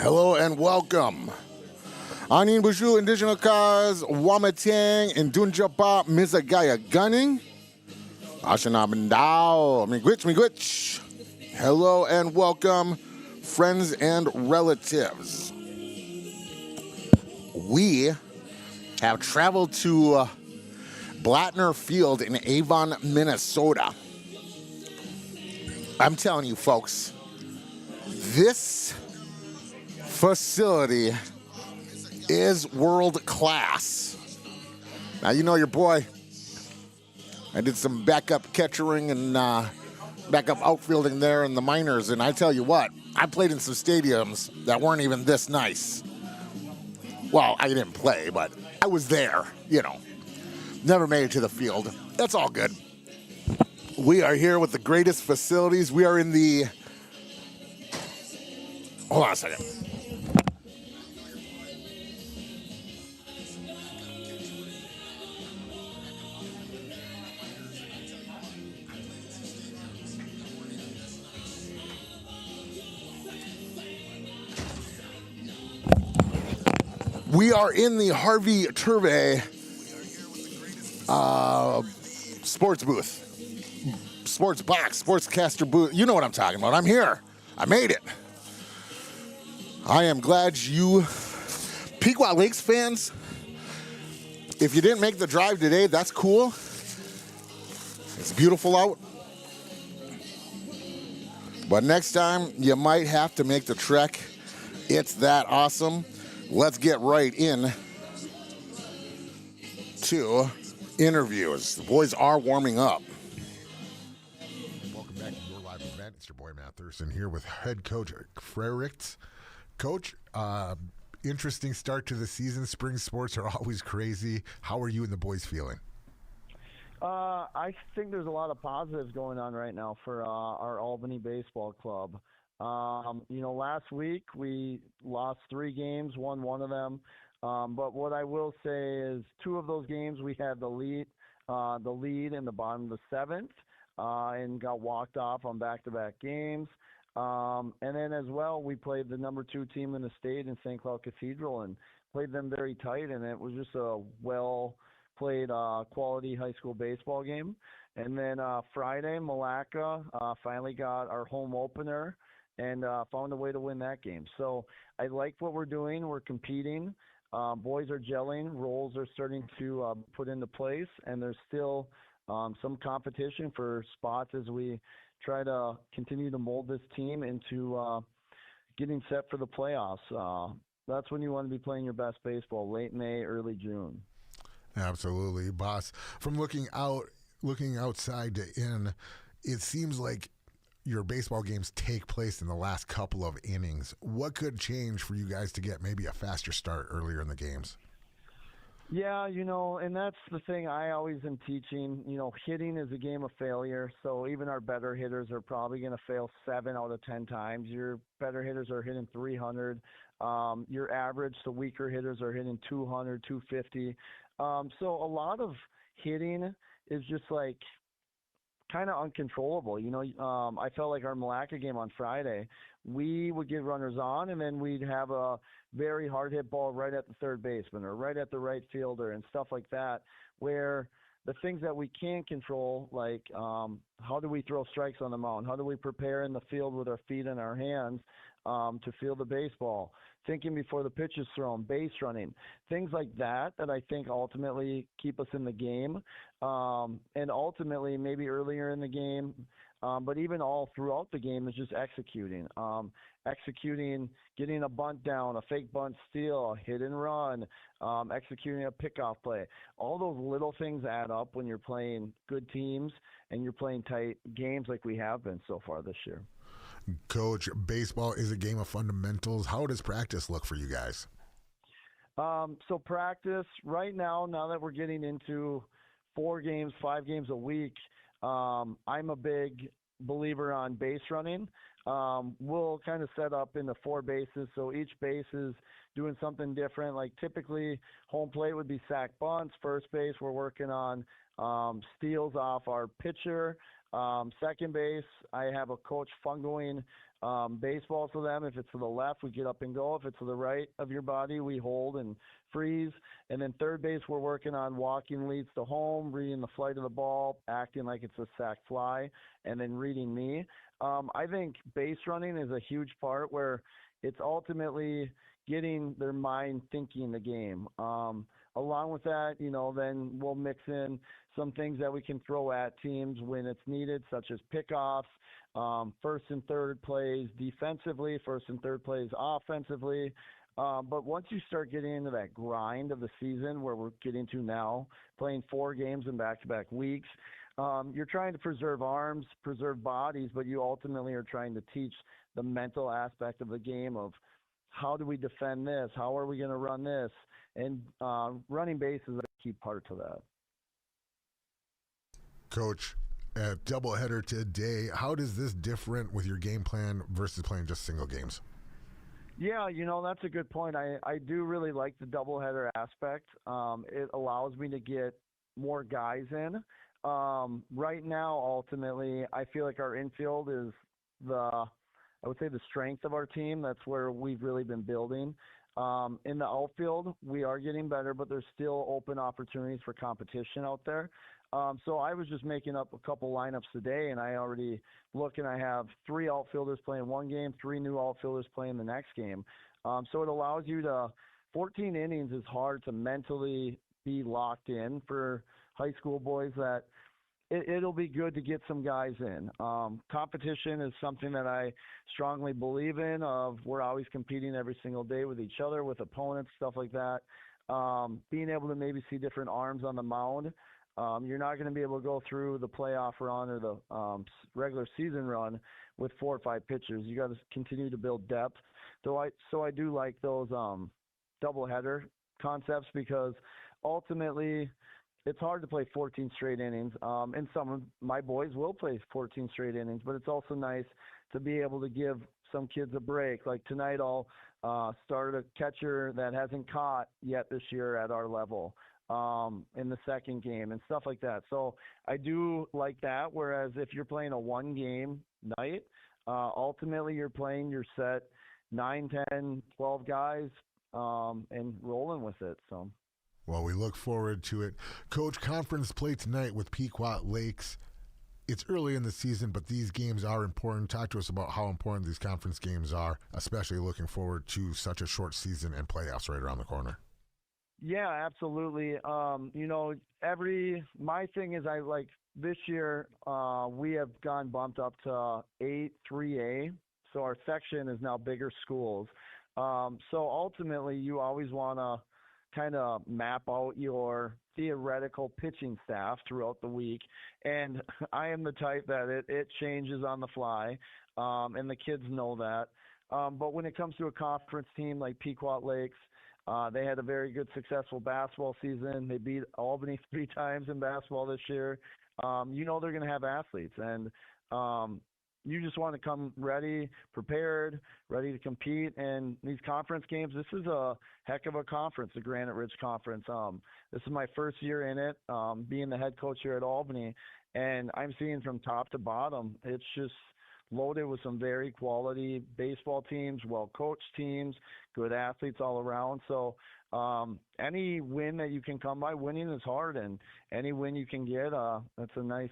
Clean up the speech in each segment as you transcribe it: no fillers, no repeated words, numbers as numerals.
Hello and welcome. Anin Bushu Indigenous Cause Wamatang and Dunjapa Mizagaya Gunning. Ashanabandao Miigwich. Hello and welcome, friends and relatives. We have traveled to Blattner Field in Avon, Minnesota. I'm telling you, folks, this facility is world class. Now, you know your boy. I did some backup catchering and backup outfielding there in the minors, and I tell you what, I played in some stadiums that weren't even this nice. Well, I didn't play, but I was there, Never made it to the field. That's all good. We are here with the greatest facilities. We are in the... Hold on a second. We are in the Harvey Turvey sports booth. Sports box, sportscaster booth. You know what I'm talking about. I'm here. I made it. I am glad you Pequot Lakes fans, if you didn't make the drive today, that's cool. It's beautiful out. But next time, you might have to make the trek. It's that awesome. Let's get right in to interviews. The boys are warming up. Welcome back to your live event. It's your boy Matt Thurston here with head coach Frerichs. Coach, interesting start to the season. Spring sports are always crazy. How are you and the boys feeling? I think there's a lot of positives going on right now for our Albany baseball club. Last week we lost 3 games, won one of them. But what I will say is 2 of those games we had the lead in the bottom of the 7th, and got walked off on back-to-back games. And then as well, we played the number 2 team in the state in St. Cloud Cathedral and played them very tight, and it was just a well-played quality high school baseball game. And then Friday, Malacca finally got our home opener and found a way to win that game. So I like what we're doing. We're competing. Boys are gelling. Roles are starting to put into place, and there's still some competition for spots as we try to continue to mold this team into getting set for the playoffs. That's when you want to be playing your best baseball, late May, early June. Absolutely, boss. From looking outside to in, it seems like your baseball games take place in the last couple of innings. What could change for you guys to get maybe a faster start earlier in the games? Yeah, and that's the thing I always am teaching. Hitting is a game of failure, so even our better hitters are probably going to fail 7 out of 10 times. Your better hitters are hitting 300. Your average, the weaker hitters are hitting 200, 250. So a lot of hitting is just like kind of uncontrollable. I felt like our Malacca game on Friday, we would get runners on, and then we'd have a very hard hit ball right at the third baseman or right at the right fielder and stuff like that, where the things that we can't control, like how do we throw strikes on the mound? How do we prepare in the field with our feet and our hands to field the baseball? Thinking before the pitch is thrown, base running, things like that I think ultimately keep us in the game. And ultimately, maybe earlier in the game, but even all throughout the game is just executing. Executing, getting a bunt down, a fake bunt steal, a hit and run, executing a pickoff play. All those little things add up when you're playing good teams and you're playing tight games like we have been so far this year. Coach, baseball is a game of fundamentals. How does practice look for you guys? So practice right now that we're getting into 4 games, 5 games a week, I'm a big believer on base running. We'll kind of set up into 4 bases, so each base is doing something different. Like typically home plate would be sack bunts. First base, we're working on steals off our pitcher. Second base, I have a coach fungoing baseball to them. If it's to the left, we get up and go. If it's to the right of your body, we hold and freeze. And then third base, we're working on walking leads to home, reading the flight of the ball, acting like it's a sac fly, and then reading me. I think base running is a huge part where it's ultimately getting their mind thinking the game. Along with that, then we'll mix in some things that we can throw at teams when it's needed, such as pickoffs, first and third plays defensively, first and third plays offensively. But once you start getting into that grind of the season where we're getting to now, playing 4 games in back-to-back weeks, you're trying to preserve arms, preserve bodies, but you ultimately are trying to teach the mental aspect of the game of how do we defend this? How are we going to run this? And running base is a key part to that. Coach, at doubleheader today, how does this different with your game plan versus playing just single games? Yeah, that's a good point. I do really like the doubleheader aspect. It allows me to get more guys in. Right now, ultimately, I feel like our infield is I would say the strength of our team. That's where we've really been building. In the outfield, we are getting better, but there's still open opportunities for competition out there. So I was just making up a couple lineups today, and I already look and I have 3 outfielders playing one game, 3 new outfielders playing the next game. So it allows you 14 innings is hard to mentally be locked in for high school boys that it'll be good to get some guys in. Competition is something that I strongly believe in. We're always competing every single day with each other, with opponents, stuff like that. Being able to maybe see different arms on the mound. You're not going to be able to go through the playoff run or the regular season run with 4 or 5 pitchers. You got to continue to build depth. So I do like those doubleheader concepts because ultimately it's hard to play 14 straight innings. And some of my boys will play 14 straight innings, but it's also nice to be able to give some kids a break. Like tonight, I'll start a catcher that hasn't caught yet this year at our level in the second game and stuff like that. So I do like that. Whereas if you're playing a 1-game night, ultimately you're playing your set 9, 10, 12 guys and rolling with it. So. Well, we look forward to it. Coach, conference play tonight with Pequot Lakes. It's early in the season, but these games are important. Talk to us about how important these conference games are, especially looking forward to such a short season and playoffs right around the corner. Yeah, absolutely. My thing is I like this year we have gone bumped up to 3A, so our section is now bigger schools. So ultimately you always want to kind of map out your theoretical pitching staff throughout the week. And I am the type that it changes on the fly, and the kids know that. But when it comes to a conference team like Pequot Lakes, they had a very good, successful basketball season. They beat Albany 3 times in basketball this year. They're going to have athletes, and you just want to come ready, prepared, ready to compete. And these conference games, this is a heck of a conference, the Granite Ridge Conference. This is my first year in it, being the head coach here at Albany, and I'm seeing from top to bottom, it's just loaded with some very quality baseball teams, well-coached teams, good athletes all around. So any win that you can come by, winning is hard, and any win you can get, that's a nice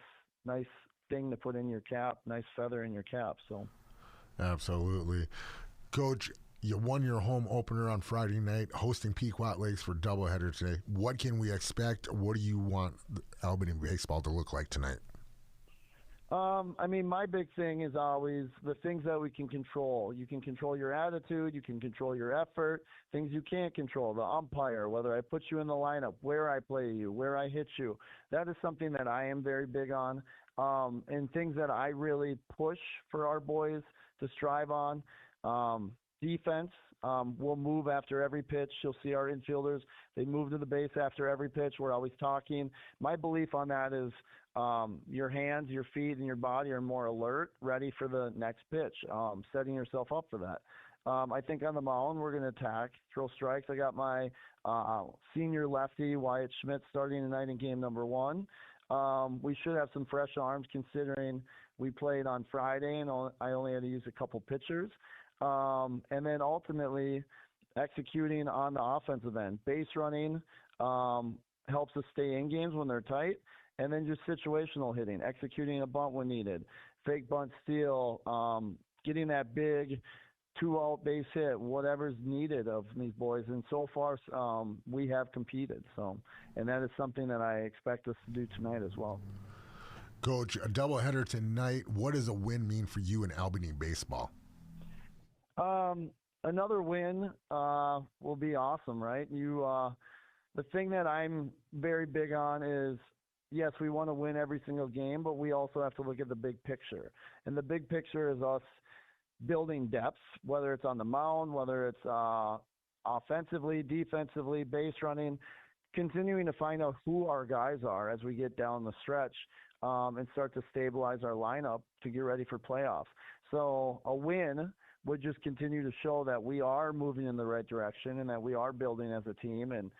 thing to put in your cap, nice feather in your cap. So absolutely. Coach, you won your home opener on Friday night, hosting Pequot Lakes for doubleheader today. What can we expect? What do you want Albany baseball to look like tonight? My big thing is always the things that we can control. You can control your attitude. You can control your effort. Things you can't control, the umpire, whether I put you in the lineup, where I play you, where I hit you. That is something that I am very big on. And things that I really push for our boys to strive on. Defense, we'll move after every pitch. You'll see our infielders, they move to the base after every pitch. We're always talking. My belief on that is your hands, your feet, and your body are more alert, ready for the next pitch, setting yourself up for that. I think on the mound, we're going to attack, throw strikes. I got my senior lefty, Wyatt Schmidt, starting tonight in game number 1. we should have some fresh arms considering we played on Friday and I only had to use a couple pitchers. And then ultimately executing on the offensive end. Base running helps us stay in games when they're tight. And then just situational hitting, executing a bunt when needed, fake bunt steal, getting that big 2-out base hit, whatever's needed of these boys. And so far, we have competed. And that is something that I expect us to do tonight as well. Coach, a doubleheader tonight. What does a win mean for you in Albany baseball? Another win will be awesome, right? The thing that I'm very big on is, yes, we want to win every single game, but we also have to look at the big picture. And the big picture is us building depth, whether it's on the mound, whether it's offensively, defensively, base running, continuing to find out who our guys are as we get down the stretch and start to stabilize our lineup to get ready for playoffs. So a win would just continue to show that we are moving in the right direction and that we are building as a team and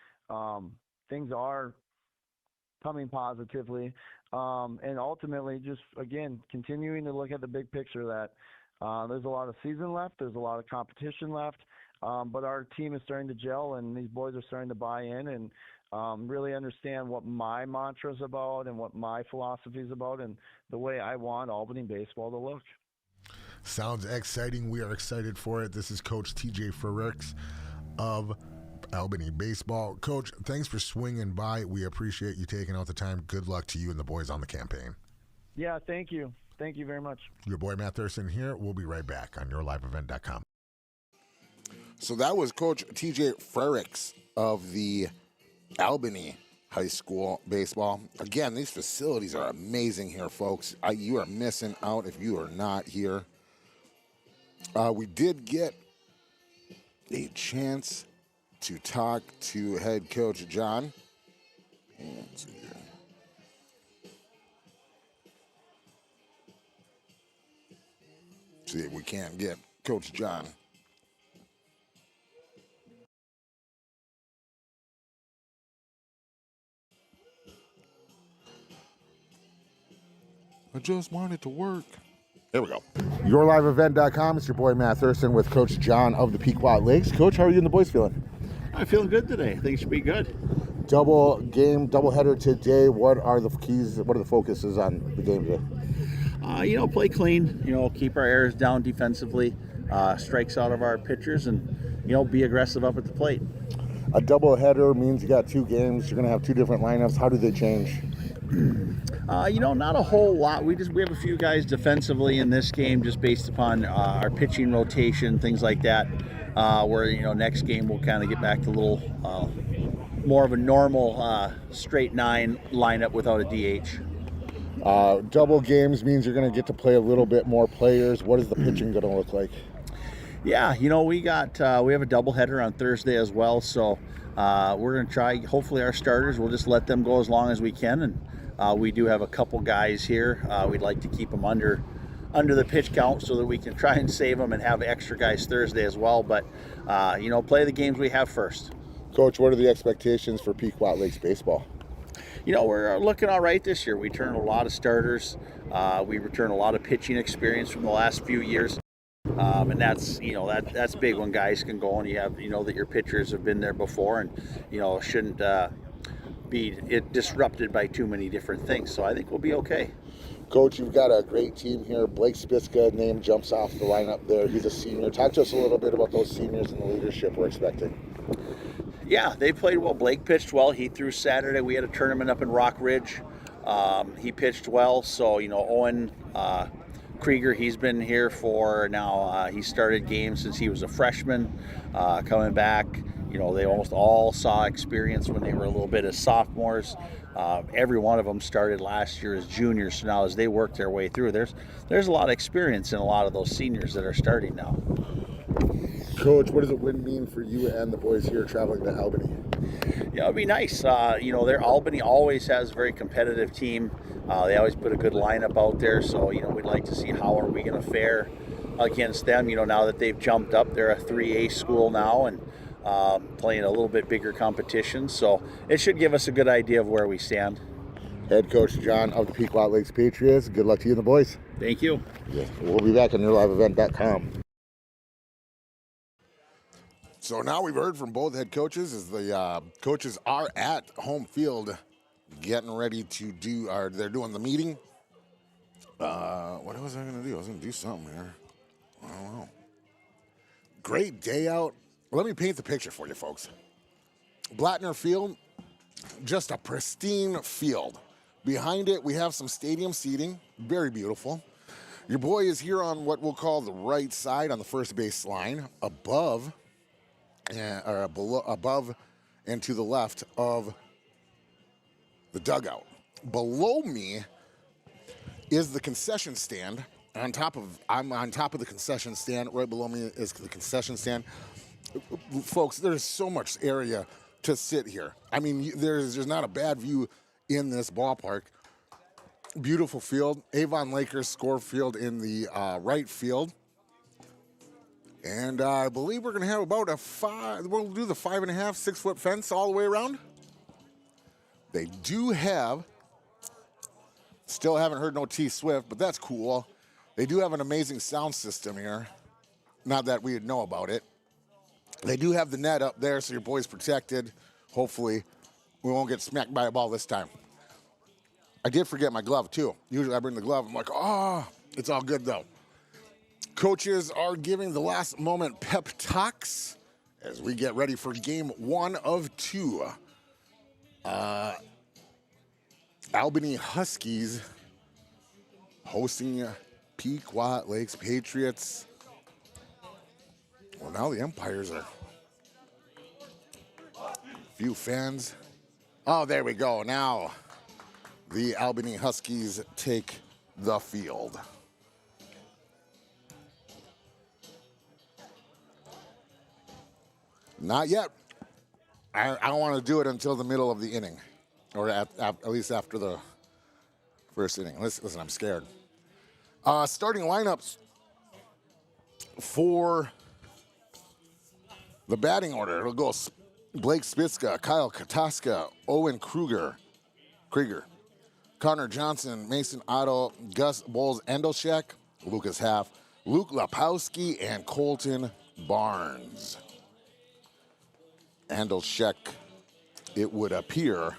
things are coming positively. And ultimately just, again, continuing to look at the big picture that there's a lot of season left, there's a lot of competition left, but our team is starting to gel and these boys are starting to buy in and really understand what my mantra is about and what my philosophy is about and the way I want Albany baseball to look. Sounds exciting. We are excited for it. This is Coach TJ Frericks of Albany Baseball. Coach, thanks for swinging by. We appreciate you taking out the time. Good luck to you and the boys on the campaign. Yeah, thank you. Thank you very much. Your boy Matt Thurston here. We'll be right back on yourliveevent.com. So that was Coach TJ Frericks of the Albany High School baseball. Again, these facilities are amazing here, folks. You are missing out if you are not here. We did get a chance to talk to head coach John. Let's see here. See if we can't get Coach John. I just want it to work. There we go. YourLiveEvent.com. It's your boy Matt Thurston with Coach John of the Pequot Lakes. Coach, how are you and the boys feeling? I'm feeling good today. Things should be good. Double header today. What are the keys? What are the focuses on the game today? Play clean. Keep our errors down defensively. Strikes out of our pitchers, and be aggressive up at the plate. A double header means you got 2 games. You're going to have 2 different lineups. How do they change? Not a whole lot. We have a few guys defensively in this game, just based upon our pitching rotation, things like that. Where next game we'll kind of get back to a little more of a normal straight 9 lineup without a DH. Double games means you're going to get to play a little bit more players. What is the pitching going to look like? Yeah, we have a doubleheader on Thursday as well, so we're going to try. Hopefully, our starters, we'll just let them go as long as we can, and we do have a couple guys here. We'd like to keep them under the pitch count so that we can try and save them and have extra guys Thursday as well. But play the games we have first. Coach, what are the expectations for Pequot Lakes baseball? We're looking all right this year. We turned a lot of starters. We returned a lot of pitching experience from the last few years. And that's big when guys can go and you have, that your pitchers have been there before and, shouldn't be disrupted by too many different things. So I think we'll be okay. Coach, you've got a great team here. Blake Spitzka name jumps off the lineup there. He's a senior. Talk to us a little bit about those seniors and the leadership we're expecting. Yeah, they played well. Blake pitched well. He threw Saturday. We had a tournament up in Rock Ridge. He pitched well. So, Owen Krieger, he's been here for now. He started games since he was a freshman. Coming back, they almost all saw experience when they were a little bit as sophomores. Every one of them started last year as juniors. So now as they work their way through, there's a lot of experience in a lot of those seniors that are starting now. Coach, what does a win mean for you and the boys here traveling to Albany? Yeah, it'd be nice. Albany always has a very competitive team. They always put a good lineup out there. So, we'd like to see how are we going to fare against them. Now that they've jumped up, they're a 3A school now and playing a little bit bigger competition. So it should give us a good idea of where we stand. head coach John of the Pequot Lakes Patriots. Good luck to you and the boys. Thank you. Yeah, we'll be back on yourliveevent.com. So now we've heard from both head coaches as the coaches are at home field getting ready to they're doing the meeting. What was I going to do? I was going to do something here. I don't know. Great day out. Let me paint the picture for you, folks. Blattner Field, just a pristine field. Behind it, we have some stadium seating. Very beautiful. Your boy is here on what we'll call the right side on the first base line, above and to the left of the dugout. Below me is the concession stand. I'm on top of the concession stand. Right below me is the concession stand. Folks, there's so much area to sit here. I mean, there's not a bad view in this ballpark. Beautiful field. Avon Lakers score field in the right field. And I believe we're going to have about we'll do the 5.5, 6 foot fence all the way around. They do have, still haven't heard no T Swift, but that's cool. They do have an amazing sound system here. Not that we would know about it. They do have the net up there, so your boy's protected. Hopefully, we won't get smacked by a ball this time. I did forget my glove, too. Usually I bring the glove. I'm like, it's all good, though. Coaches are giving the last moment pep talks as we get ready for game 1 of 2. Albany Huskies hosting Pequot Lakes Patriots. Well, now the umpires are few fans. Oh, there we go. Now the Albany Huskies take the field. Not yet. I don't want to do it until the middle of the inning, or at least after the first inning. Listen, I'm scared. Starting lineups for the batting order. It'll go Blake Spitzka, Kyle Kataska, Owen Krieger, Connor Johnson, Mason Otto, Gus Bowles-Endelshek, Lucas Half, Luke Lapowski, and Colton Barnes. Endelshek, it would appear,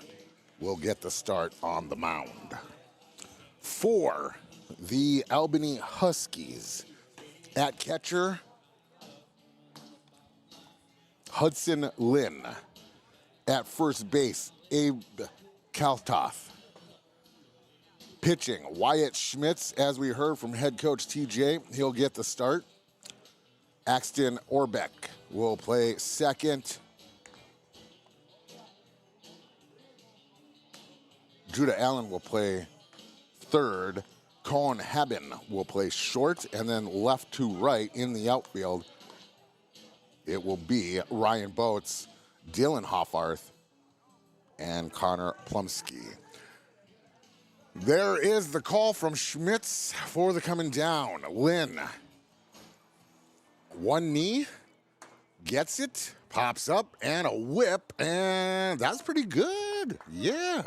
will get the start on the mound. For the Albany Huskies, at catcher, Hudson Lynn. At first base, Abe Kaltoth. Pitching, Wyatt Schmitz, as we heard from head coach TJ, he'll get the start. Axton Orbeck will play second. Judah Allen will play third. Cohen Haben will play short, and then left to right in the outfield, it will be Ryan Boats, Dylan Hoffarth, and Connor Plumsky. There is the call from Schmitz for the coming down. Lynn, one knee, gets it, pops up, and a whip, and that's pretty good. Yeah.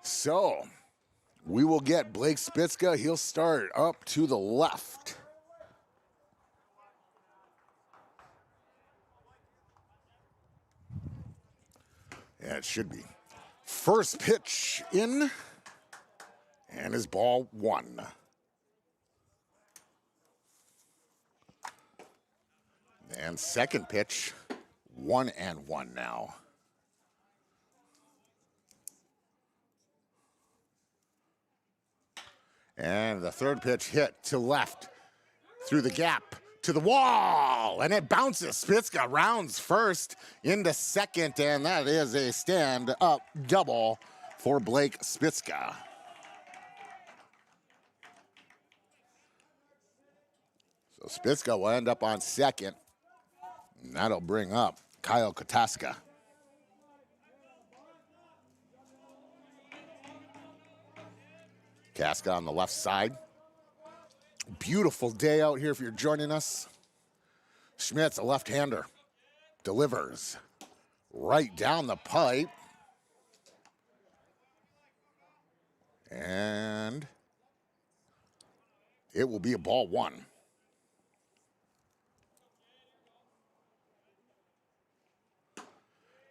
So, we will get Blake Spitzka. He'll start up to the left. Yeah, it should be. First pitch in, and his ball 1. And second pitch, 1-1 now. And the third pitch hit to left, through the gap, to the wall, and it bounces. Spitzka rounds first into second, and that is a stand-up double for Blake Spitzka. So Spitzka will end up on second, and that'll bring up Kyle Kataska. Kaska on the left side. Beautiful day out here if you're joining us. Schmitz, a left-hander, delivers right down the pipe. And it will be a ball one.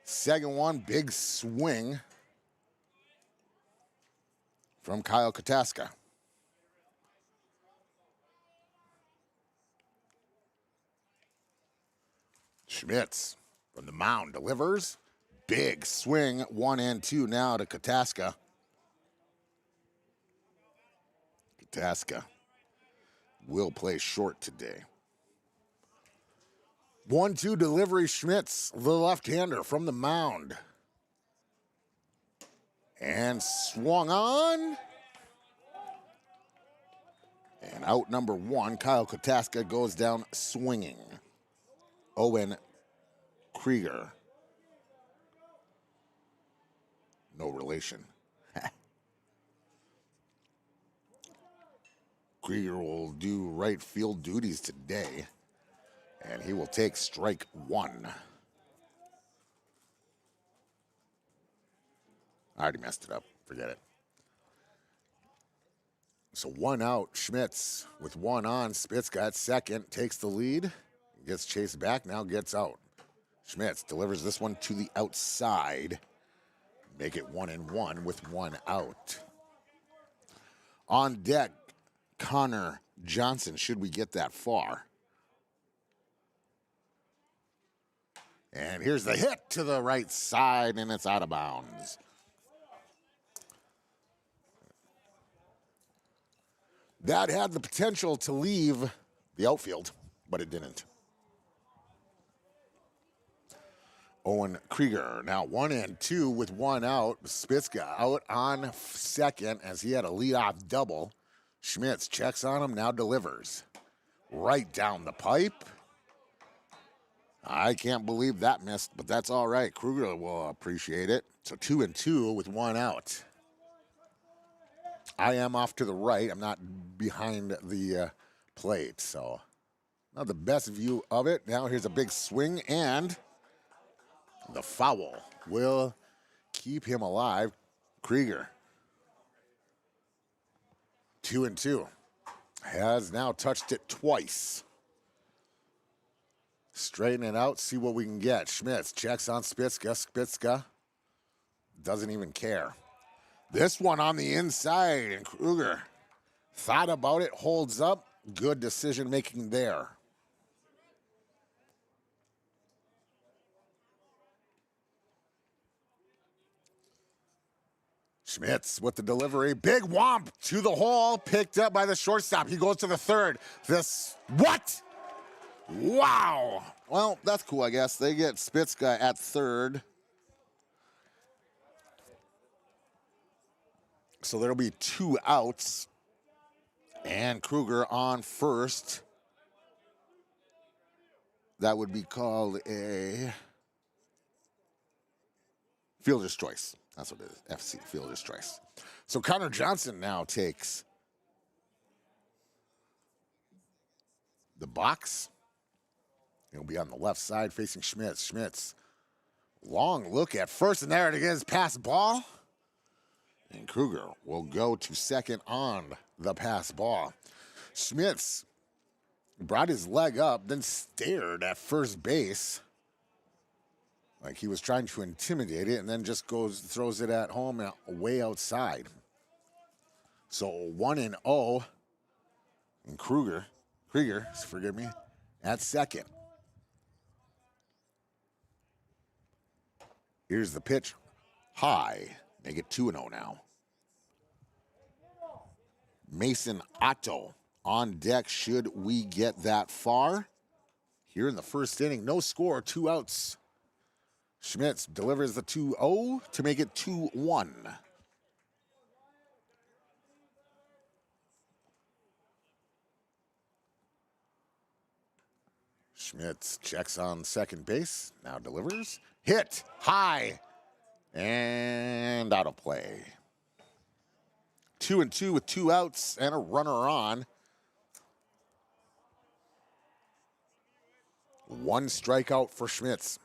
Second one, big swing from Kyle Kataska. Schmitz from the mound delivers. Big swing, 1-2 now to Kataska. Kataska will play short today. 1-2 delivery, Schmitz, the left-hander from the mound. And swung on. And out number one, Kyle Kataska goes down swinging. Owen Krieger. No relation. Krieger will do right field duties today. And he will take strike one. I already messed it up. Forget it. So one out, Schmitz with one on. Spitz got second, takes the lead, gets chased back, now gets out. Schmitz delivers this one to the outside. Make it 1-1 with one out. On deck, Connor Johnson, should we get that far. And here's the hit to the right side, and it's out of bounds. That had the potential to leave the outfield, but it didn't. Owen Krieger now 1-2 with one out. Spitzka out on second as he had a leadoff double. Schmitz checks on him, now delivers. Right down the pipe. I can't believe that missed, but that's all right. Kruger will appreciate it. So 2-2 with one out. I am off to the right. I'm not behind the plate, so not the best view of it. Now here's a big swing, and the foul will keep him alive. Krieger, 2-2, has now touched it twice. Straighten it out, see what we can get. Schmitz checks on Spitzka. Spitzka doesn't even care. This one on the inside, and Kruger thought about it, holds up. Good decision making there. Schmitz with the delivery. Big whomp to the hole, picked up by the shortstop. He goes to the third. What? Wow. Well, that's cool, I guess. They get Spitzka at third. So there'll be two outs. And Kruger on first. That would be called a fielder's choice. That's what it is, FC, fielder's choice. So Connor Johnson now takes the box. He'll be on the left side facing Schmitz. Schmitz, long look at first, and there it is, pass ball. And Kruger will go to second on the pass ball. Schmitz brought his leg up, then stared at first base like he was trying to intimidate it, and then just throws it at home and way outside. So 1-0, and Krieger, forgive me, at second. Here's the pitch, high. Make it 2-0 now. Mason Otto on deck should we get that far. Here in the first inning, no score, two outs. Schmitz delivers the 2-0 to make it 2-1. Schmitz checks on second base, now delivers. Hit, high, and out of play. 2-2 with two outs and a runner on. One strikeout for Schmitz.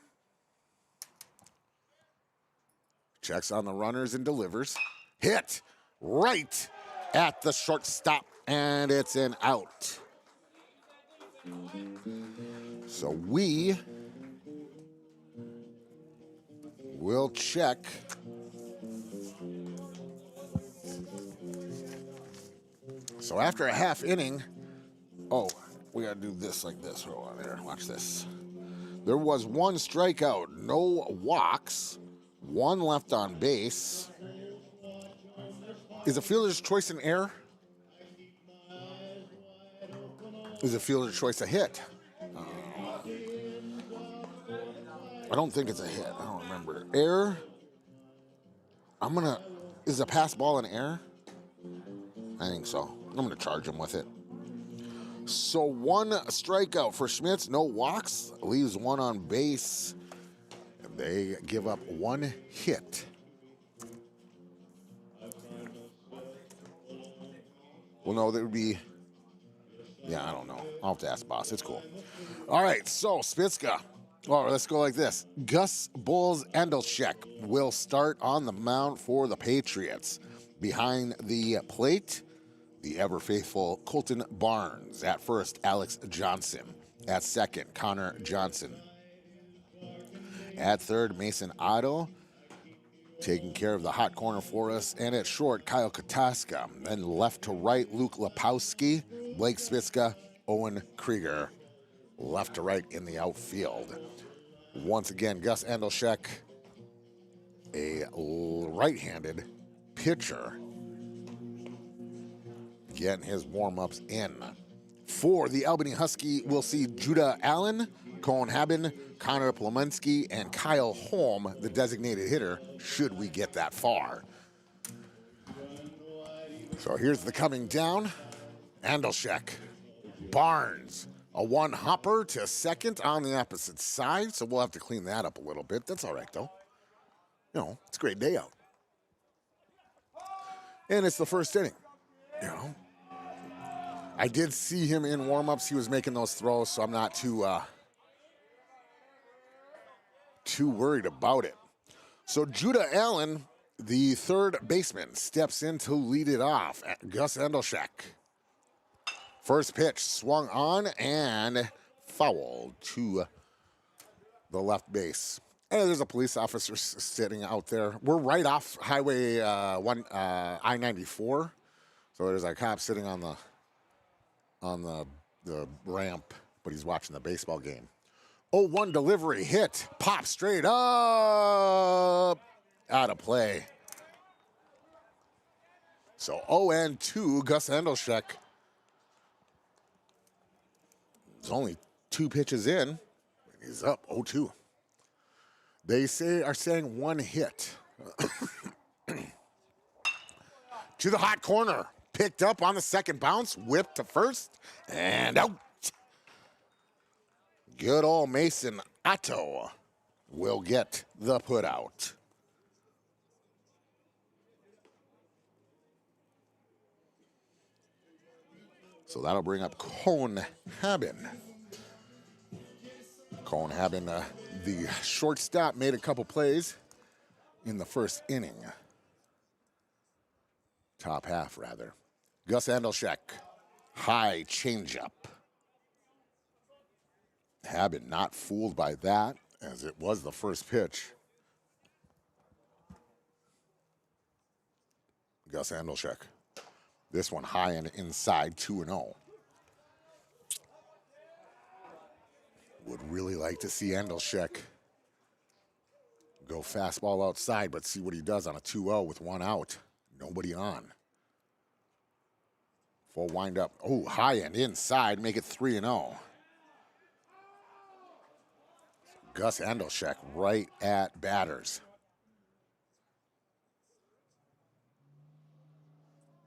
Checks on the runners and delivers. Hit, right at the shortstop, and it's an out. So we will check. So after a half inning, we gotta do this like this. Hold on there, watch this. There was one strikeout, no walks, one left on base. Is a fielder's choice an error? Is a fielder's choice a hit? I don't think it's a hit. I don't remember. Error? Is a pass ball an error? I think so. I'm gonna charge him with it. So one strikeout for Schmitz, no walks, leaves one on base. And they give up one hit. Well, no, there would be, I don't know. I'll have to ask boss. It's cool. All right, so Spitzka. Well, let's go like this. Gus Bulls Endelcheck will start on the mound for the Patriots. Behind the plate, the ever-faithful Colton Barnes. At first, Alex Johnson. At second, Connor Johnson. At third, Mason Otto, taking care of the hot corner for us. And at short, Kyle Kataska. Then left to right, Luke Lapowski, Blake Spitzka, Owen Krieger. Left to right in the outfield. Once again, Gus Endelcheck, a right-handed pitcher, getting his warm-ups in. For the Albany Husky, we'll see Judah Allen, Cohen Haben, Connor Plominski, and Kyle Holm, the designated hitter, should we get that far. So here's the coming down. Endelcheck, Barnes, a one-hopper to second on the opposite side, so we'll have to clean that up a little bit. That's all right, though. It's a great day out. And it's the first inning, I did see him in warm-ups. He was making those throws, so I'm not too worried about it. So Judah Allen, the third baseman, steps in to lead it off. Gus Endelcheck. First pitch swung on and fouled to the left base. And there's a police officer sitting out there. We're right off Highway I-94. So there's a cop sitting on the ramp, but he's watching the baseball game. 0-1 delivery hit, pop straight up, out of play. So 0-2, Gus Endelcheck. There's only 2 pitches in. He's up 0-2. They are saying one hit. To the hot corner. Picked up on the second bounce. Whipped to first. And out. Good old Mason Otto will get the put out. So that'll bring up Cohen Haben. Cohen Haben, the shortstop, made a couple plays in the first inning. Top half, rather. Gus Endelcheck, high changeup. Haben not fooled by that, as it was the first pitch. Gus Endelcheck. This one high and inside, 2-0. Would really like to see Endelcheck go fastball outside, but see what he does on a 2-0 with one out. Nobody on. Full windup. Oh, high and inside, make it 3-0. Gus Endelcheck right at batters.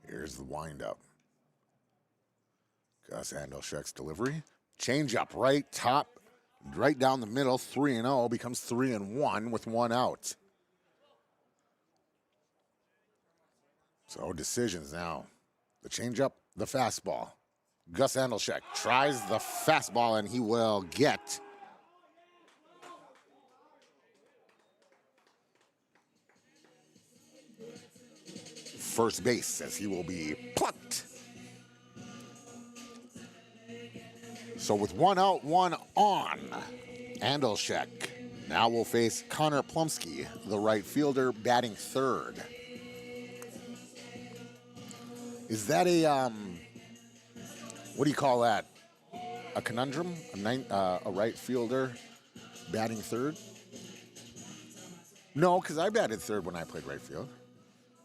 Here's the windup. Gus Endelcheck's delivery. Change up right top, right down the middle. 3-0 becomes 3-1 with one out. So decisions now. The changeup, the fastball. Gus Endelcheck tries the fastball and he will get first base as he will be plucked. So with 1 out, 1 on, Andolchek now will face Connor Plumsky, the right fielder, batting third. Is that a, what do you call that? A conundrum? A right fielder batting third? No, because I batted third when I played right field.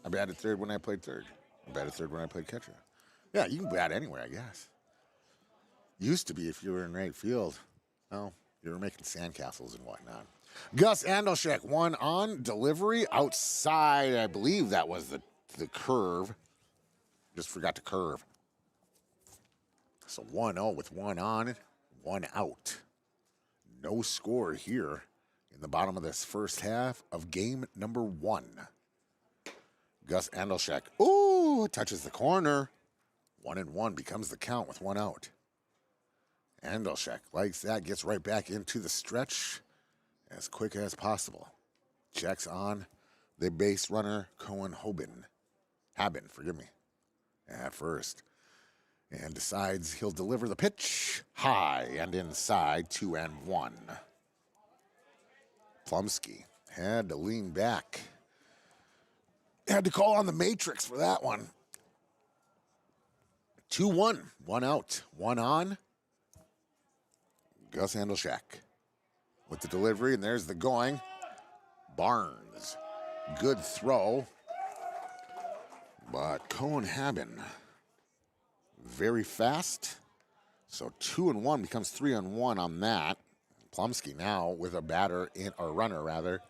I batted third when I played third. I batted third when I played catcher. Yeah, you can bat anywhere, I guess. Used to be if you were in right field. Well, you were making sandcastles and whatnot. Gus Andolchek, 1 on, delivery outside. I believe that was the curve. Just forgot to curve. So 1-0 with 1 on, 1 out. No score here in the bottom of this first half of game number 1. Gus Andolchek, ooh, touches the corner. 1-1 becomes the count with 1 out. Andolchek likes that, gets right back into the stretch as quick as possible. Checks on the base runner, Cohen Haben, at first. And decides he'll deliver the pitch high and inside, 2-1. Plumsky had to lean back. Had to call on the matrix for that one. 2-1, 1 out, 1 on. Gus Andolchek with the delivery, and there's the going. Barnes, good throw. But Cohen Haben, very fast. So 2-1 becomes 3-1 on that. Plumsky now with a runner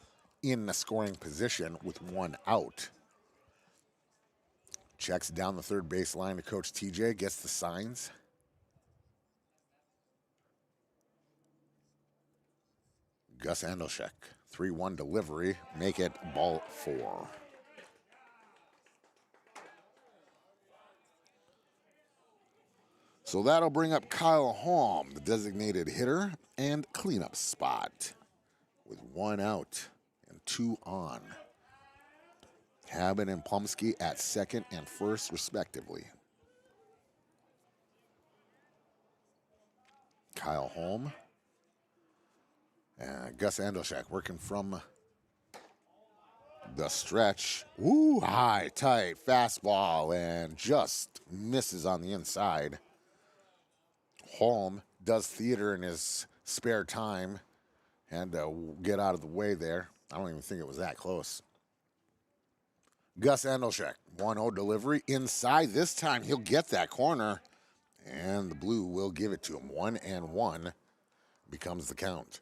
in the scoring position with 1 out. Checks down the third baseline to Coach TJ, gets the signs. Gus Andolchek, 3-1 delivery, make it ball 4. So that'll bring up Kyle Holm, the designated hitter and cleanup spot, with 1 out and 2 on. Haben and Plumsky at second and first, respectively. Kyle Holm. Gus Andolchek working from the stretch. Ooh, high, tight, fastball, and just misses on the inside. Holm does theater in his spare time and get out of the way there. I don't even think it was that close. Gus Andolchek, 1-0 delivery inside. This time he'll get that corner, and the blue will give it to him. 1-1 becomes the count.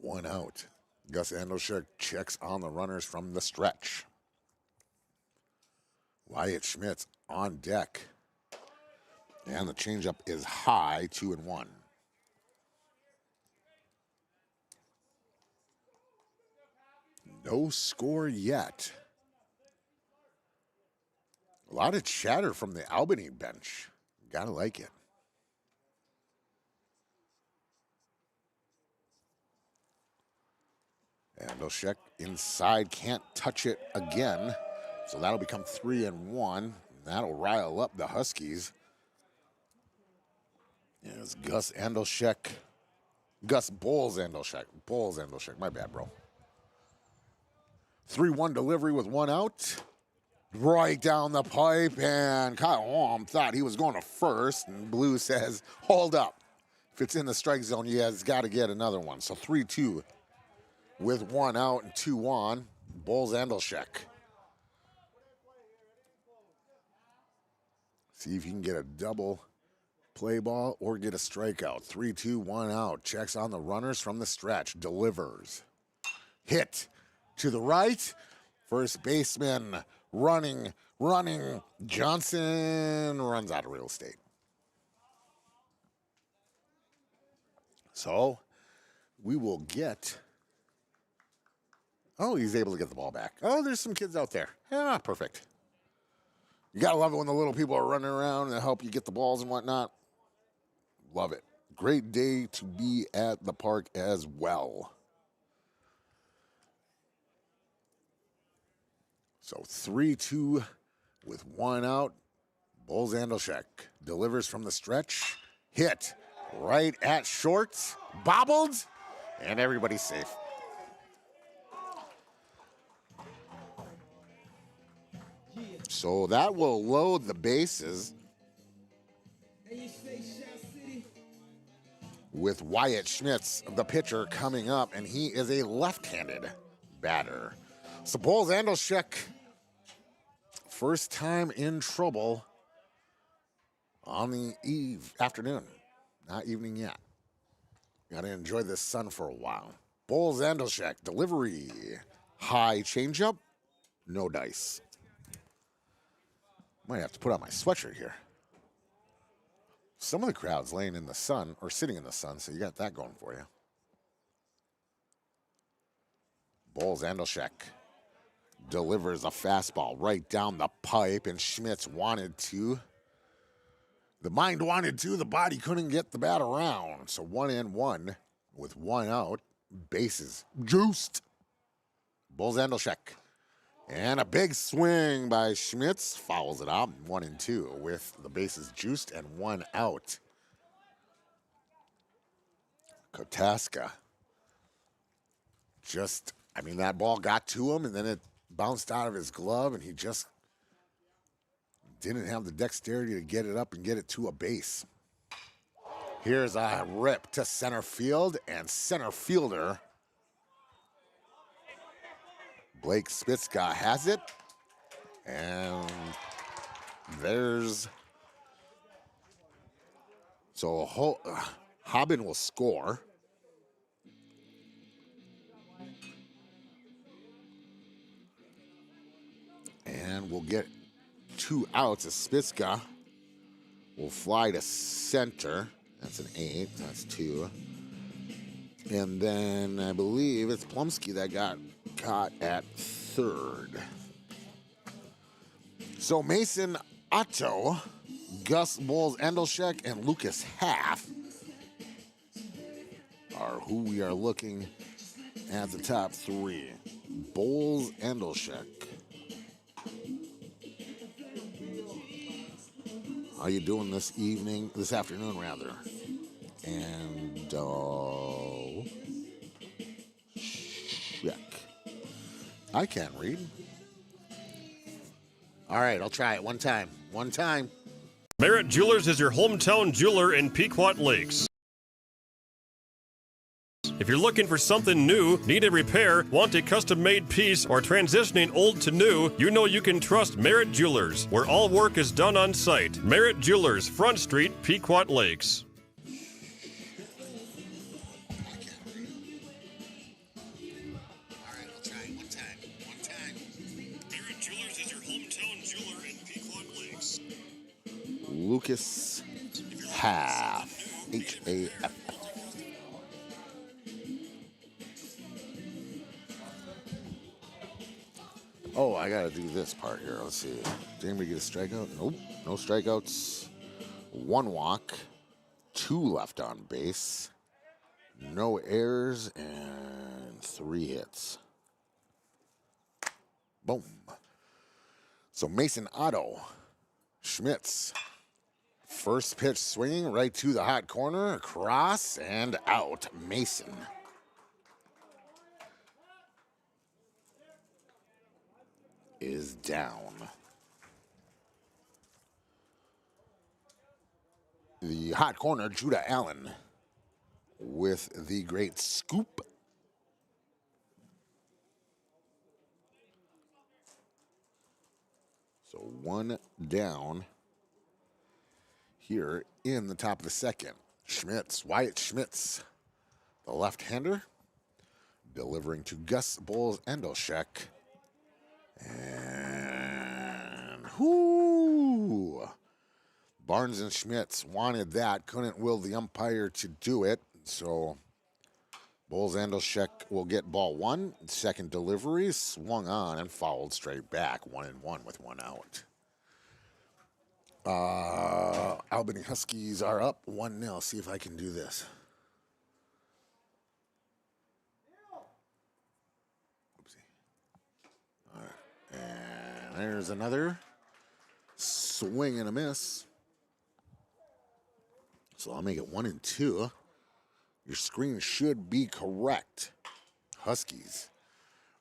1 out. Gus Andolchek checks on the runners from the stretch. Wyatt Schmitz on deck. And the changeup is high, 2-1. No score yet. A lot of chatter from the Albany bench. Gotta like it. Andolchek inside, can't touch it again. So that'll become 3-1. That'll rile up the Huskies. It's Gus Bowles Andolchek. My bad, bro. 3-1 delivery with 1 out. Right down the pipe, and Kyle Holm thought he was going to first, and Blue says, hold up. If it's in the strike zone, yeah, it's got to get another one. So 3-2 with 1 out and 2 on. Bowles Andolchek. See if you can get a double play ball or get a strikeout. 3-2, 1 out. Checks on the runners from the stretch. Delivers. Hit to the right. First baseman running. Johnson runs out of real estate. So we will get. Oh, he's able to get the ball back. Oh, there's some kids out there. Yeah, perfect. You got to love it when the little people are running around and help you get the balls and whatnot. Love it. Great day to be at the park as well. So 3-2 with one out. Bulls Andolchek delivers from the stretch. Hit right at short. Bobbled. And everybody's safe. So that will load the bases with Wyatt Schmitz, the pitcher, coming up, and he is a left-handed batter. So Bulls Andolchek, first time in trouble on the afternoon. Not evening yet. Got to enjoy this sun for a while. Bulls Andolchek, delivery. High changeup, no dice. Might have to put on my sweatshirt here. Some of the crowd's laying in the sun or sitting in the sun, so you got that going for you. Bulls Andolchek delivers a fastball right down the pipe, and Schmitz wanted to. The mind wanted to, the body couldn't get the bat around. So 1-1 with one out, bases juiced. Bulls Andolchek. And a big swing by Schmitz, fouls it out, 1-2 with the bases juiced and one out. Kotaska. That ball got to him, and then it bounced out of his glove, and he just didn't have the dexterity to get it up and get it to a base. Here's a rip to center field, and center fielder Blake Spitzka has it, and Hobbin will score. And we'll get 2 outs as Spitzka will fly to center. That's an 8, that's 2. And then I believe it's Plumsky that got caught at third. So Mason Otto, Gus Bulls Andolchek, and Lucas Half are who we are looking at the top 3. Bulls Andolchek. How you doing this afternoon rather? And check. I can't read. All right, I'll try it one time. Merritt Jewelers is your hometown jeweler in Pequot Lakes. If you're looking for something new, need a repair, want a custom-made piece, or transitioning old to new, you know you can trust Merritt Jewelers, where all work is done on site. Merritt Jewelers, Front Street, Pequot Lakes. Merritt Jewelers is your hometown jeweler in Pequot Lakes. Lucas Half. H-A-F. Oh, I gotta do this part here. Let's see. Did anybody get a strikeout? Nope. No strikeouts. 1 walk. 2 left on base. No errors and 3 hits. Boom. So Mason Otto. Schmitz. First pitch swinging right to the hot corner. Across and out. Mason. Is down. The hot corner, Judah Allen, with the great scoop. So 1 down here in the top of the second. Wyatt Schmitz, the left-hander, delivering to Gus Bulls Andolchek. And Barnes and Schmitz wanted that, couldn't will the umpire to do it. So Bulls Andolchek will get ball 1. Second delivery, swung on and fouled straight back. 1-1 with 1 out. Albany Huskies are up 1-0. See if I can do this. Oopsie. All right. And There's another swing and a miss. So I'll make it 1-2. Your screen should be correct. Huskies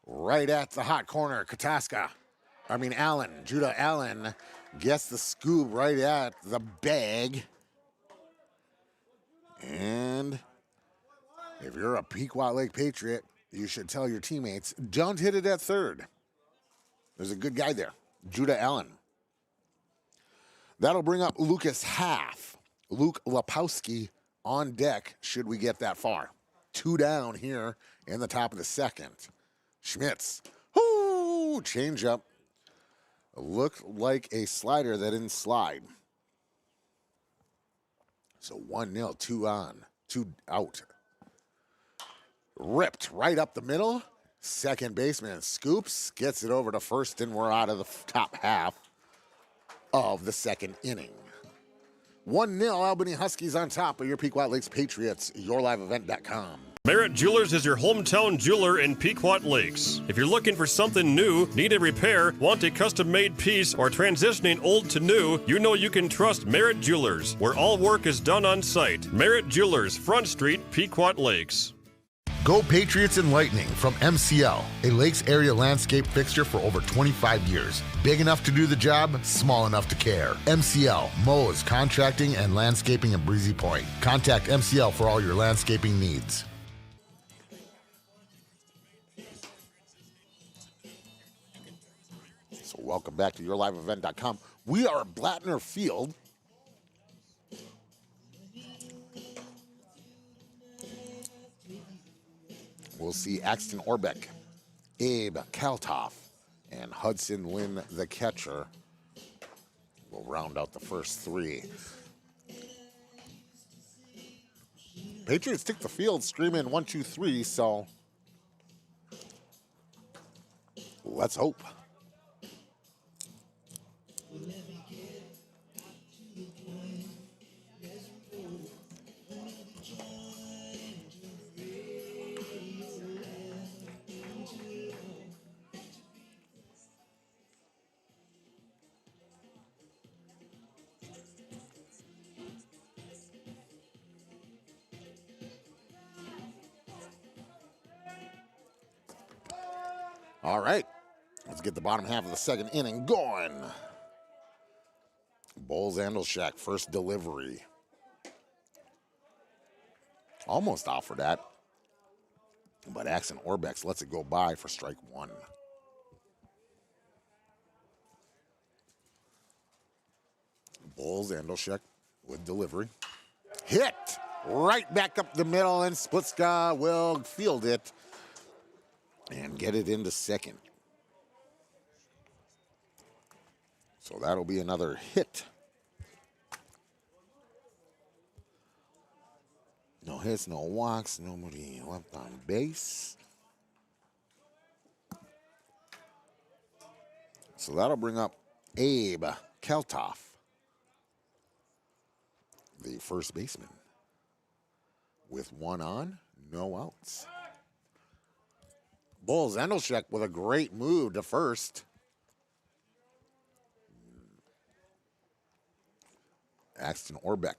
right at the hot corner. Judah Allen gets the scoop right at the bag. And if you're a Pequot Lake Patriot, you should tell your teammates, don't hit it at third. There's a good guy there, Judah Allen. That'll bring up Lucas Half. Luke Lapowski on deck should we get that far. 2 down here in the top of the second. Schmitz, change up. Looked like a slider that didn't slide. So 1-0, 2 on, 2 out. Ripped right up the middle. Second baseman scoops, gets it over to first, and we're out of the top half of the second inning. 1-0 Albany Huskies on top of your Pequot Lakes Patriots, yourliveevent.com. Merritt Jewelers is your hometown jeweler in Pequot Lakes. If you're looking for something new, need a repair, want a custom-made piece, or transitioning old to new, you know you can trust Merritt Jewelers, where all work is done on site. Merritt Jewelers, Front Street, Pequot Lakes. Go Patriots and Lightning from MCL, a Lakes area landscape fixture for over 25 years. Big enough to do the job, small enough to care. MCL, mows, contracting, and landscaping in Breezy Point. Contact MCL for all your landscaping needs. So welcome back to yourliveevent.com. We are at Blattner Field. We'll see Axton Orbeck, Abe Kaltoff, and Hudson Lynn, the catcher, will round out the first 3. Patriots take the field, screaming 1, 2, 3, so let's hope. All right, let's get the bottom half of the second inning going. Bowles Andelshak, first delivery. Almost offered that, but Axton Orbex lets it go by for strike 1. Bowles Andelshak with delivery. Hit right back up the middle, and Splitska will field it and get it into second. So that'll be another hit. No hits, no walks, nobody left on base. So that'll bring up Abe Keltoff, the first baseman, with 1 on, no outs. Bowles Endelschek with a great move to first. Axton Orbeck.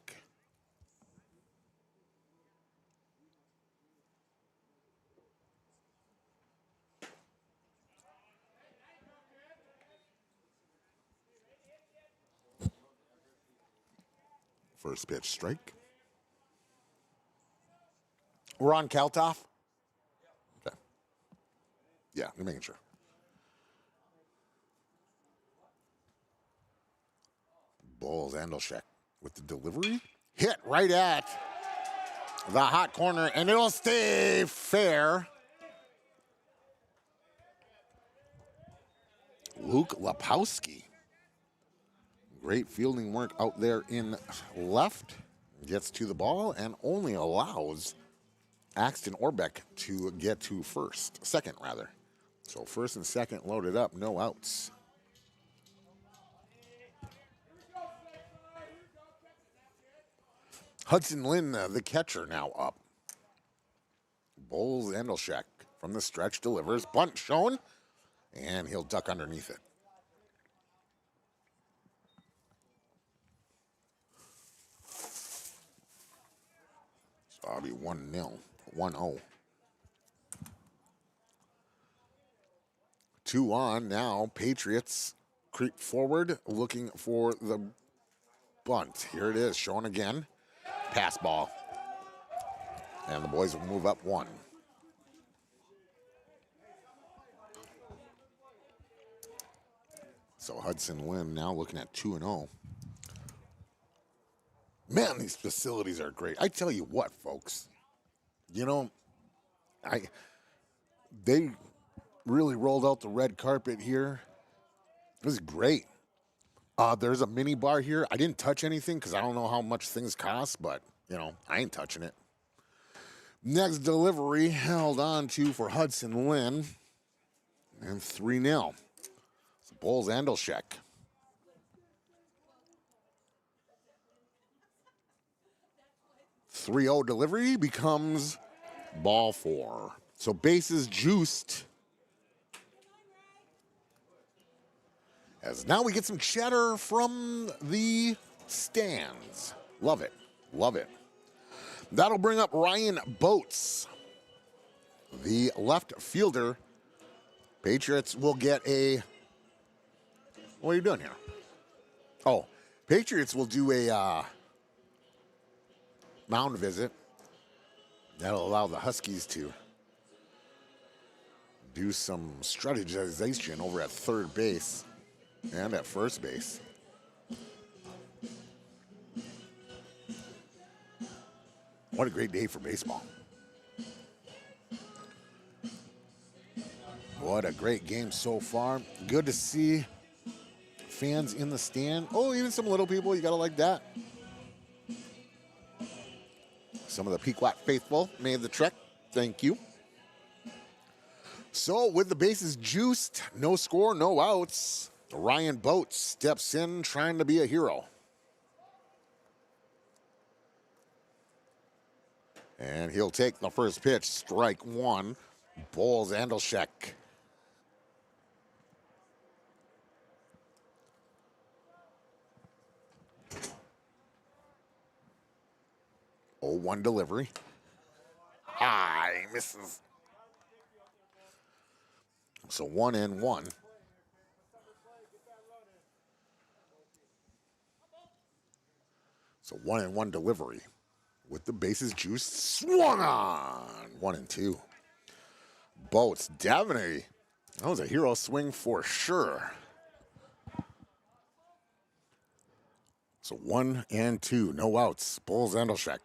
First pitch strike. We're on Kaltoff? Okay. Yeah, we're making sure. Bowles Andelschek with the delivery. Hit right at the hot corner, and it'll stay fair. Luke Lapowski. Great fielding work out there in left. Gets to the ball and only allows Axton Orbeck to get to second rather. So first and second loaded up, no outs. Hudson Lynn, the catcher, now up. Bowles Andelschek from the stretch delivers. Bunt shown, and he'll duck underneath it. That'll be 1-0, 1-0. 2 on now. Patriots creep forward, looking for the bunt. Here it is, showing again. Pass ball. And the boys will move up 1. So Hudson Lynn now looking at 2-0. Man, these facilities are great. I tell you what, folks. You know, they really rolled out the red carpet here. It was great. There's a mini bar here. I didn't touch anything because I don't know how much things cost, but, you know, I ain't touching it. Next delivery held on to for Hudson Lynn. And 3-0. It's Bulls Andelshek. 3-0 delivery becomes ball 4. So bases juiced. As now we get some chatter from the stands. Love it. Love it. That'll bring up Ryan Boats, the left fielder. Patriots will get a... What are you doing here? Oh, Patriots will do a mound visit. That'll allow the Huskies to do some strategization over at third base and at first base. What a great day for baseball. What a great game so far. Good to see fans in the stand. Oh, even some little people. You got to like that. Some of the Pequot faithful made the trek. Thank you. So with the bases juiced, no score, no outs, Ryan Boats steps in trying to be a hero. And he'll take the first pitch, strike 1, Bulls Andelshek. Oh, 1 delivery. High, misses. So 1-1. So 1-1 delivery. With the bases juiced, swung on. 1-2. Boats, Daveney. That was a hero swing for sure. So 1-2, no outs. Bulls Andelshek.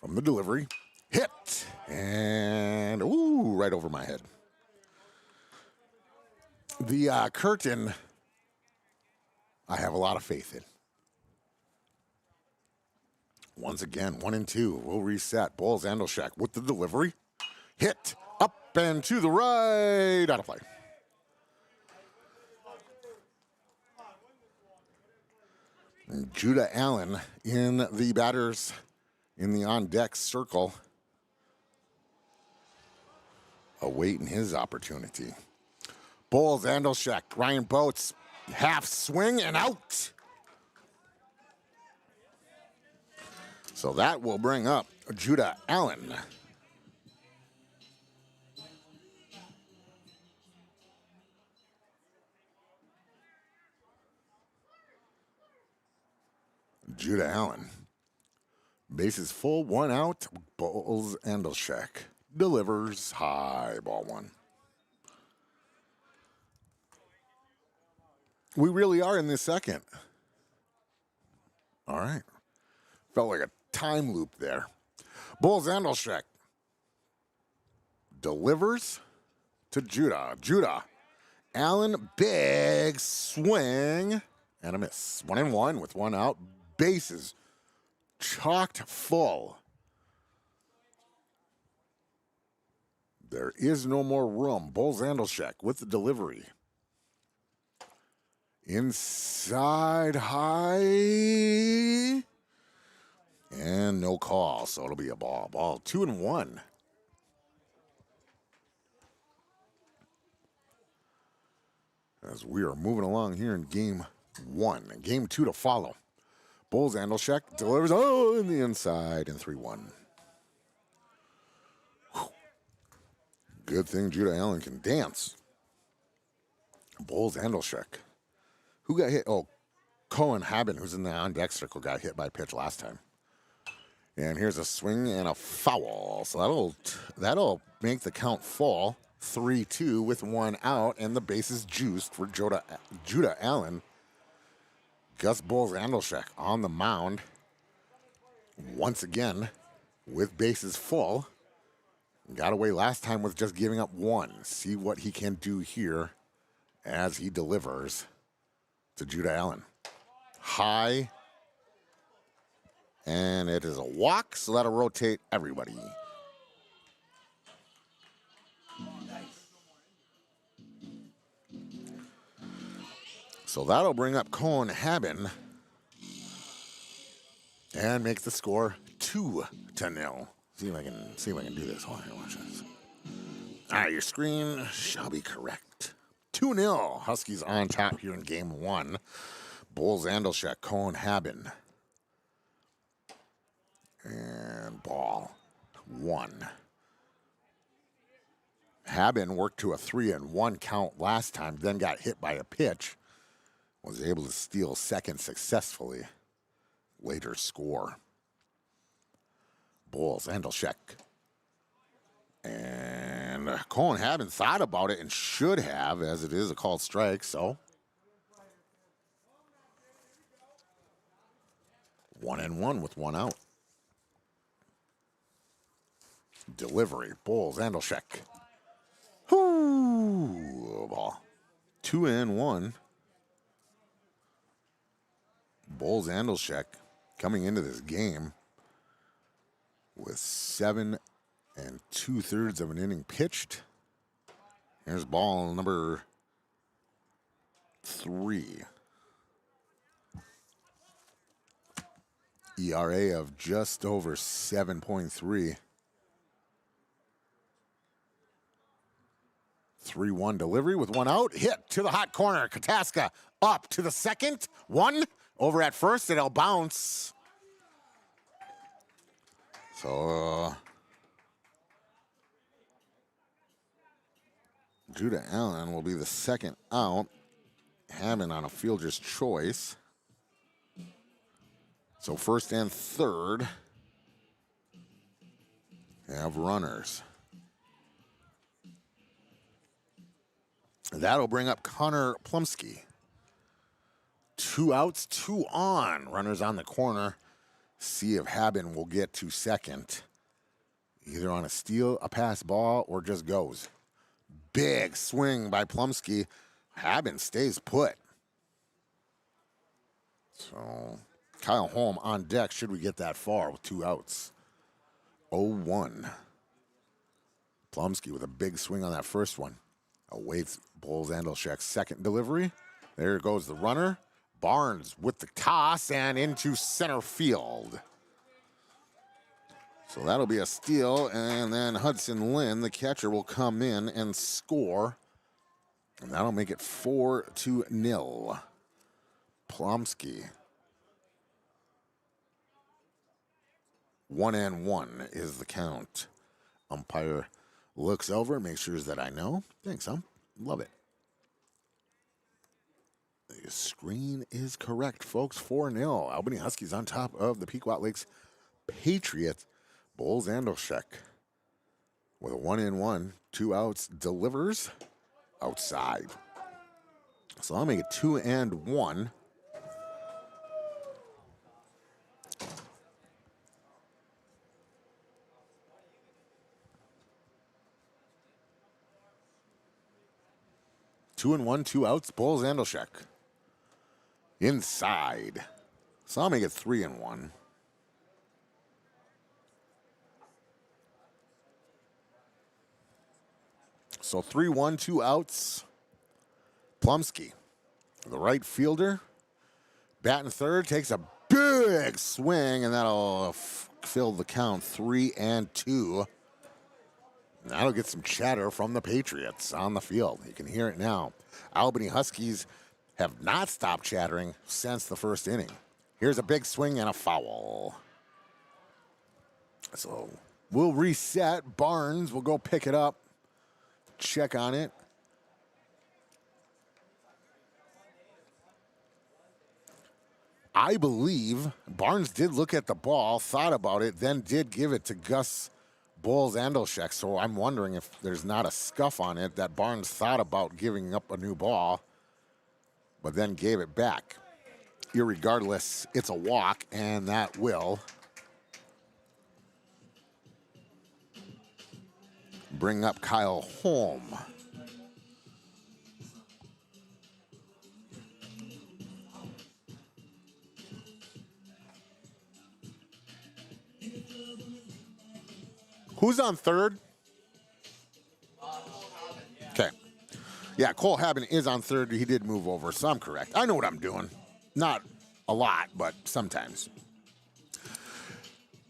From the delivery, hit, and ooh, right over my head. The curtain, I have a lot of faith in. Once again, 1-2. We'll reset. Bulls Andelshek with the delivery. Hit up and to the right. Out of play. And Judah Allen in the batters in the on-deck circle. Awaiting his opportunity. Bulls Andelshek. Ryan Boats. Half swing and out. So that will bring up Judah Allen. Judah Allen. Bases full, 1 out. Bulls Andelshek delivers high, ball 1. We really are in this second. All right. Felt like a time loop there. Bulls Andelshek delivers to Judah. Judah. Allen, big swing and a miss. 1-1 with 1 out. Bases chocked full. There is no more room. Bulls Andelshek with the delivery. Inside high. And no call, so it'll be a ball. Ball 2-1. As we are moving along here in game 1. And game 2 to follow. Bulls Andalshek delivers in the inside in 3-1. Good thing Judah Allen can dance. Bulls Andalshek. Who got hit? Oh, Cohen Haben, who's in the on-deck circle, got hit by a pitch last time. And here's a swing and a foul. So that'll make the count fall. 3-2 with 1 out, and the bases juiced for Judah Allen. Gus Bulls Andalshek on the mound once again with bases full. Got away last time with just giving up 1. See what he can do here as he delivers to Judah Allen. High, and it is a walk, so that'll rotate everybody. So that'll bring up Cohen Haben and make the score 2-0. See if I can do this. Hold on, watch this. All right, your screen shall be correct. 2-0. Huskies on top here in game 1. Bulls Andalshek, Cohen Haben. And ball 1. Haben worked to a 3-1 count last time, then got hit by a pitch. Was able to steal second successfully. Later score. Bulls Andalshek. And Cohen Haben thought about it and should have, as it is a called strike, so 1-1 with 1 out. Delivery, Bulls Andalshek. Whoo, ball. 2-1. Bulls Andalshek coming into this game with 7 2/3 of an inning pitched. Here's ball number 3. ERA of just over 7.3. 3-1 delivery with 1 out. Hit to the hot corner. Kataska up to the second. 1 over at first. It'll bounce. So Judah Allen will be the second out. Haben on a fielder's choice. So first and third have runners. That'll bring up Connor Plumsky. 2 outs, 2 on. Runners on the corner. See if Haben will get to second. Either on a steal, a pass ball, or just goes. Big swing by Plumsky. Haben stays put. So Kyle Holm on deck should we get that far with 2 outs. 0-1. Plumsky with a big swing on that first one. Awaits Bulls Andalshek's second delivery. There goes the runner. Barnes with the toss and into center field. So that'll be a steal, and then Hudson Lynn, the catcher, will come in and score. And that'll make it 4-0. Plumsky. 1-1 is the count. Umpire looks over and makes sure that I know. Thanks, love it. The screen is correct, folks. 4-0. Albany Huskies on top of the Pequot Lakes Patriots. Bulls Andalshek with a 1-1, 2 outs, delivers outside. So I'll make it 2-1. Two and 1, 2 outs. Bulls Andalshek. Inside. So I'll make it 3-1. So 3-1, 2 outs. Plumsky, the right fielder. Batting third, takes a big swing, and that'll fill the count 3-2. That'll get some chatter from the Patriots on the field. You can hear it now. Albany Huskies have not stopped chattering since the first inning. Here's a big swing and a foul. So we'll reset. Barnes will go pick it up, check on it. I believe Barnes did look at the ball, thought about it, then did give it to Gus Bowles-Andelshek. So I'm wondering if there's not a scuff on it that Barnes thought about giving up a new ball, but then gave it back. Irregardless, it's a walk, and that will bring up Kyle Holm. Who's on third? Okay. Yeah, Cole Haben is on third. He did move over, so I'm correct. I know what I'm doing. Not a lot, but sometimes.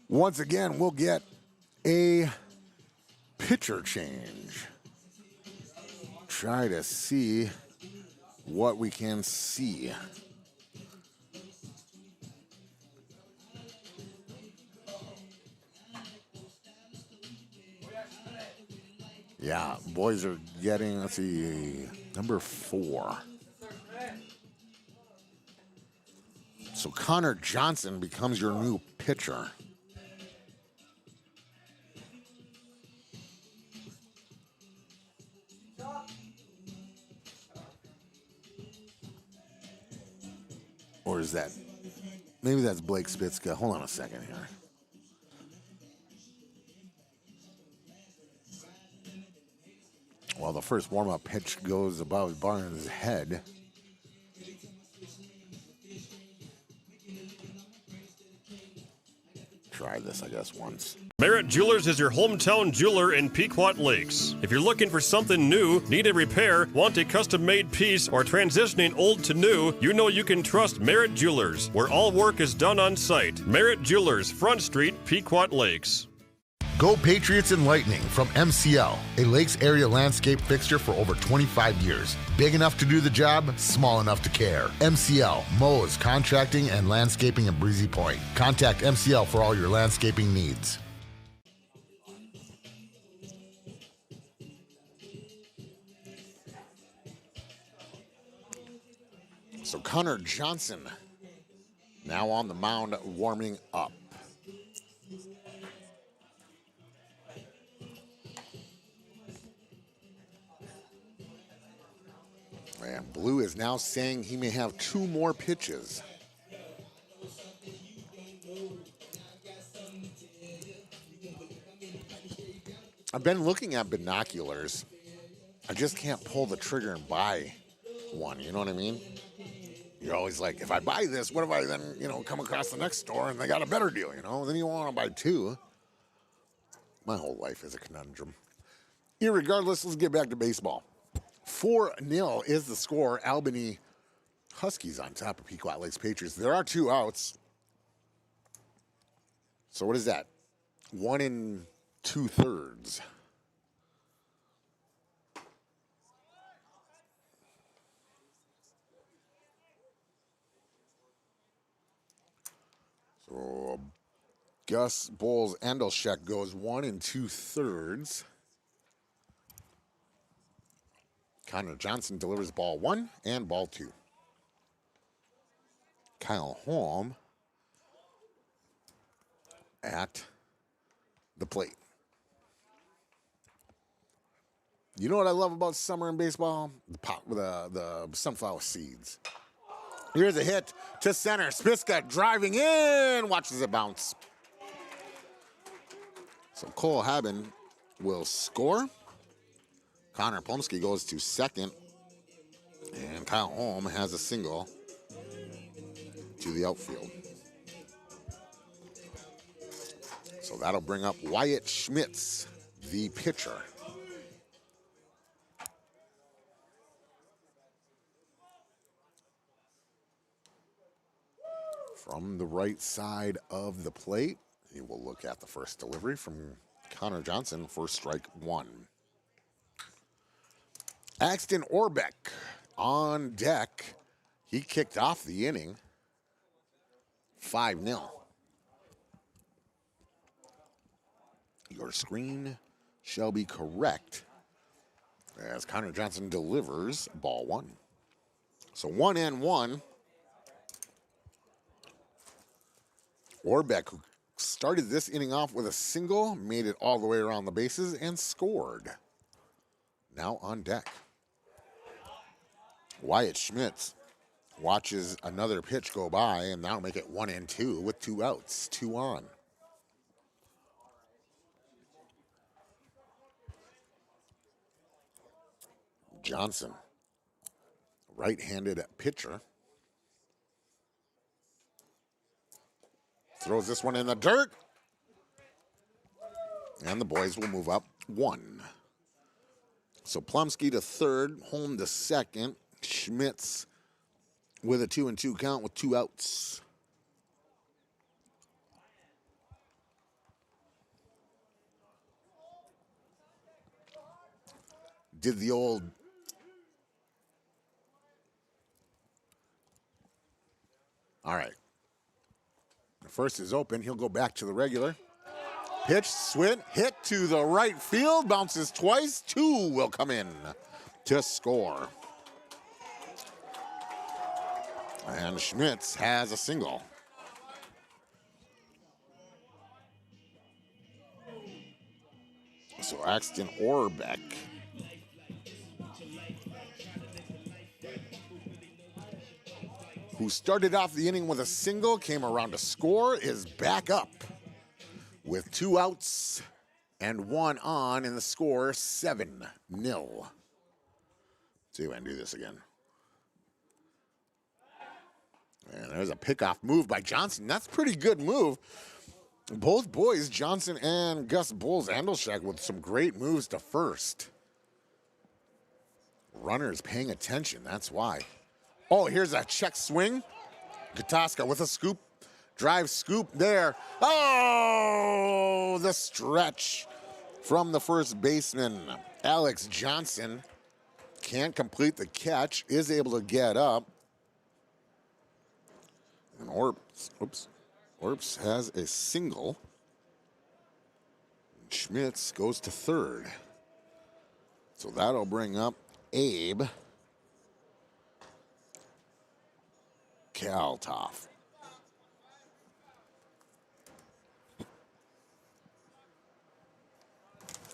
Once again, we'll get a pitcher change. Try to see what we can see. Yeah, boys are getting, let's see, number 4. So Connor Johnson becomes your new pitcher. Or is that, maybe that's Blake Spitzka. Hold on a second here. Well, the first warm-up pitch goes above Barnes' head. Try this, I guess, once. Merritt Jewelers is your hometown jeweler in Pequot Lakes. If you're looking for something new, need a repair, want a custom-made piece, or transitioning old to new, you know you can trust Merritt Jewelers, where all work is done on site. Merritt Jewelers, Front Street, Pequot Lakes. Go Patriots and Lightning from MCL, a Lakes area landscape fixture for over 25 years. Big enough to do the job, small enough to care. MCL, mows, contracting, and landscaping in Breezy Point. Contact MCL for all your landscaping needs. So Connor Johnson now on the mound warming up. And Blue is now saying he may have 2 more pitches. I've been looking at binoculars. I just can't pull the trigger and buy one, you know what I mean? You're always like, if I buy this, what if I then, come across the next store and they got a better deal, Then you want to buy 2. My whole life is a conundrum. Irregardless, let's get back to baseball. 4-0 is the score. Albany Huskies on top of Pequot Lakes Patriots. There are 2 outs. So what is that? 1 2/3. So Gus Bowles-Andelshek goes 1 2/3. Connor Johnson delivers ball 1 and ball 2. Kyle Holm at the plate. You know what I love about summer in baseball? The sunflower seeds. Here's a hit to center. Spitzka driving in. Watches it bounce. So Cole Haben will score. Connor Pomsky goes to second. And Kyle Holm has a single to the outfield. So that'll bring up Wyatt Schmitz, the pitcher. From the right side of the plate, he will look at the first delivery from Connor Johnson for strike 1. Axton Orbeck on deck. He kicked off the inning. 5-0. Your screen shall be correct as Connor Johnson delivers ball 1. So 1-1. Orbeck, who started this inning off with a single, made it all the way around the bases and scored. Now on deck. Wyatt Schmitz watches another pitch go by and now make it 1-2 with 2 outs, 2 on. Johnson, right-handed pitcher, throws this one in the dirt, and the boys will move up 1. So Plumsky to third, Holm to second, Schmitz with a 2-2 count with 2 outs. Did the old all right. The first is open. He'll go back to the regular. Pitch, swing, hit to the right field, bounces twice. 2 will come in to score. And Schmitz has a single. So Axton Orbeck, who started off the inning with a single, came around to score, is back up with 2 outs and 1 on in the score, 7-0. See if I can do this again. And there's a pickoff move by Johnson. That's a pretty good move. Both boys, Johnson and Gus Bulls-Andolshak, with some great moves to first. Runners paying attention, that's why. Oh, here's a check swing. Kataska with a scoop. Drive scoop there. Oh, the stretch from the first baseman. Alex Johnson can't complete the catch, is able to get up. And Orps has a single. Schmitz goes to third. So that'll bring up Abe Kaltoff.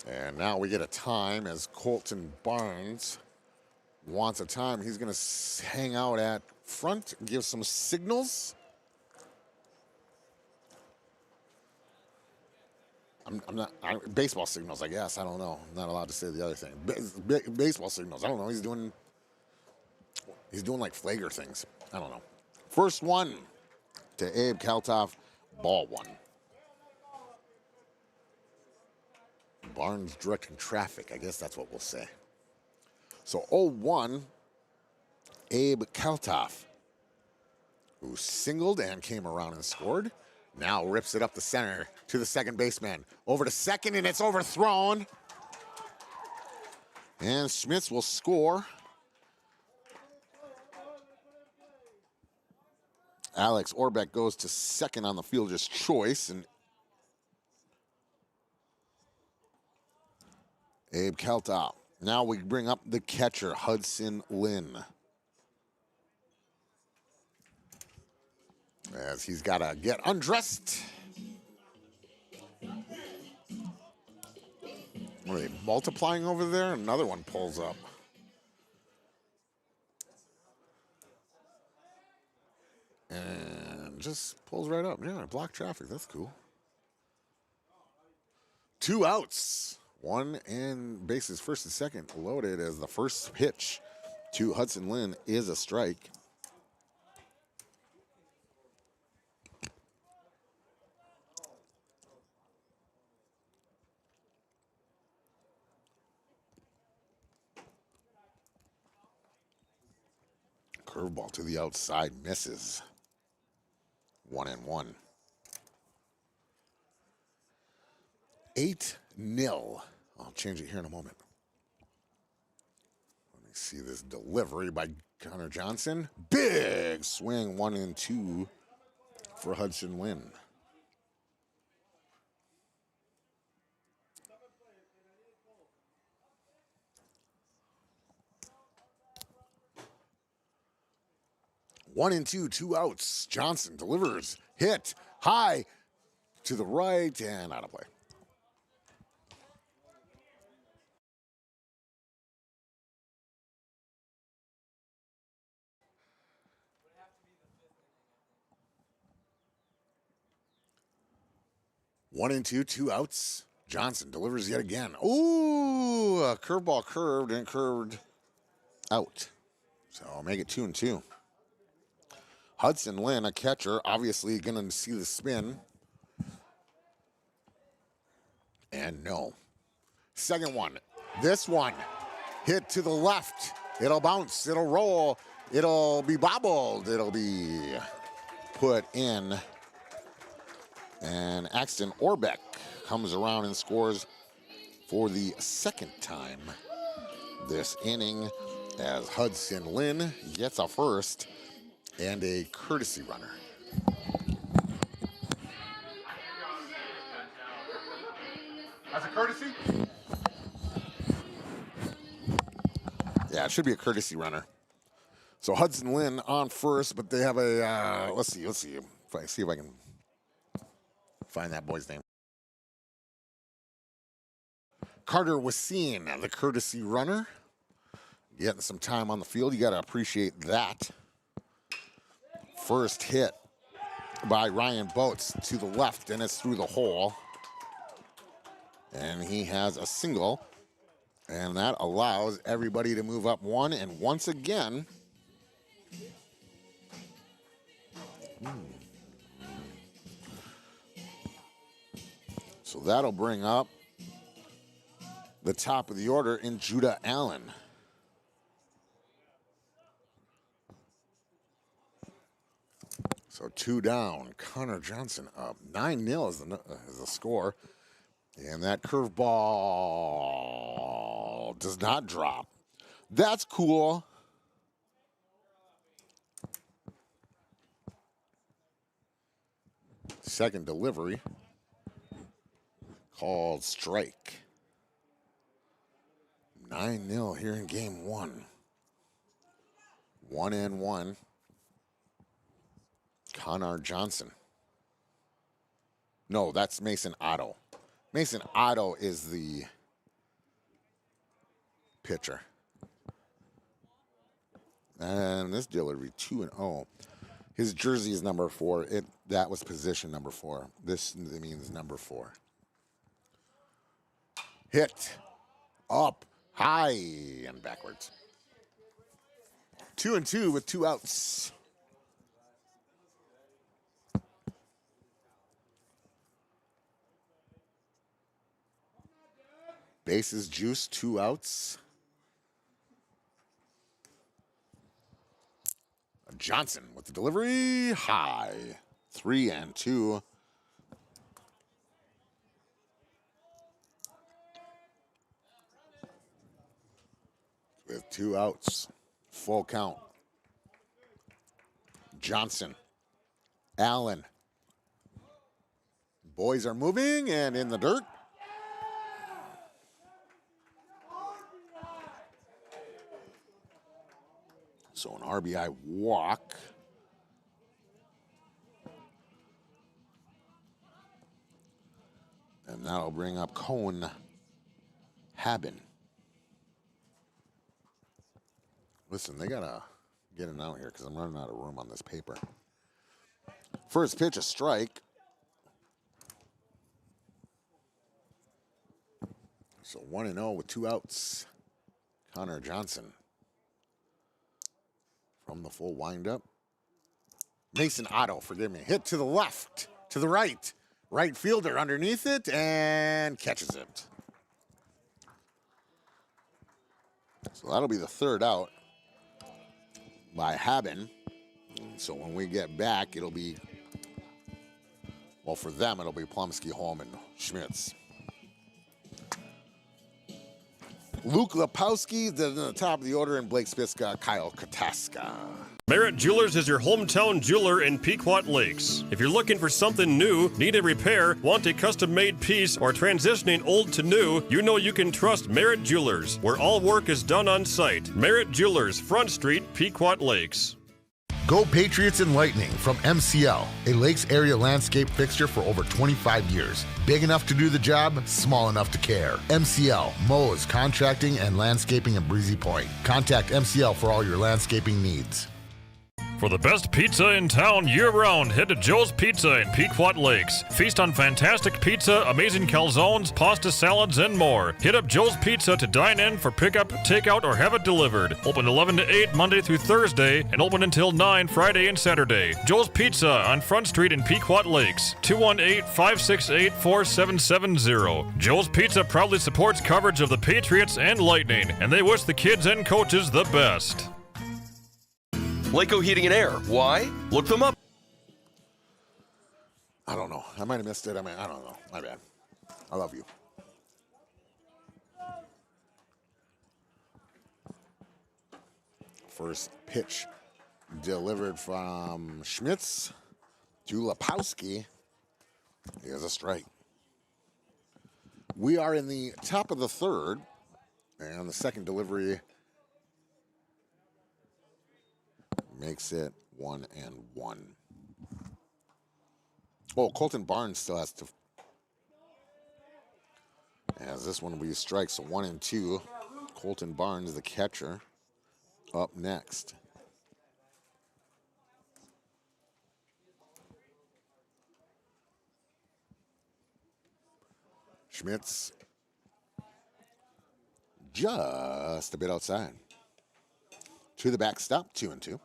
And now we get a time as Colton Barnes wants a time. He's going to hang out at front, give some signals. Baseball signals, I guess. I don't know. I'm not allowed to say the other thing. Baseball signals. I don't know. He's doing like flagger things. I don't know. First one to Abe Kaltoff, ball 1. Barnes directing traffic. I guess that's what we'll say. So 0-1, Abe Kaltoff, who singled and came around and scored. Now rips it up the center to the second baseman. Over to second, and it's overthrown. And Schmitz will score. Alex Orbeck goes to second on the fielder's choice, and Abe Kaltoff. Now we bring up the catcher, Hudson Lynn, as he's got to get undressed. What are they multiplying over there? Another one pulls up. And just pulls right up. Yeah, block traffic. That's cool. 2 outs. 1 and bases first and second loaded as the first pitch to Hudson Lynn is a strike. Curveball to the outside, misses. 1-1. 8-0. I'll change it here in a moment. Let me see this delivery by Connor Johnson. Big swing, 1-2 for Hudson Lynn. One and two, 2 outs. Johnson delivers, hit, high to the right, and out of play. One and two, 2 outs. Johnson delivers yet again. Ooh, a curveball curved and curved out. So I'll make it 2 and 2. Hudson Lynn, a catcher, obviously going to see the spin. And no. Second one. This one. Hit to the left. It'll bounce. It'll roll. It'll be bobbled. It'll be put in. And Axton Orbeck comes around and scores for the second time this inning as Hudson Lynn gets a first and a courtesy runner. As a courtesy? Yeah, it should be a courtesy runner. So Hudson Lynn on first, but they have a, let's see if I can find that boy's name. Carter Wassine, the courtesy runner. Getting some time on the field. You got to appreciate that. First hit by Ryan Boats to the left, and it's through the hole. And he has a single, and that allows everybody to move up one. And once again, so that'll bring up the top of the order in Judah Allen. So 2 down. Connor Johnson up. 9-0 is the score. And that curveball does not drop. That's cool. Second delivery. Called strike. 9-0 here in game one. 1-1. Connor Johnson. No, that's Mason Otto. Mason Otto is the pitcher. And this delivery 2-0. His jersey is number 4. That was position number 4. This means number 4. Hit up high and backwards. 2-2 with 2 outs. Bases juice, 2 outs. Johnson with the delivery, high. 3-2. With 2 outs, full count. Johnson, Allen. Boys are moving and in the dirt. So an RBI walk. And that'll bring up Cone Haben. Listen, they gotta get it out here because I'm running out of room on this paper. First pitch, a strike. So 1-0 with 2 outs. Connor Johnson. From the full windup. Mason Otto, forgive me. Hit to the left, to the right. Right fielder underneath it and catches it. So that'll be the 3rd out by Haben. So when we get back, it'll be, well, for them, it'll be Plumsky, Holm, and Schmitz. Luke Lepowski, then the top of the order, and Blake Spitzka, Kyle Kataska. Merritt Jewelers is your hometown jeweler in Pequot Lakes. If you're looking for something new, need a repair, want a custom-made piece, or transitioning old to new, you know you can trust Merritt Jewelers, where all work is done on site. Merritt Jewelers, Front Street, Pequot Lakes. Go Patriots and Lightning from MCL, a Lakes area landscape fixture for over 25 years. Big enough to do the job, small enough to care. MCL, mows, contracting, and landscaping in Breezy Point. Contact MCL for all your landscaping needs. For the best pizza in town year-round, head to Joe's Pizza in Pequot Lakes. Feast on fantastic pizza, amazing calzones, pasta salads, and more. Hit up Joe's Pizza to dine in for pickup, takeout, or have it delivered. Open 11 to 8 Monday through Thursday and open until 9 Friday and Saturday. Joe's Pizza on Front Street in Pequot Lakes. 218-568-4770. Joe's Pizza proudly supports coverage of the Patriots and Lightning, and they wish the kids and coaches the best. Laco Heating and Air. Why? Look them up. I don't know. I might have missed it. I don't know. My bad. I love you. First pitch delivered from Schmitz to Lepowski. Here's a strike. We are in the top of the third, and the second delivery makes it 1-1. Oh, Colton Barnes still has to. As this one will be strikes, so 1-2. Colton Barnes, the catcher, up next. Schmitz just a bit outside. To the backstop, 2-2.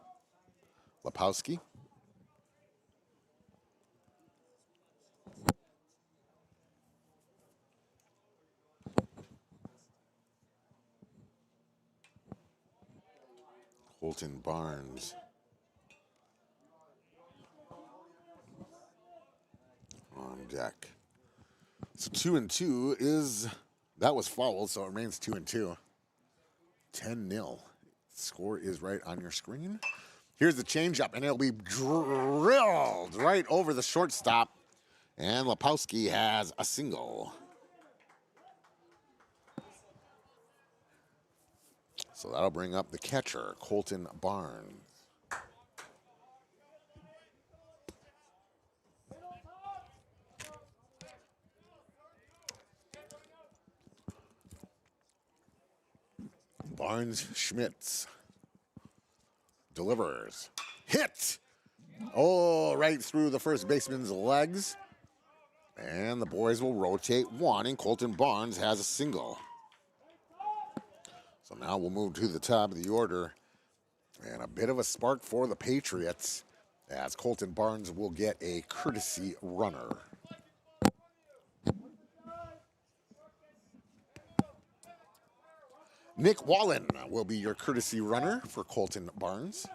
Lepowski. Colton Barnes. On deck. So 2-2 is, that was fouled, so it remains 2-2. 10-0. Score is right on your screen. Here's the changeup, and it'll be drilled right over the shortstop. And Lepowski has a single. So that'll bring up the catcher, Colton Barnes. Barnes Schmitz delivers. Hit! Oh, right through the first baseman's legs. And the boys will rotate one, and Colton Barnes has a single. So now we'll move to the top of the order. And a bit of a spark for the Patriots, as Colton Barnes will get a courtesy runner. Nick Wallen will be your courtesy runner for Colton Barnes.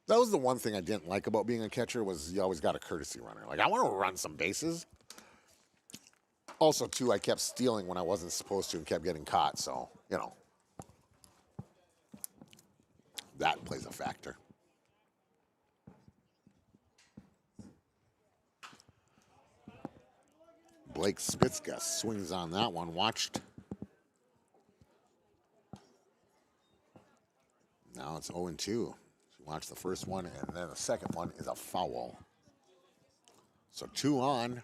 That was the one thing I didn't like about being a catcher, was you always got a courtesy runner. Like, I want to run some bases. Also, too, I kept stealing when I wasn't supposed to and kept getting caught. So, you know, that plays a factor. Blake Spitzka swings on that one. Watched. Now it's 0-2. Watch the first one, and then the second one is a foul. So 2 on,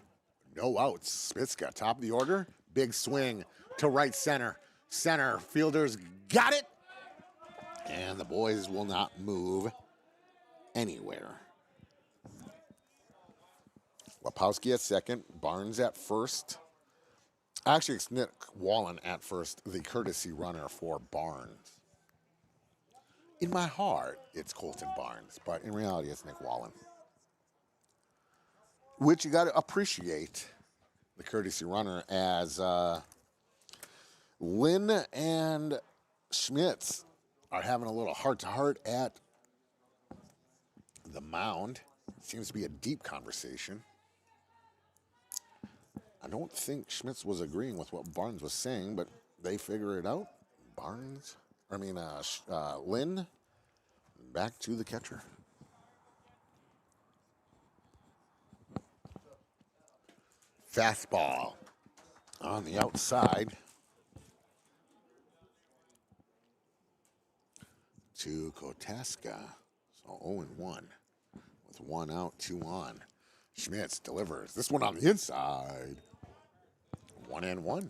no outs. Spitzka, top of the order. Big swing to right center. Center fielders got it. And the boys will not move anywhere. Lepowski at second, Barnes at first. Actually, it's Nick Wallen at first, the courtesy runner for Barnes. In my heart, it's Colton Barnes, but in reality, it's Nick Wallen. Which you got to appreciate the courtesy runner, as Lynn and Schmitz are having a little heart-to-heart at the mound. Seems to be a deep conversation. I don't think Schmitz was agreeing with what Barnes was saying, but they figure it out. Lynn, back to the catcher. Fastball on the outside to Kotaska. So 0-1 with 1 out, 2 on. Schmitz delivers this one on the inside. 1-1.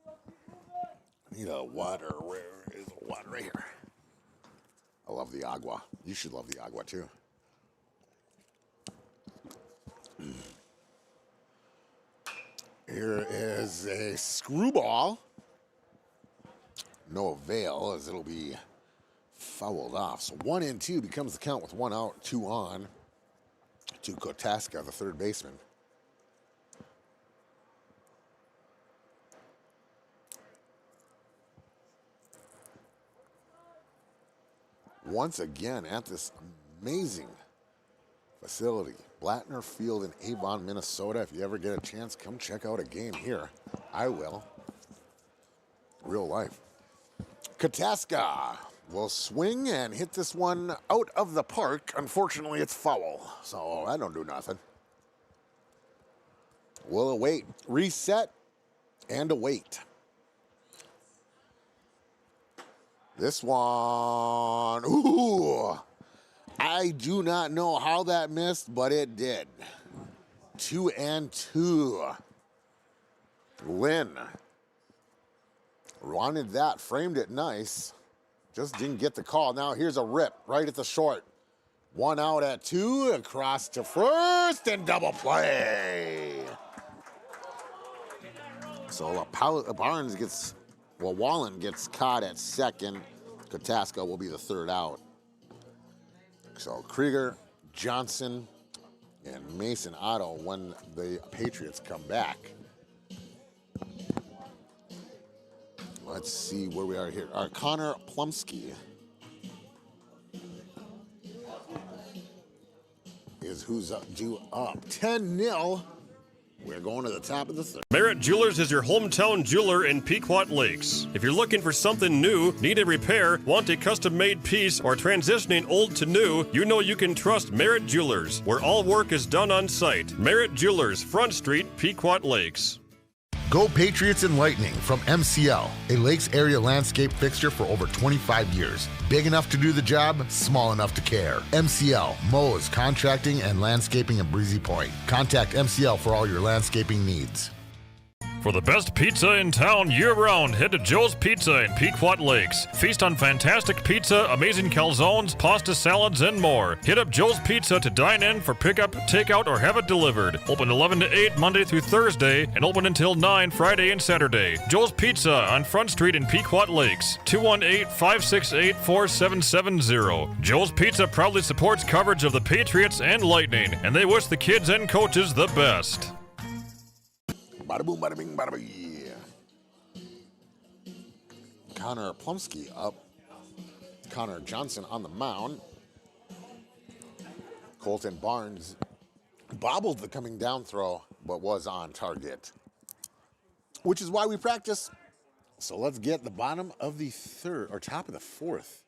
I need a water. Where is the water? Right here. I love the agua. You should love the agua too. Here is a screwball. No avail, as it'll be fouled off. So 1-2 becomes the count with 1 out, 2 on to Kotaska, the third baseman. Once again at this amazing facility, Blattner Field in Avon, Minnesota. If you ever get a chance, come check out a game here. I will. Real life. Kotaska will swing and hit this one out of the park. Unfortunately, it's foul, so I don't do nothing. We'll await, reset, and await. This one, ooh, I do not know how that missed, but it did. 2-2. Lynn wanted that, framed it nice. Just didn't get the call. Now here's a rip right at the short. 1 out at 2, across to first, and double play. So Barnes gets, Wallen gets caught at second. Kotaska will be the third out. So Krieger, Johnson, and Mason Otto when the Patriots come back. Let's see where we are here. Connor Plumsky is who's due up. 10-0. We're going to the top of the third. Merritt Jewelers is your hometown jeweler in Pequot Lakes. If you're looking for something new, need a repair, want a custom-made piece, or transitioning old to new, you know you can trust Merritt Jewelers, where all work is done on site. Merritt Jewelers, Front Street, Pequot Lakes. Go Patriots and Lightning from MCL, a Lakes area landscape fixture for over 25 years. Big enough to do the job, small enough to care. MCL, mows, contracting, and landscaping in Breezy Point. Contact MCL for all your landscaping needs. For the best pizza in town year-round, head to Joe's Pizza in Pequot Lakes. Feast on fantastic pizza, amazing calzones, pasta salads, and more. Hit up Joe's Pizza to dine in for pickup, takeout, or have it delivered. Open 11 to 8 Monday through Thursday and open until 9 Friday and Saturday. Joe's Pizza on Front Street in Pequot Lakes. 218-568-4770. Joe's Pizza proudly supports coverage of the Patriots and Lightning, and they wish the kids and coaches the best. Bada boom, bada bing, bada bing. Connor Plumsky up. Connor Johnson on the mound. Colton Barnes bobbled the coming down throw, but was on target, which is why we practice. So let's get the bottom of the third, or top of the fourth.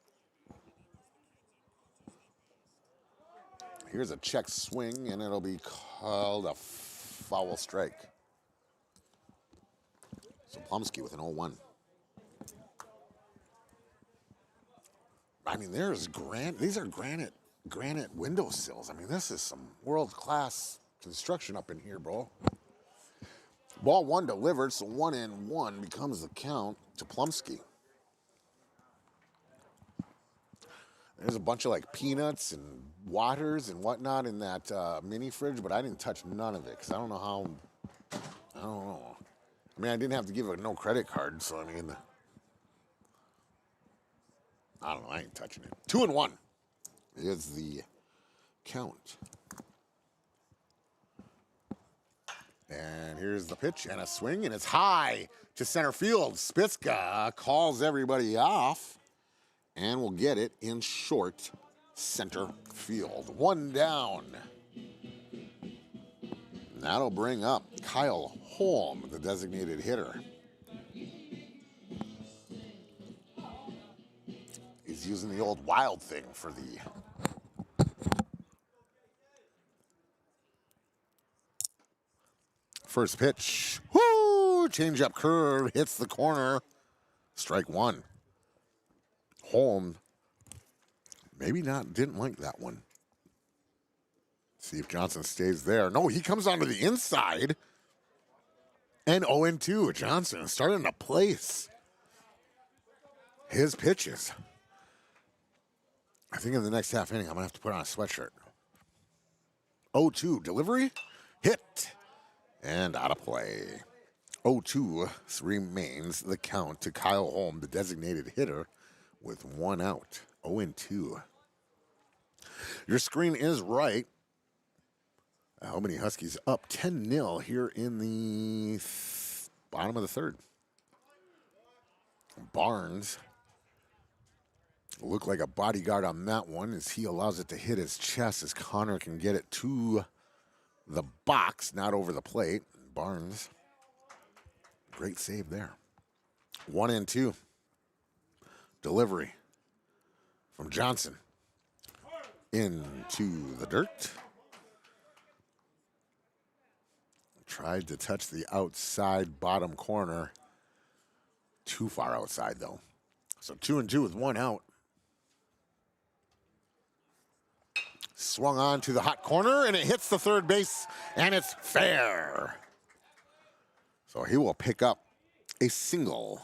Here's a check swing, and it'll be called a foul strike. So Plumsky with an 0-1. I mean, these are granite windowsills. I mean, this is some world-class construction up in here, bro. Ball 1 delivered, so 1-1 becomes the count to Plumsky. There's a bunch of like peanuts and waters and whatnot in that mini fridge, but I didn't touch none of it because I don't know. I mean, I didn't have to give a no credit card, so I mean, I don't know. I ain't touching it. 2-1 is the count. And here's the pitch and a swing, and it's high to center field. Spitzka calls everybody off, and will get it in short center field. 1 down. that'll bring up Kyle Holm, the designated hitter. He's using the old wild thing for the first pitch. Woo! Change up curve, hits the corner. Strike one. Holm, maybe not, didn't like that one. See if Johnson stays there. No, he comes onto the inside. And 0-2. Johnson is starting to place his pitches. I think in the next half inning, I'm going to have to put on a sweatshirt. 0-2. Delivery. Hit. And out of play. 0-2 remains the count to Kyle Holm, the designated hitter, with one out. 0-2. Your screen is right. Albany Huskies up 10-0 here in the bottom of the third. Barnes looked like a bodyguard on that one as he allows it to hit his chest as Connor can get it to the box, not over the plate. Barnes, great save there. 1-2. Delivery from Johnson into the dirt. Tried to touch the outside bottom corner. Too far outside, though. So 2-2 with one out. Swung on to the hot corner, and it hits the third base, and it's fair. So he will pick up a single.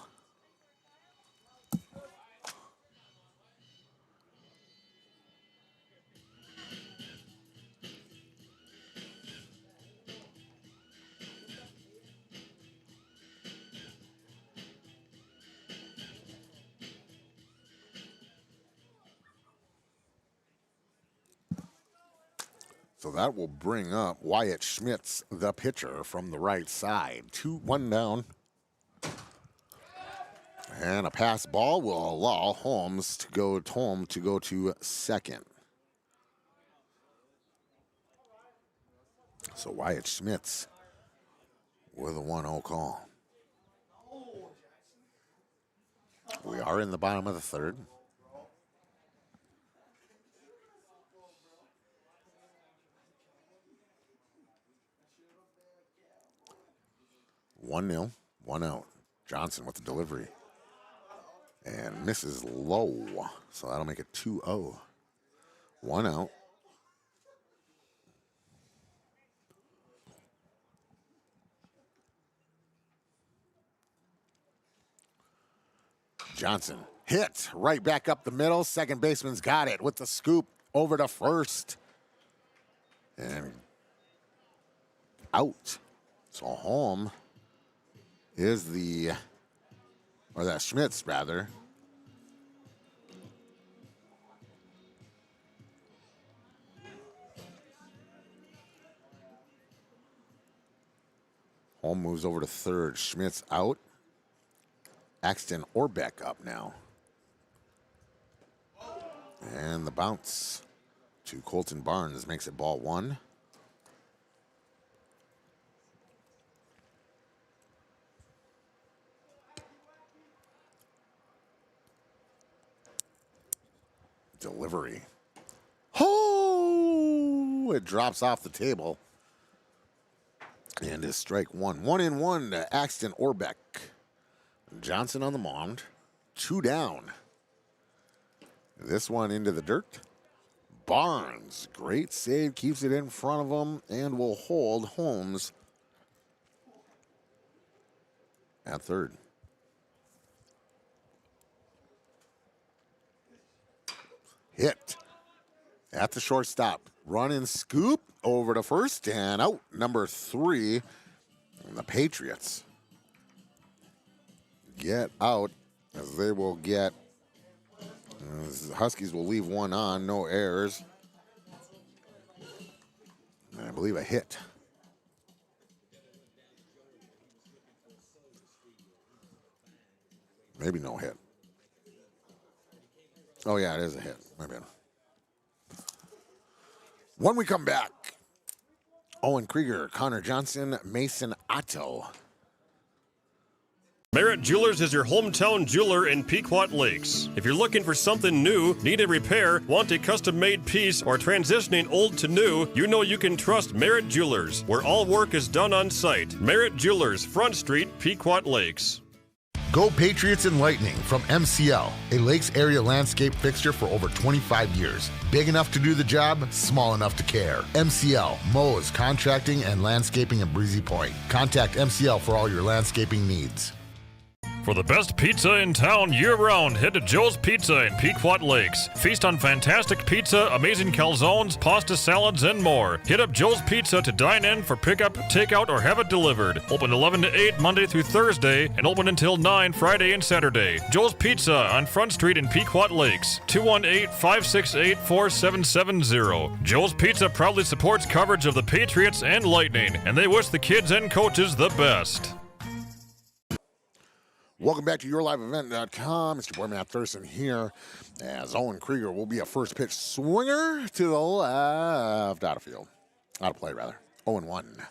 So that will bring up Wyatt Schmitz, the pitcher, from the right side. 2-1 down. And a pass ball will allow Holm to go to second. So Wyatt Schmitz with a 1-0 call. We are in the bottom of the third. 1-0, 1 out. Johnson with the delivery. And misses low. So that'll make it 2-0. 1 out. Johnson hit right back up the middle. Second baseman's got it with the scoop over to first. And out. So Holm is Schmitz rather. Holm moves over to third. Schmitz out. Axton Orbeck up now. And the bounce to Colton Barnes makes it ball one. Delivery. Oh! It drops off the table. And is strike one. 1-1 to Axton Orbeck. Johnson on the mound. 2 down. This one into the dirt. Barnes, great save, keeps it in front of him and will hold Holmes at third. Hit at the shortstop. Run and scoop over to first and out. Number 3. And the Patriots get out as they will get. The Huskies will leave one on, no errors. And I believe a hit. Maybe no hit. Oh, yeah, it is a hit. My bad. When we come back, Owen Krieger, Connor Johnson, Mason Otto. Merritt Jewelers is your hometown jeweler in Pequot Lakes. If you're looking for something new, need a repair, want a custom-made piece, or transitioning old to new, you know you can trust Merritt Jewelers, where all work is done on site. Merritt Jewelers, Front Street, Pequot Lakes. Go Patriots and Lightning from MCL, a Lakes area landscape fixture for over 25 years. Big enough to do the job, small enough to care. MCL, mows, contracting, and landscaping in Breezy Point. Contact MCL for all your landscaping needs. For the best pizza in town year-round, head to Joe's Pizza in Pequot Lakes. Feast on fantastic pizza, amazing calzones, pasta salads, and more. Hit up Joe's Pizza to dine in for pickup, takeout, or have it delivered. Open 11 to 8 Monday through Thursday and open until 9 Friday and Saturday. Joe's Pizza on Front Street in Pequot Lakes. 218-568-4770. Joe's Pizza proudly supports coverage of the Patriots and Lightning, and they wish the kids and coaches the best. Welcome back to YourLiveEvent.com. It's your boy Matt Thurston here as Owen Krieger will be a first pitch swinger to the left out of field. Out of play, rather. 0-1.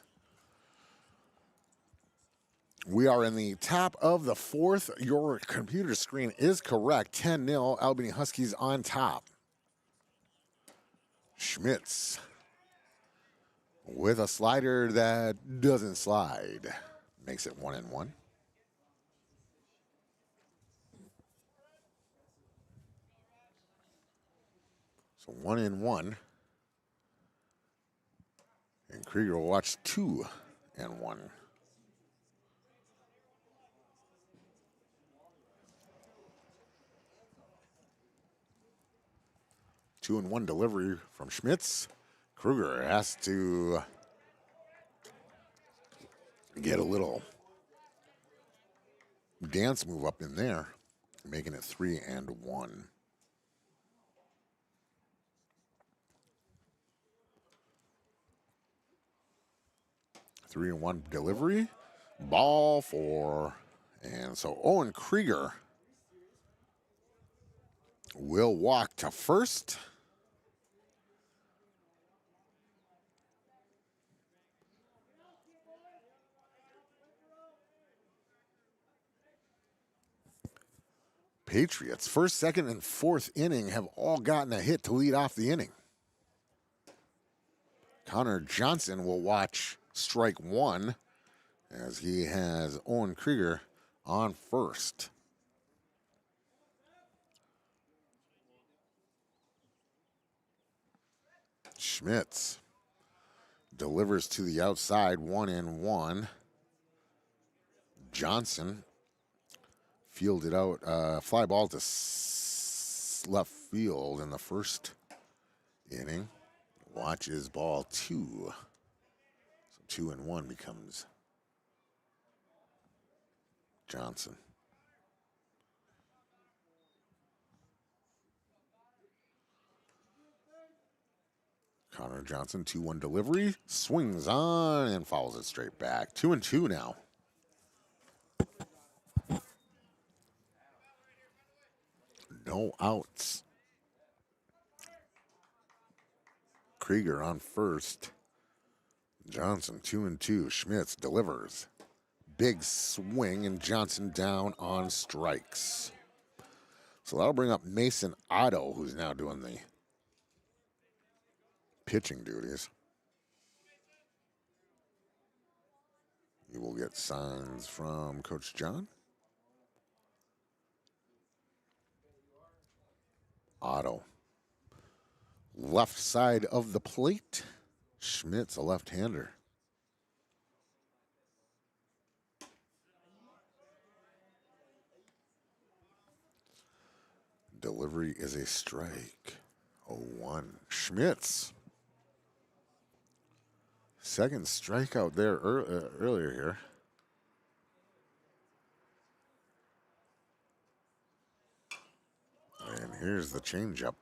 We are in the top of the fourth. Your computer screen is correct. 10-0. Albany Huskies on top. Schmitz with a slider that doesn't slide. Makes it 1-1. So 1-1. And Krieger will watch 2-1. 2-1 delivery from Schmitz. Kruger has to get a little dance move up in there, making it 3-1. 3-1 delivery. Ball 4. And so Owen Krieger will walk to first. Patriots, first, second, and fourth inning have all gotten a hit to lead off the inning. Connor Johnson will watch strike 1 as he has Owen Krieger on first. Schmitz delivers to the outside, 1-1. Johnson fielded out, fly ball to left field in the first inning. Watches ball 2. So 2-1 becomes Johnson. Connor Johnson, 2-1 delivery, swings on and fouls it straight back. 2-2 now. No outs. Krieger on first. Johnson 2-2. Schmitz delivers. Big swing and Johnson down on strikes. So that'll bring up Mason Otto, who's now doing the pitching duties. You will get signs from Coach John. Otto. Left side of the plate. Schmitz, a left-hander. Delivery is a strike. 0-1. Schmitz. Second strikeout there earlier here. And here's the changeup.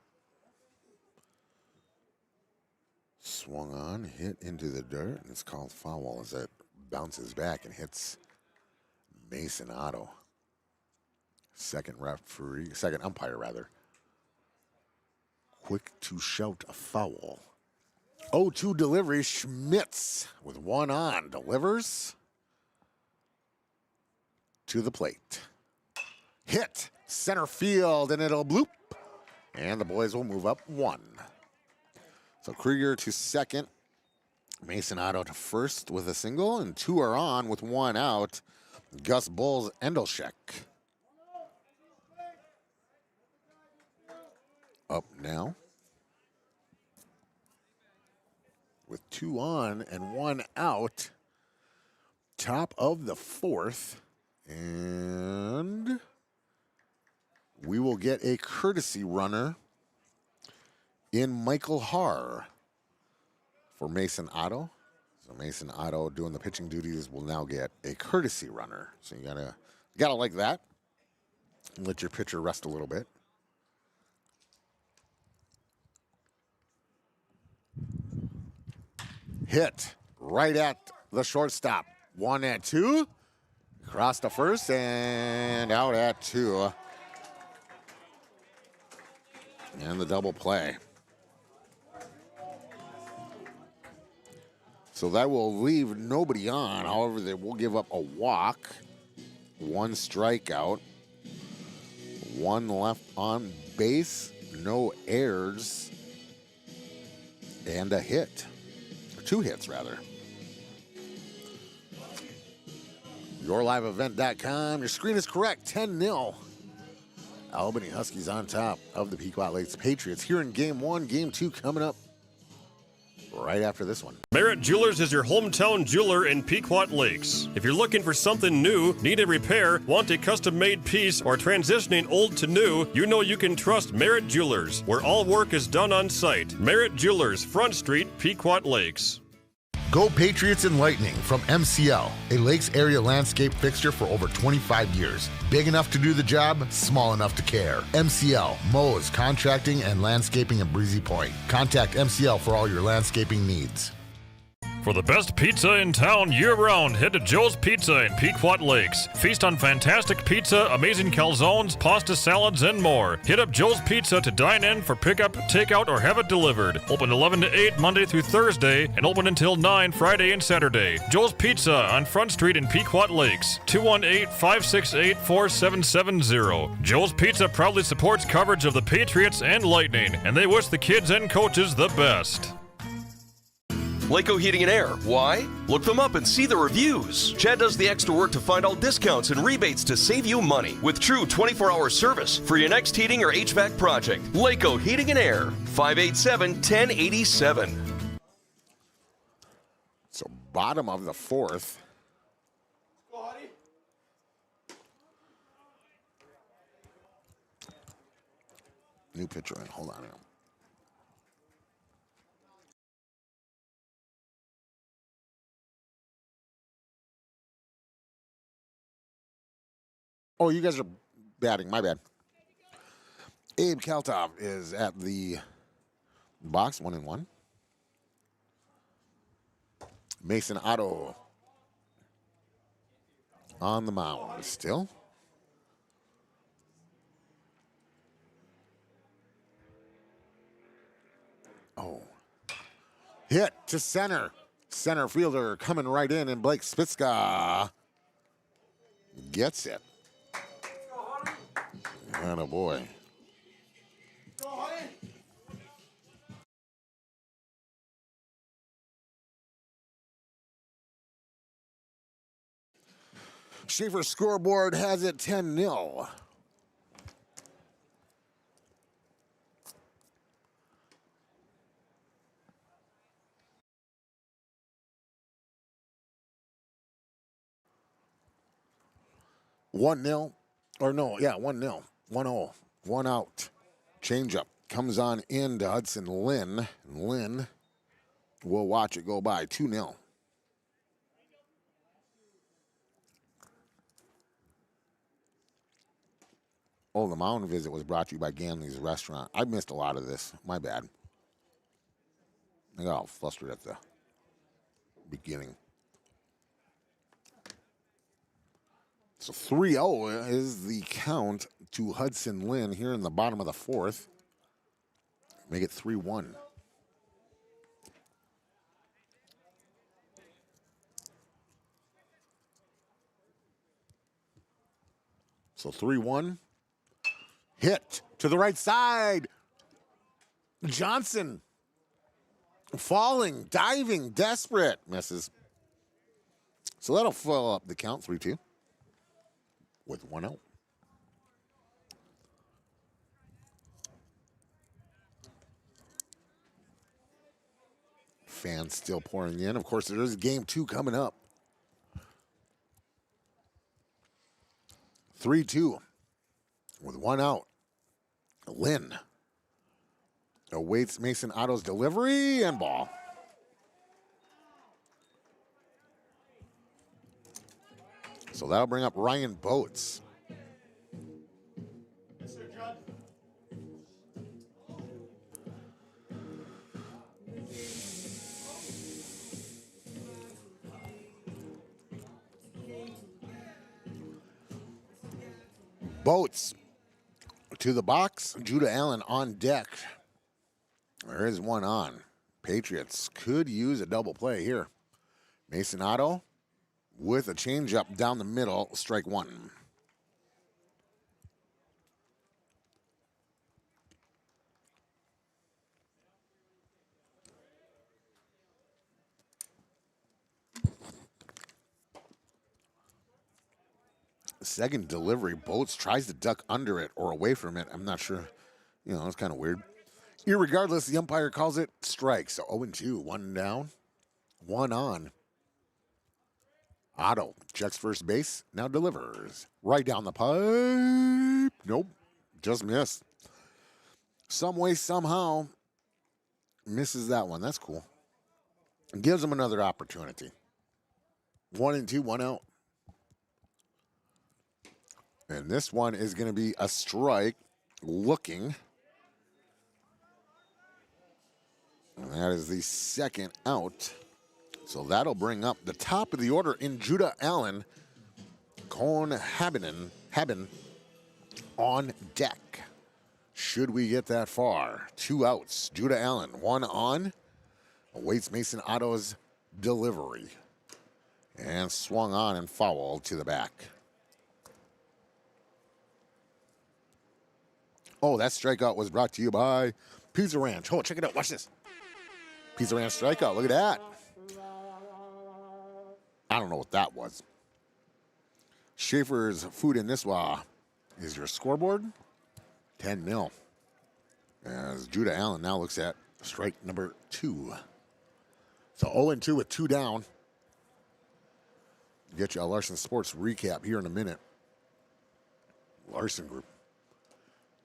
Swung on, hit into the dirt, and it's called foul as it bounces back and hits Mason Otto. Second umpire rather. Quick to shout a foul. 0-2 delivery. Schmitz with one on. Delivers to the plate. Hit center field, and it'll bloop. And the boys will move up one. So Krieger to second. Mason Otto to first with a single, and two are on with one out. Gus Bulls Endelschek up now with two on and one out. Top of the fourth, and we will get a courtesy runner in Michael Haar for Mason Otto. So Mason Otto doing the pitching duties will now get a courtesy runner. So you gotta like that. And let your pitcher rest a little bit. Hit right at the shortstop. 1-2. Across the first and out at 2. And the double play. So that will leave nobody on. However, they will give up a walk, one strikeout, one left on base, no errors, and a hit. Or 2 hits, rather. YourLiveEvent.com. Your screen is correct. 10-0. Albany Huskies on top of the Pequot Lakes Patriots here in Game 1. Game 2 coming up right after this one. Merritt Jewelers is your hometown jeweler in Pequot Lakes. If you're looking for something new, need a repair, want a custom-made piece, or transitioning old to new, you know you can trust Merritt Jewelers, where all work is done on site. Merritt Jewelers, Front Street, Pequot Lakes. Go Patriots and Lightning from MCL, a Lakes area landscape fixture for over 25 years. Big enough to do the job, small enough to care. MCL, mows, contracting, and landscaping at Breezy Point. Contact MCL for all your landscaping needs. For the best pizza in town year-round, head to Joe's Pizza in Pequot Lakes. Feast on fantastic pizza, amazing calzones, pasta salads, and more. Hit up Joe's Pizza to dine in for pickup, takeout, or have it delivered. Open 11 to 8 Monday through Thursday and open until 9 Friday and Saturday. Joe's Pizza on Front Street in Pequot Lakes. 218-568-4770. Joe's Pizza proudly supports coverage of the Patriots and Lightning, and they wish the kids and coaches the best. Laco Heating and Air. Why? Look them up and see the reviews. Chad does the extra work to find all discounts and rebates to save you money with true 24-hour service for your next heating or HVAC project. Laco Heating and Air, 587-1087. So bottom of the fourth. New pitcher in. Hold on. Oh, you guys are batting. My bad. Abe Kaltov is at the box, 1-1. Mason Otto on the mound still. Oh. Hit to center. Center fielder coming right in, and Blake Spitzka gets it. And a boy. Schaefer scoreboard has it 10-0. One nil, or no, yeah, 1-0. 1-0, one out. Changeup comes on in to Hudson Lynn. And Lynn will watch it go by. 2-0. Oh, the mound visit was brought to you by Ganley's Restaurant. I missed a lot of this. My bad. I got all flustered at the beginning. So 3-0 is the count to Hudson Lynn here in the bottom of the fourth. Make it 3-1. So 3-1. Hit to the right side. Johnson falling, diving, desperate. Misses. So that'll fill up the count 3-2 with 1 out. Fans still pouring in. Of course, there is game 2 coming up. 3-2 with 1 out. Lynn awaits Mason Otto's delivery and ball. So that'll bring up Ryan Boats. Boats to the box. Judah Allen on deck. There is one on. Patriots could use a double play here. Mason Otto with a changeup down the middle, strike 1. Second delivery, Boats tries to duck under it or away from it. I'm not sure. You know, it's kind of weird. Irregardless, the umpire calls it strike. So 0-2, 1 down, 1 on. Otto checks first base, now delivers. Right down the pipe. Nope, just missed. Some way, somehow, misses that one. That's cool. Gives him another opportunity. 1-2, 1 out. And this one is going to be a strike looking. And that is the second out. So that'll bring up the top of the order in Judah Allen. Cohn Haben on deck. Should we get that far? 2 outs. Judah Allen, 1 on. Awaits Mason Otto's delivery. And swung on and fouled to the back. Oh, that strikeout was brought to you by Pizza Ranch. Oh, check it out. Watch this. Pizza Ranch strikeout. Look at that. I don't know what that was. Schaefer's Food in Nisswa is your scoreboard. 10-0. As Judah Allen now looks at strike number 2. So 0-2 with 2 down. Get you a Larson Sports recap here in a minute. Larson Group.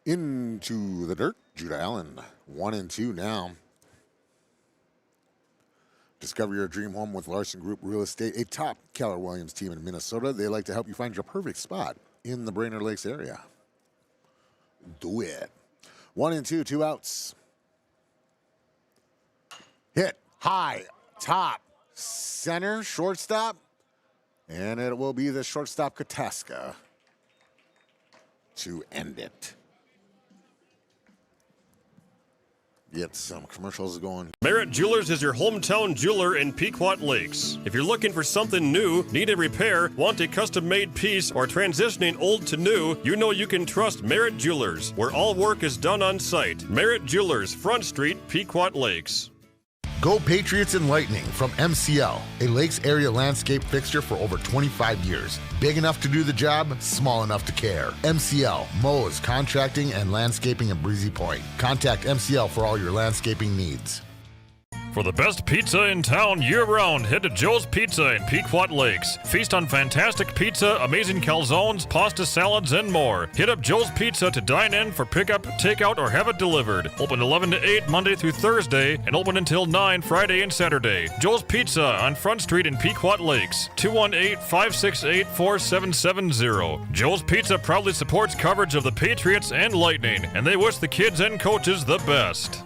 Into the dirt, Judah Allen, 1-2 now. Discover your dream home with Larson Group Real Estate, a top Keller Williams team in Minnesota. They like to help you find your perfect spot in the Brainerd Lakes area. Do it. 1-2, 2 outs. Hit high, top, center, shortstop, and it will be the shortstop Kataska to end it. Get some commercials going. Merritt Jewelers is your hometown jeweler in Pequot Lakes. If you're looking for something new, need a repair, want a custom-made piece, or transitioning old to new, you know you can trust Merritt Jewelers, where all work is done on site. Merritt Jewelers, Front Street, Pequot Lakes. Go Patriots and Lightning from MCL, a Lakes area landscape fixture for over 25 years. Big enough to do the job, small enough to care. MCL, mows, contracting, and landscaping in Breezy Point. Contact MCL for all your landscaping needs. For the best pizza in town year-round, head to Joe's Pizza in Pequot Lakes. Feast on fantastic pizza, amazing calzones, pasta salads, and more. Hit up Joe's Pizza to dine in for pickup, takeout, or have it delivered. Open 11 to 8 Monday through Thursday and open until 9 Friday and Saturday. Joe's Pizza on Front Street in Pequot Lakes. 218-568-4770. Joe's Pizza proudly supports coverage of the Patriots and Lightning, and they wish the kids and coaches the best.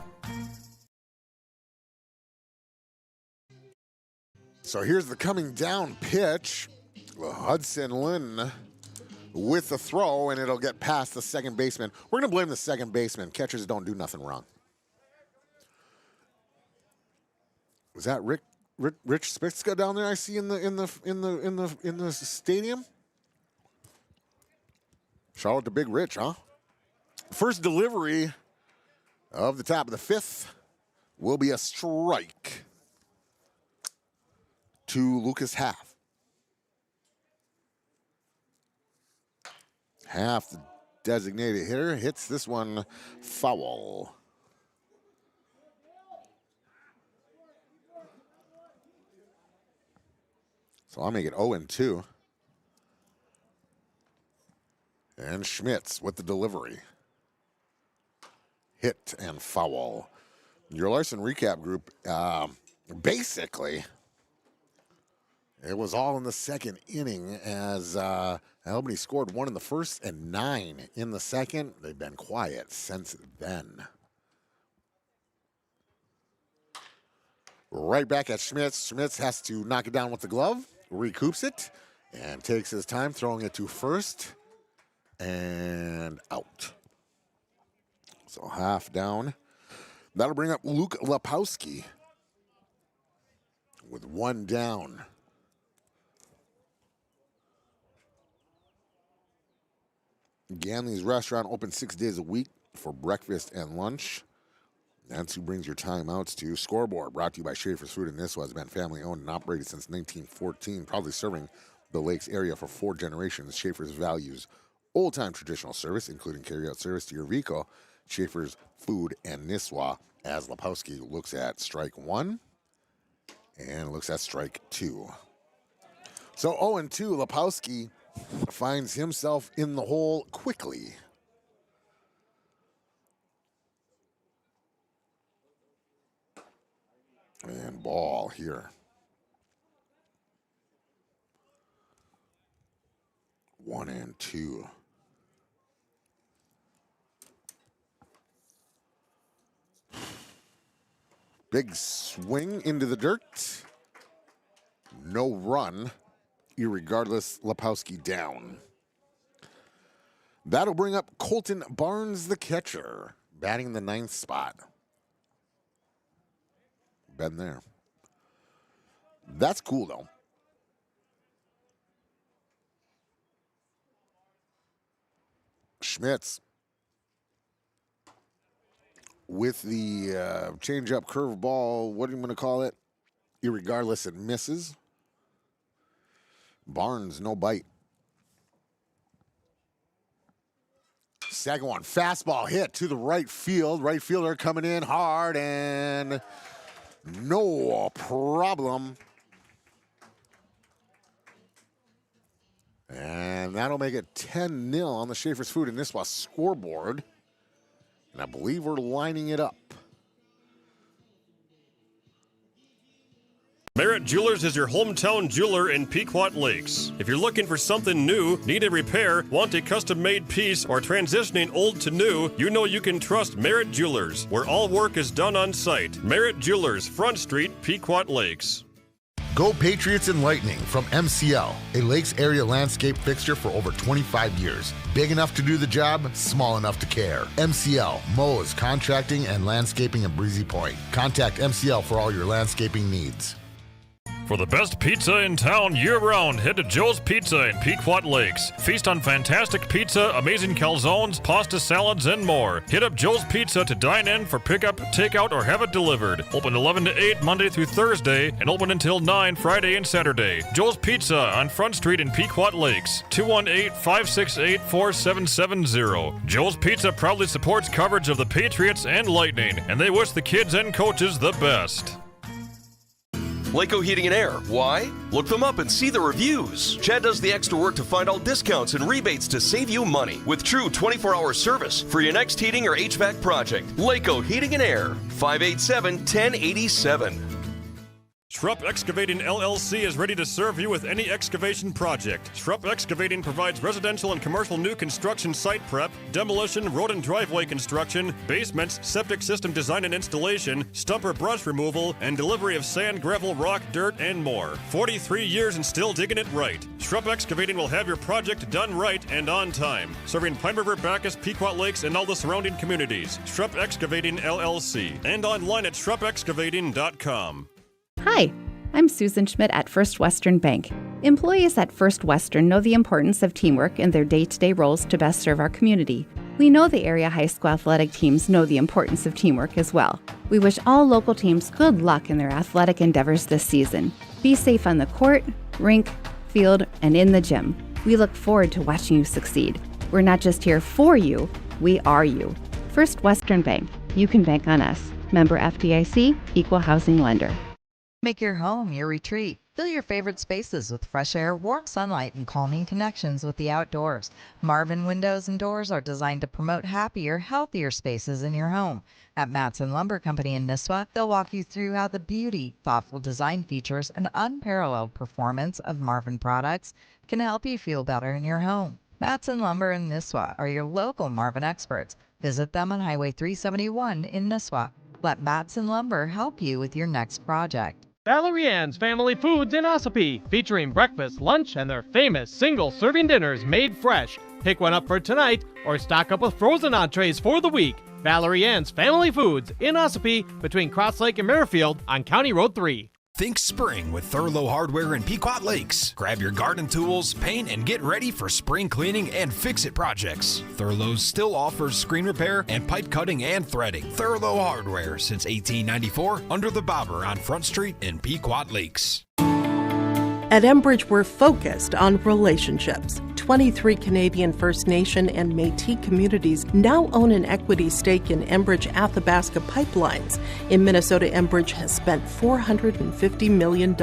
So here's the coming down pitch. Hudson Lynn with the throw, and it'll get past the second baseman. We're going to blame the second baseman. Catchers don't do nothing wrong. Was that Rich Spitzka down there? I see in the stadium. Shout out to Big Rich, huh? First delivery of the top of the fifth will be a strike to Lucas Half. Half, the designated hitter, hits this one foul. So I'll make it 0-2. And Schmitz with the delivery. Hit and foul. Your Larson recap group, basically, it was all in the second inning as Albany scored 1 in the first and 9 in the second. They've been quiet since then. Right back at Schmitz. Schmitz has to knock it down with the glove, recoups it, and takes his time throwing it to first and out. So half down. That'll bring up Luke Lepowski with 1 down. Ganley's Restaurant open 6 days a week for breakfast and lunch. That's who brings your timeouts to Scoreboard, brought to you by Schaefer's Food in Nisswa. Has been family owned and operated since 1914, proudly serving the Lakes area for 4 generations. Schaefer's values old-time traditional service, including carry-out service to your vehicle. Schaefer's Food and Nisswa, as Lepowski looks at strike 1 and looks at strike 2. So 0-2, Lepowski finds himself in the hole quickly. And ball here. 1-2. Big swing into the dirt. No run. Irregardless, Lepowski down. That'll bring up Colton Barnes, the catcher, batting the 9th spot. Been there. That's cool, though. Schmitz with the change-up curveball. What are you going to call it? Irregardless, it misses. Barnes, no bite. Second one, fastball hit to the right field. Right fielder coming in hard and no problem. And that'll make it 10-0 on the Schaefer's Food and Nisswa scoreboard. And I believe we're lining it up. Merritt Jewelers is your hometown jeweler in Pequot Lakes. If you're looking for something new, need a repair, want a custom-made piece, or transitioning old to new, you know you can trust Merritt Jewelers, where all work is done on site. Merritt Jewelers, Front Street, Pequot Lakes. Go Patriots and Lightning from MCL, a Lakes area landscape fixture for over 25 years. Big enough to do the job, small enough to care. MCL, mows, contracting, and landscaping in Breezy Point. Contact MCL for all your landscaping needs. For the best pizza in town year-round, head to Joe's Pizza in Pequot Lakes. Feast on fantastic pizza, amazing calzones, pasta salads, and more. Hit up Joe's Pizza to dine in for pickup, takeout, or have it delivered. Open 11 to 8 Monday through Thursday and open until 9 Friday and Saturday. Joe's Pizza on Front Street in Pequot Lakes. 218-568-4770. Joe's Pizza proudly supports coverage of the Patriots and Lightning, and they wish the kids and coaches the best. Pequot Heating and Air. Why? Look them up and see the reviews. Chad does the extra work to find all discounts and rebates to save you money with true 24-hour service for your next heating or HVAC project. Pequot Heating and Air, 587-1087. Schrupp Excavating LLC is ready to serve you with any excavation project. Schrupp Excavating provides residential and commercial new construction site prep, demolition, road and driveway construction, basements, septic system design and installation, stumper brush removal, and delivery of sand, gravel, rock, dirt, and more. 43 years and still digging it right. Schrupp Excavating will have your project done right and on time. Serving Pine River, Bacchus, Pequot Lakes, and all the surrounding communities. Schrupp Excavating LLC. And online at schruppexcavating.com. Hi, I'm Susan Schmidt at First Western Bank. Employees at First Western know the importance of teamwork in their day-to-day roles to best serve our community. We know the area high school athletic teams know the importance of teamwork as well. We wish all local teams good luck in their athletic endeavors this season. Be safe on the court, rink, field, and in the gym. We look forward to watching you succeed. We're not just here for you, we are you. First Western Bank. You can bank on us. Member FDIC, Equal Housing Lender. Make your home your retreat. Fill your favorite spaces with fresh air, warm sunlight, and calming connections with the outdoors. Marvin Windows and Doors are designed to promote happier, healthier spaces in your home. At Matson Lumber Company in Nisswa, they'll walk you through how the beauty, thoughtful design features, and unparalleled performance of Marvin products can help you feel better in your home. Matson Lumber in Nisswa are your local Marvin experts. Visit them on Highway 371 in Nisswa. Let Matson Lumber help you with your next project. Valerie Ann's Family Foods in Ossipee, featuring breakfast, lunch, and their famous single-serving dinners made fresh. Pick one up for tonight or stock up with frozen entrees for the week. Valerie Ann's Family Foods in Ossipee, between Cross Lake and Merrifield on County Road 3. Think spring with Thurlow Hardware in Pequot Lakes. Grab your garden tools, paint, and get ready for spring cleaning and fix-it projects. Thurlow's still offers screen repair and pipe cutting and threading. Thurlow Hardware since 1894 under the Bobber on Front Street in Pequot Lakes. At Enbridge, we're focused on relationships. 23 Canadian First Nation and Métis communities now own an equity stake in Enbridge Athabasca Pipelines. In Minnesota, Enbridge has spent $450 million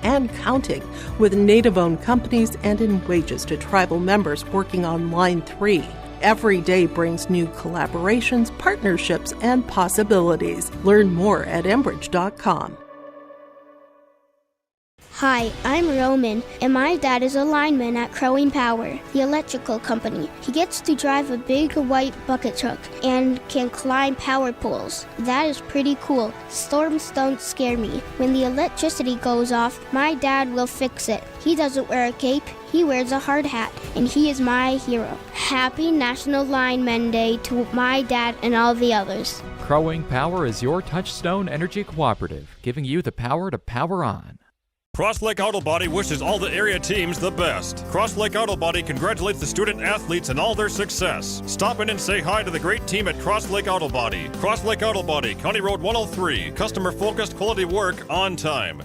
and counting with Native-owned companies and in wages to tribal members working on Line 3. Every day brings new collaborations, partnerships, and possibilities. Learn more at Enbridge.com. Hi, I'm Roman, and my dad is a lineman at Crowing Power, the electrical company. He gets to drive a big white bucket truck and can climb power poles. That is pretty cool. Storms don't scare me. When the electricity goes off, my dad will fix it. He doesn't wear a cape, he wears a hard hat, and he is my hero. Happy National Lineman Day to my dad and all the others. Crowing Power is your touchstone energy cooperative, giving you the power to power on. Cross Lake Auto Body wishes all the area teams the best. Cross Lake Auto Body congratulates the student athletes and all their success. Stop in and say hi to the great team at Cross Lake Auto Body. Cross Lake Auto Body, County Road 103. Customer-focused quality work on time.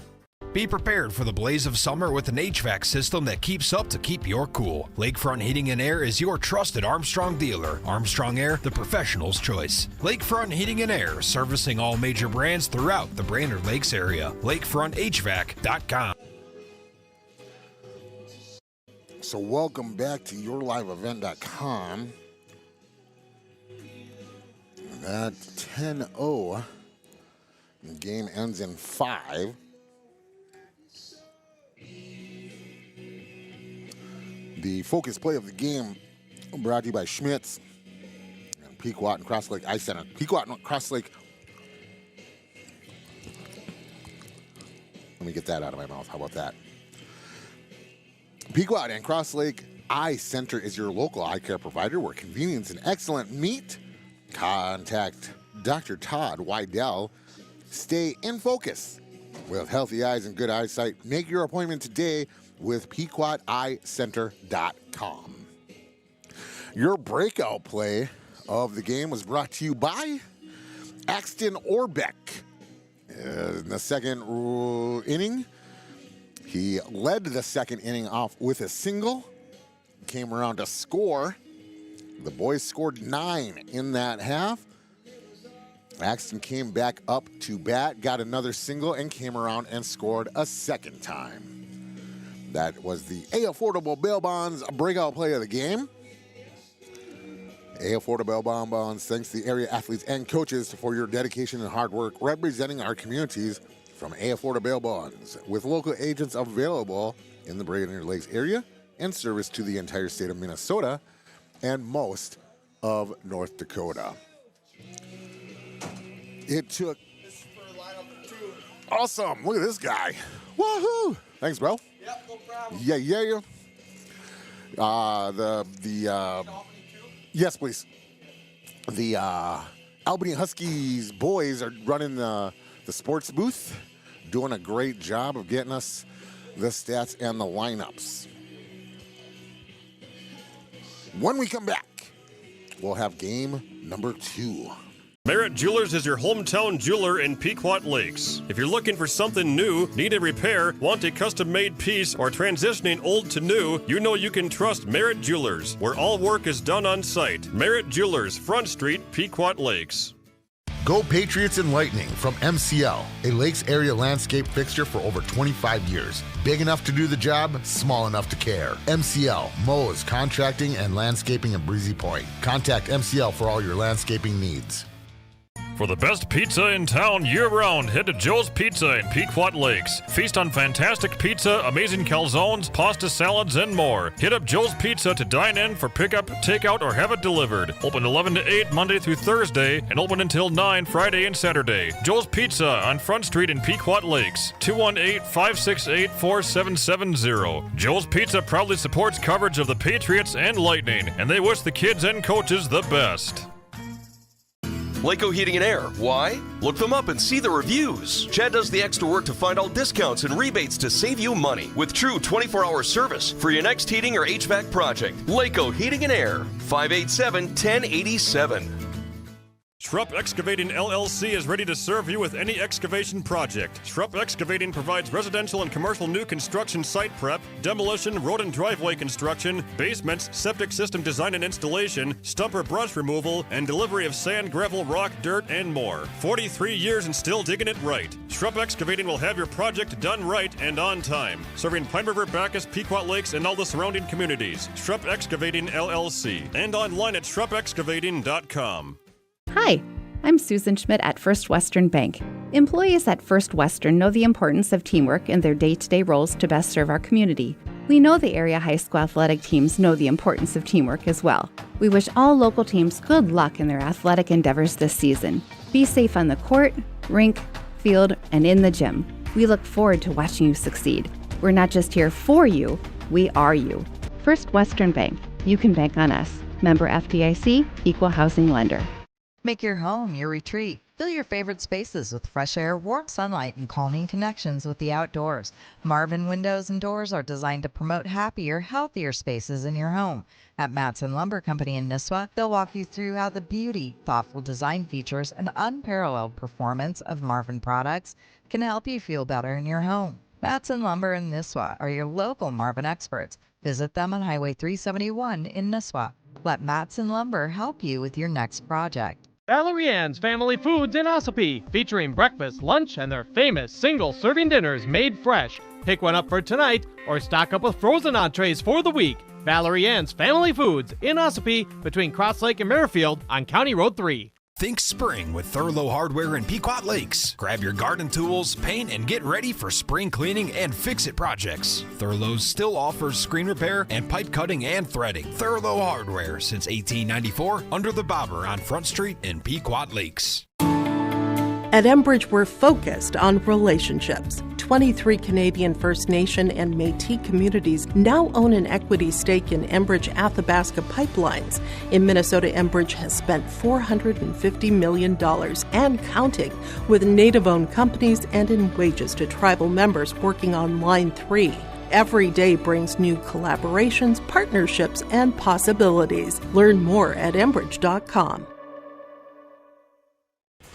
Be prepared for the blaze of summer with an HVAC system that keeps up to keep your cool. Lakefront Heating and Air is your trusted Armstrong dealer. Armstrong Air, the professional's choice. Lakefront Heating and Air, servicing all major brands throughout the Brainerd Lakes area. LakefrontHVAC.com. So welcome back to YourLiveEvent.com. At 10-0, the game ends in 5. The focus play of the game brought to you by Schmitz and Pequot and Cross Lake Ice Center. Pequot and Cross Lake. Let me get that out of my mouth. How about that? Pequot and Cross Lake Eye Center is your local eye care provider where convenience and excellent meet. Contact Dr. Todd Wydell. Stay in focus with healthy eyes and good eyesight. Make your appointment today with PequotEyeCenter.com. Your breakout play of the game was brought to you by Axton Orbeck. In the second inning, he led the second inning off with a single, came around to score. The boys scored 9 in that half. Axton came back up to bat, got another single, and came around and scored a second time. That was the A Affordable Bail Bonds breakout play of the game. A Affordable Bail Bonds thanks the area athletes and coaches for your dedication and hard work representing our communities from A Affordable Bail Bonds, with local agents available in the Brainerd Lakes area and service to the entire state of Minnesota and most of North Dakota. It took... Awesome. Look at this guy. Woohoo. Thanks, bro. Yep, no problem. Yeah. Yes, please. The Albany Huskies boys are running the sports booth, doing a great job of getting us the stats and the lineups. When we come back, we'll have game number 2. Merritt Jewelers is your hometown jeweler in Pequot Lakes. If you're looking for something new, need a repair, want a custom-made piece, or transitioning old to new, you know you can trust Merritt Jewelers, where all work is done on site. Merritt Jewelers, Front Street, Pequot Lakes. Go Patriots and Lightning from MCL, a Lakes area landscape fixture for over 25 years. Big enough to do the job, small enough to care. MCL, mows, contracting, and landscaping in Breezy Point. Contact MCL for all your landscaping needs. For the best pizza in town year-round, head to Joe's Pizza in Pequot Lakes. Feast on fantastic pizza, amazing calzones, pasta salads, and more. Hit up Joe's Pizza to dine in for pickup, takeout, or have it delivered. Open 11 to 8 Monday through Thursday and open until 9 Friday and Saturday. Joe's Pizza on Front Street in Pequot Lakes. 218-568-4770. Joe's Pizza proudly supports coverage of the Patriots and Lightning, and they wish the kids and coaches the best. Pequot Heating and Air. Why? Look them up and see the reviews. Chad does the extra work to find all discounts and rebates to save you money with true 24-hour service for your next heating or HVAC project. Pequot Heating and Air, 587-1087. Schrupp Excavating LLC is ready to serve you with any excavation project. Schrupp Excavating provides residential and commercial new construction site prep, demolition, road and driveway construction, basements, septic system design and installation, stumper brush removal, and delivery of sand, gravel, rock, dirt, and more. 43 years and still digging it right. Schrupp Excavating will have your project done right and on time. Serving Pine River, Bacchus, Pequot Lakes, and all the surrounding communities. Schrupp Excavating LLC. And online at schruppexcavating.com. Hi, I'm Susan Schmidt at First Western Bank. Employees at First Western know the importance of teamwork in their day-to-day roles to best serve our community. We know the area high school athletic teams know the importance of teamwork as well. We wish all local teams good luck in their athletic endeavors this season. Be safe on the court, rink, field, and in the gym. We look forward to watching you succeed. We're not just here for you, we are you. First Western Bank. You can bank on us. Member FDIC, Equal Housing Lender. Make your home your retreat. Fill your favorite spaces with fresh air, warm sunlight, and calming connections with the outdoors. Marvin Windows and Doors are designed to promote happier, healthier spaces in your home. At Matson Lumber Company in Nisswa, they'll walk you through how the beauty, thoughtful design features, and unparalleled performance of Marvin products can help you feel better in your home. Matson Lumber in Nisswa are your local Marvin experts. Visit them on Highway 371 in Nisswa. Let Matson Lumber help you with your next project. Valerie Ann's Family Foods in Ossipee, featuring breakfast, lunch, and their famous single-serving dinners made fresh. Pick one up for tonight or stock up with frozen entrees for the week. Valerie Ann's Family Foods in Ossipee, between Cross Lake and Merrifield on County Road 3. Think spring with Thurlow Hardware in Pequot Lakes. Grab your garden tools, paint, and get ready for spring cleaning and fix-it projects. Thurlow's still offers screen repair and pipe cutting and threading. Thurlow Hardware since 1894 under the Bobber on Front Street in Pequot Lakes. At Enbridge, we're focused on relationships. 23 Canadian First Nation and Métis communities now own an equity stake in Enbridge Athabasca Pipelines. In Minnesota, Enbridge has spent $450 million and counting, with Native-owned companies and in wages to tribal members working on Line 3. Every day brings new collaborations, partnerships, and possibilities. Learn more at Enbridge.com.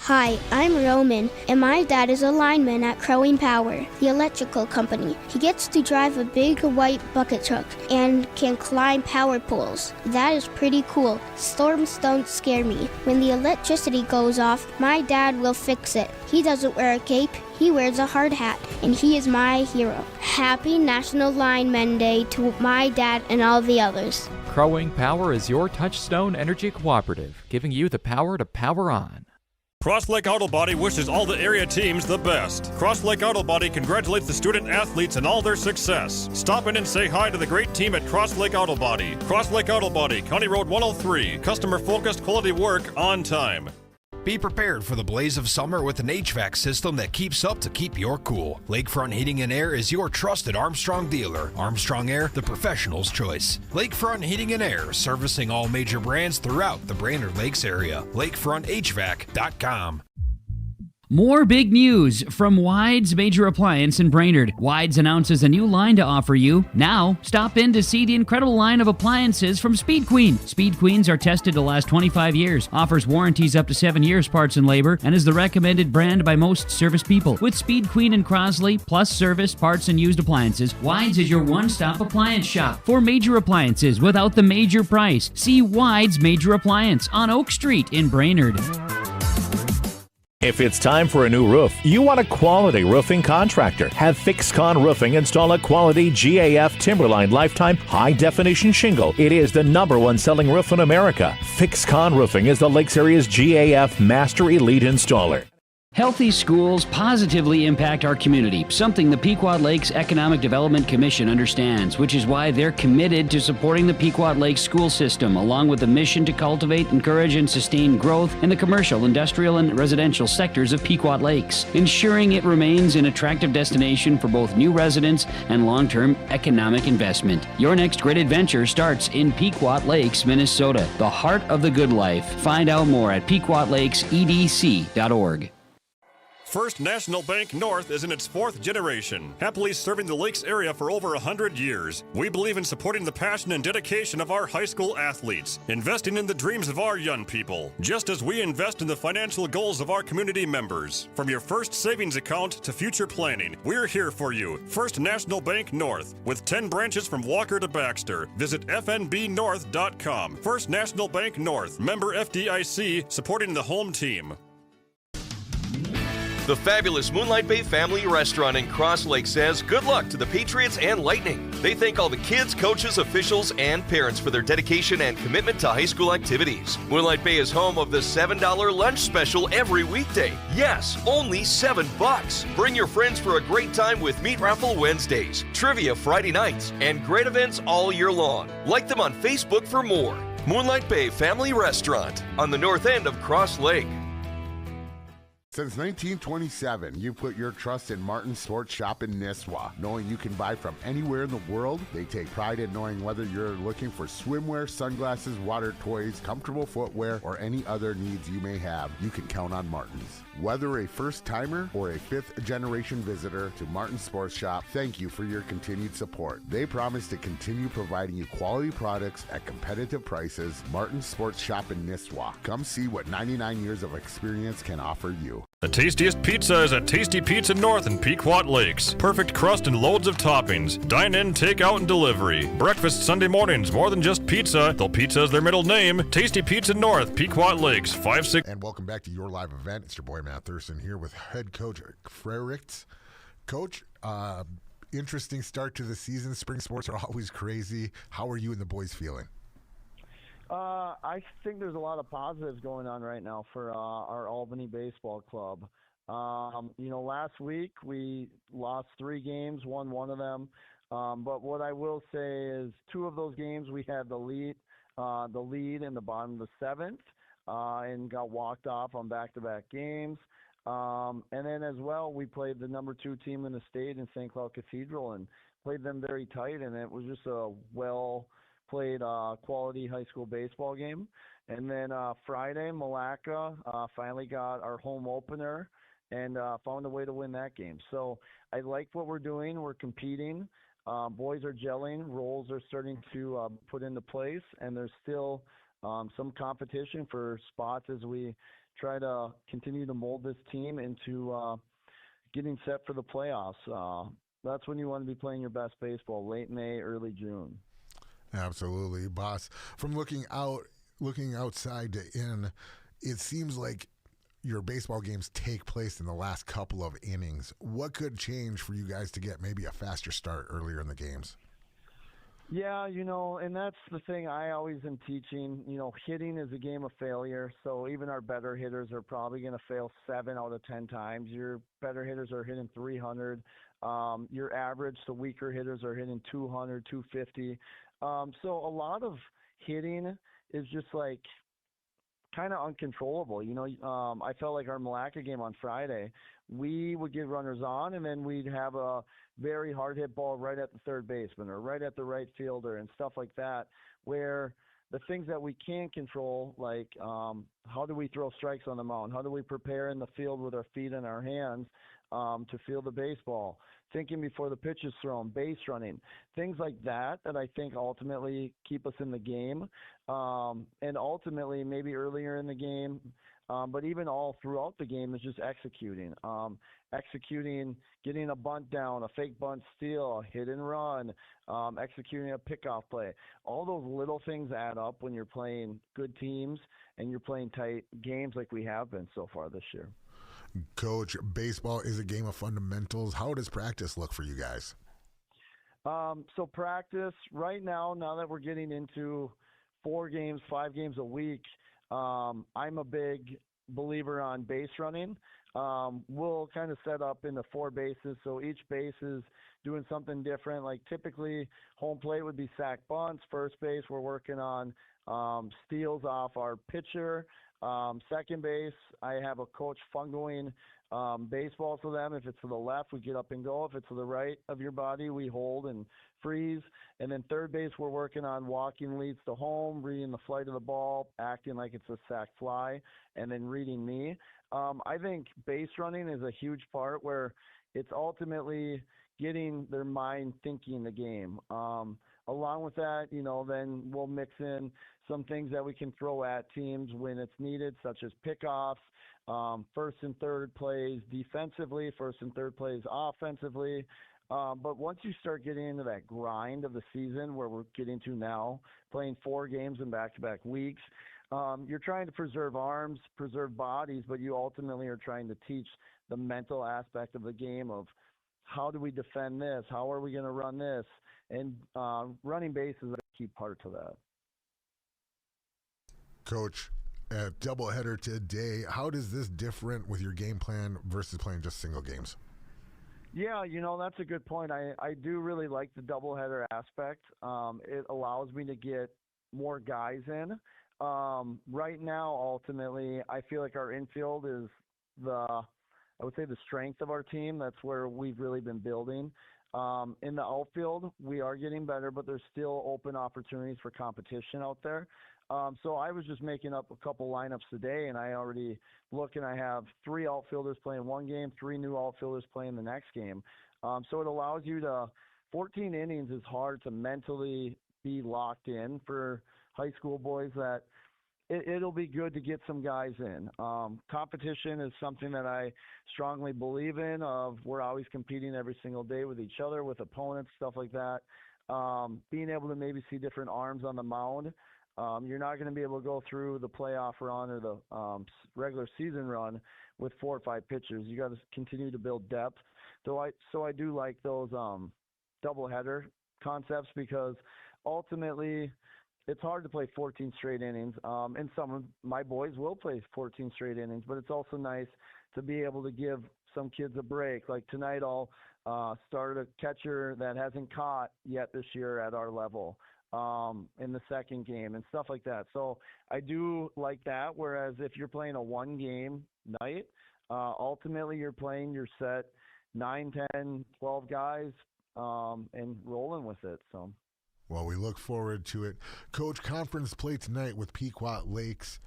Hi, I'm Roman, and my dad is a lineman at Crowing Power, the electrical company. He gets to drive a big white bucket truck and can climb power poles. That is pretty cool. Storms don't scare me. When the electricity goes off, my dad will fix it. He doesn't wear a cape, he wears a hard hat, and he is my hero. Happy National Lineman Day to my dad and all the others. Crowing Power is your touchstone energy cooperative, giving you the power to power on. Cross Lake Auto Body wishes all the area teams the best. Cross Lake Auto Body congratulates the student athletes and all their success. Stop in and say hi to the great team at Cross Lake Auto Body. Cross Lake Auto Body, County Road 103. Customer-focused quality work on time. Be prepared for the blaze of summer with an HVAC system that keeps up to keep your cool. Lakefront Heating and Air is your trusted Armstrong dealer. Armstrong Air, the professional's choice. Lakefront Heating and Air, servicing all major brands throughout the Brainerd Lakes area. LakefrontHVAC.com. More big news from Wides Major Appliance in Brainerd. Wides announces a new line to offer you. Now, stop in to see the incredible line of appliances from Speed Queen. Speed Queens are tested to last 25 years, offers warranties up to 7 years parts and labor, and is the recommended brand by most service people. With Speed Queen and Crosley, plus service, parts, and used appliances, Wides is your one-stop appliance shop for major appliances without the major price. See Wides Major Appliance on Oak Street in Brainerd. If it's time for a new roof, you want a quality roofing contractor. Have FixCon Roofing install a quality GAF Timberline Lifetime high-definition shingle. It is the #1 selling roof in America. FixCon Roofing is the Lakes Area's GAF Master Elite installer. Healthy schools positively impact our community, something the Pequot Lakes Economic Development Commission understands, which is why they're committed to supporting the Pequot Lakes school system, along with a mission to cultivate, encourage, and sustain growth in the commercial, industrial, and residential sectors of Pequot Lakes, ensuring it remains an attractive destination for both new residents and long-term economic investment. Your next great adventure starts in Pequot Lakes, Minnesota, the heart of the good life. Find out more at pequotlakesedc.org. First National Bank North is in its 4th generation, happily serving the Lakes area for over 100 years. We believe in supporting the passion and dedication of our high school athletes, investing in the dreams of our young people, just as we invest in the financial goals of our community members. From your first savings account to future planning, we're here for you. First National Bank North, with 10 branches from Walker to Baxter. Visit fnbnorth.com. First National Bank North, member FDIC, supporting the home team. The fabulous Moonlight Bay Family Restaurant in Cross Lake says good luck to the Patriots and Lightning. They thank all the kids, coaches, officials, and parents for their dedication and commitment to high school activities. Moonlight Bay is home of the $7 lunch special every weekday. Yes, only $7. Bring your friends for a great time with Meat Raffle Wednesdays, Trivia Friday nights, and great events all year long. Like them on Facebook for more. Moonlight Bay Family Restaurant on the north end of Cross Lake. Since 1927, you put your trust in Martin Sports Shop in Nisswa. Knowing you can buy from anywhere in the world, they take pride in knowing whether you're looking for swimwear, sunglasses, water toys, comfortable footwear, or any other needs you may have, you can count on Martin's. Whether a first-timer or a fifth-generation visitor to Martin Sports Shop, thank you for your continued support. They promise to continue providing you quality products at competitive prices. Martin Sports Shop in Nisswa. Come see what 99 years of experience can offer you. The tastiest pizza is at Tasty Pizza North in Pequot Lakes. Perfect crust and loads of toppings. Dine in, take out, and delivery. Breakfast Sunday mornings, more than just pizza, though pizza is their middle name. Tasty Pizza North, Pequot Lakes, 56. And welcome back to your live event. It's your boy Matt Thurston here with head coach Frericks. Coach, interesting start to the season. Spring sports are always crazy. How are you and the boys feeling? I think there's a lot of positives going on right now for our Albany baseball club. Last week we lost 3 games, won one of them. But what I will say is 2 of those games we had the lead in the bottom of the 7th, and got walked off on back-to-back games. And then as well, we played the number 2 team in the state in St. Cloud Cathedral and played them very tight, and it was just a played quality high school baseball game. And then Friday, Malacca finally got our home opener and found a way to win that game. So I like what we're doing. We're competing. Boys are gelling. Roles are starting to put into place, and there's still some competition for spots as we try to continue to mold this team into getting set for the playoffs. That's when you want to be playing your best baseball, late May, early June. Absolutely, boss. From looking outside to in, it seems like your baseball games take place in the last couple of innings. What could change for you guys to get maybe a faster start earlier in the games? Yeah, and that's the thing I always am teaching. Hitting is a game of failure, so even our better hitters are probably going to fail 7 out of 10 times. Your better hitters are hitting 300. Your average, the weaker hitters are hitting 200, 250. So a lot of hitting is just like kind of uncontrollable. I felt like our Malacca game on Friday, we would get runners on, and then we'd have a very hard hit ball right at the third baseman or right at the right fielder and stuff like that, where the things that we can control, like how do we throw strikes on the mound? How do we prepare in the field with our feet and our hands to field the baseball? Thinking before the pitch is thrown, base running, things like that I think ultimately keep us in the game. And ultimately, maybe earlier in the game, but even all throughout the game is just executing. Executing, getting a bunt down, a fake bunt steal, a hit and run, executing a pickoff play. All those little things add up when you're playing good teams and you're playing tight games like we have been so far this year. Coach, baseball is a game of fundamentals. How does practice look for you guys? So practice right now that we're getting into 4 games, 5 games a week, I'm a big believer on base running. We'll kind of set up into 4 bases, so each base is doing something different. Like typically, home plate would be sack bunts. First base, we're working on steals off our pitcher. Second base, I have a coach fungoing baseballs to them. If it's to the left, we get up and go. If it's to the right of your body, we hold and freeze. And then third base, we're working on walking leads to home, reading the flight of the ball, acting like it's a sac fly, and then reading me. I think base running is a huge part where it's ultimately getting their mind thinking the game. Along with that, then we'll mix in some things that we can throw at teams when it's needed, such as pickoffs, first and third plays defensively, first and third plays offensively. But once you start getting into that grind of the season where we're getting to now, playing 4 games in back-to-back weeks, you're trying to preserve arms, preserve bodies, but you ultimately are trying to teach the mental aspect of the game of how do we defend this? How are we going to run this? And running base is a key part to that. Coach, at doubleheader today, how does this different with your game plan versus playing just single games? Yeah, that's a good point. I do really like the doubleheader aspect. It allows me to get more guys in. Right now, ultimately, I feel like our infield is I would say the strength of our team. That's where we've really been building. In the outfield, we are getting better, but there's still open opportunities for competition out there. So I was just making up a couple lineups today, and I already look and I have 3 outfielders playing one game, 3 new outfielders playing the next game. So it allows you to 14 innings is hard to mentally be locked in for high school boys that it'll be good to get some guys in. Competition is something that I strongly believe in. We're always competing every single day with each other, with opponents, stuff like that. Being able to maybe see different arms on the mound. You're not going to be able to go through the playoff run or the regular season run with 4 or 5 pitchers. You got to continue to build depth. So I do like those doubleheader concepts because ultimately it's hard to play 14 straight innings. And some of my boys will play 14 straight innings, but it's also nice to be able to give some kids a break. Like tonight, I'll start a catcher that hasn't caught yet this year at our level in the second game and stuff like that. So I do like that. Whereas if you're playing a 1-game night, ultimately you're playing your set 9, 10, 12 guys and rolling with it. So. Well, we look forward to it. Coach, conference play tonight with Pequot Lakes.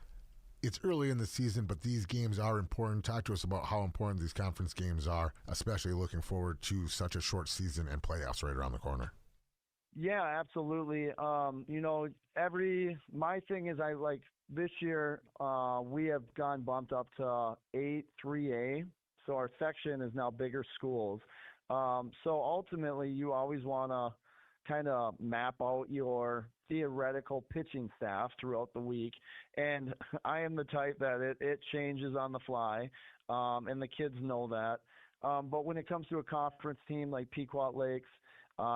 It's early in the season, but these games are important. Talk to us about how important these conference games are, especially looking forward to such a short season and playoffs right around the corner. Yeah, absolutely. My thing is I like this year we have gone bumped up to 3A, so our section is now bigger schools. So ultimately you always want to kind of map out your theoretical pitching staff throughout the week. And I am the type that it changes on the fly, and the kids know that. But when it comes to a conference team like Pequot Lakes,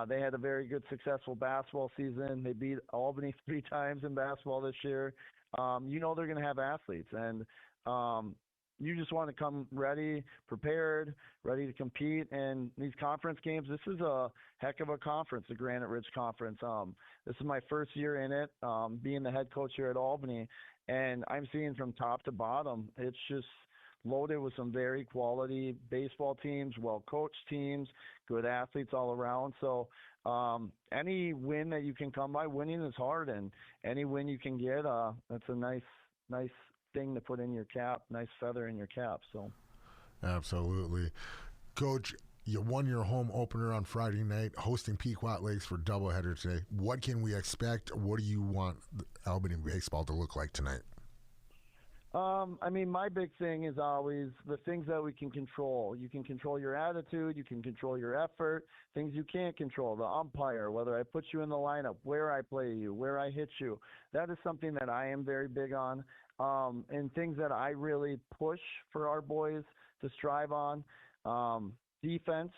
they had a very good, successful basketball season. They beat Albany 3 times in basketball this year. They're going to have athletes, and you just want to come ready, prepared, ready to compete. And these conference games, this is a heck of a conference, the Granite Ridge Conference. This is my first year in it, being the head coach here at Albany, and I'm seeing from top to bottom, it's just loaded with some very quality baseball teams, well-coached teams, good athletes all around. So any win that you can come by, winning is hard, and any win you can get, that's a nice thing to put in your cap, nice feather in your cap. So, absolutely, Coach. You won your home opener on Friday night, hosting Pequot Lakes for doubleheader today. What can we expect? What do you want Albany baseball to look like tonight? I mean, my big thing is always the things that we can control. You can control your attitude. You can control your effort. Things you can't control, the umpire, whether I put you in the lineup, where I play you, where I hit you. That is something that I am very big on. And things that I really push for our boys to strive on. Defense.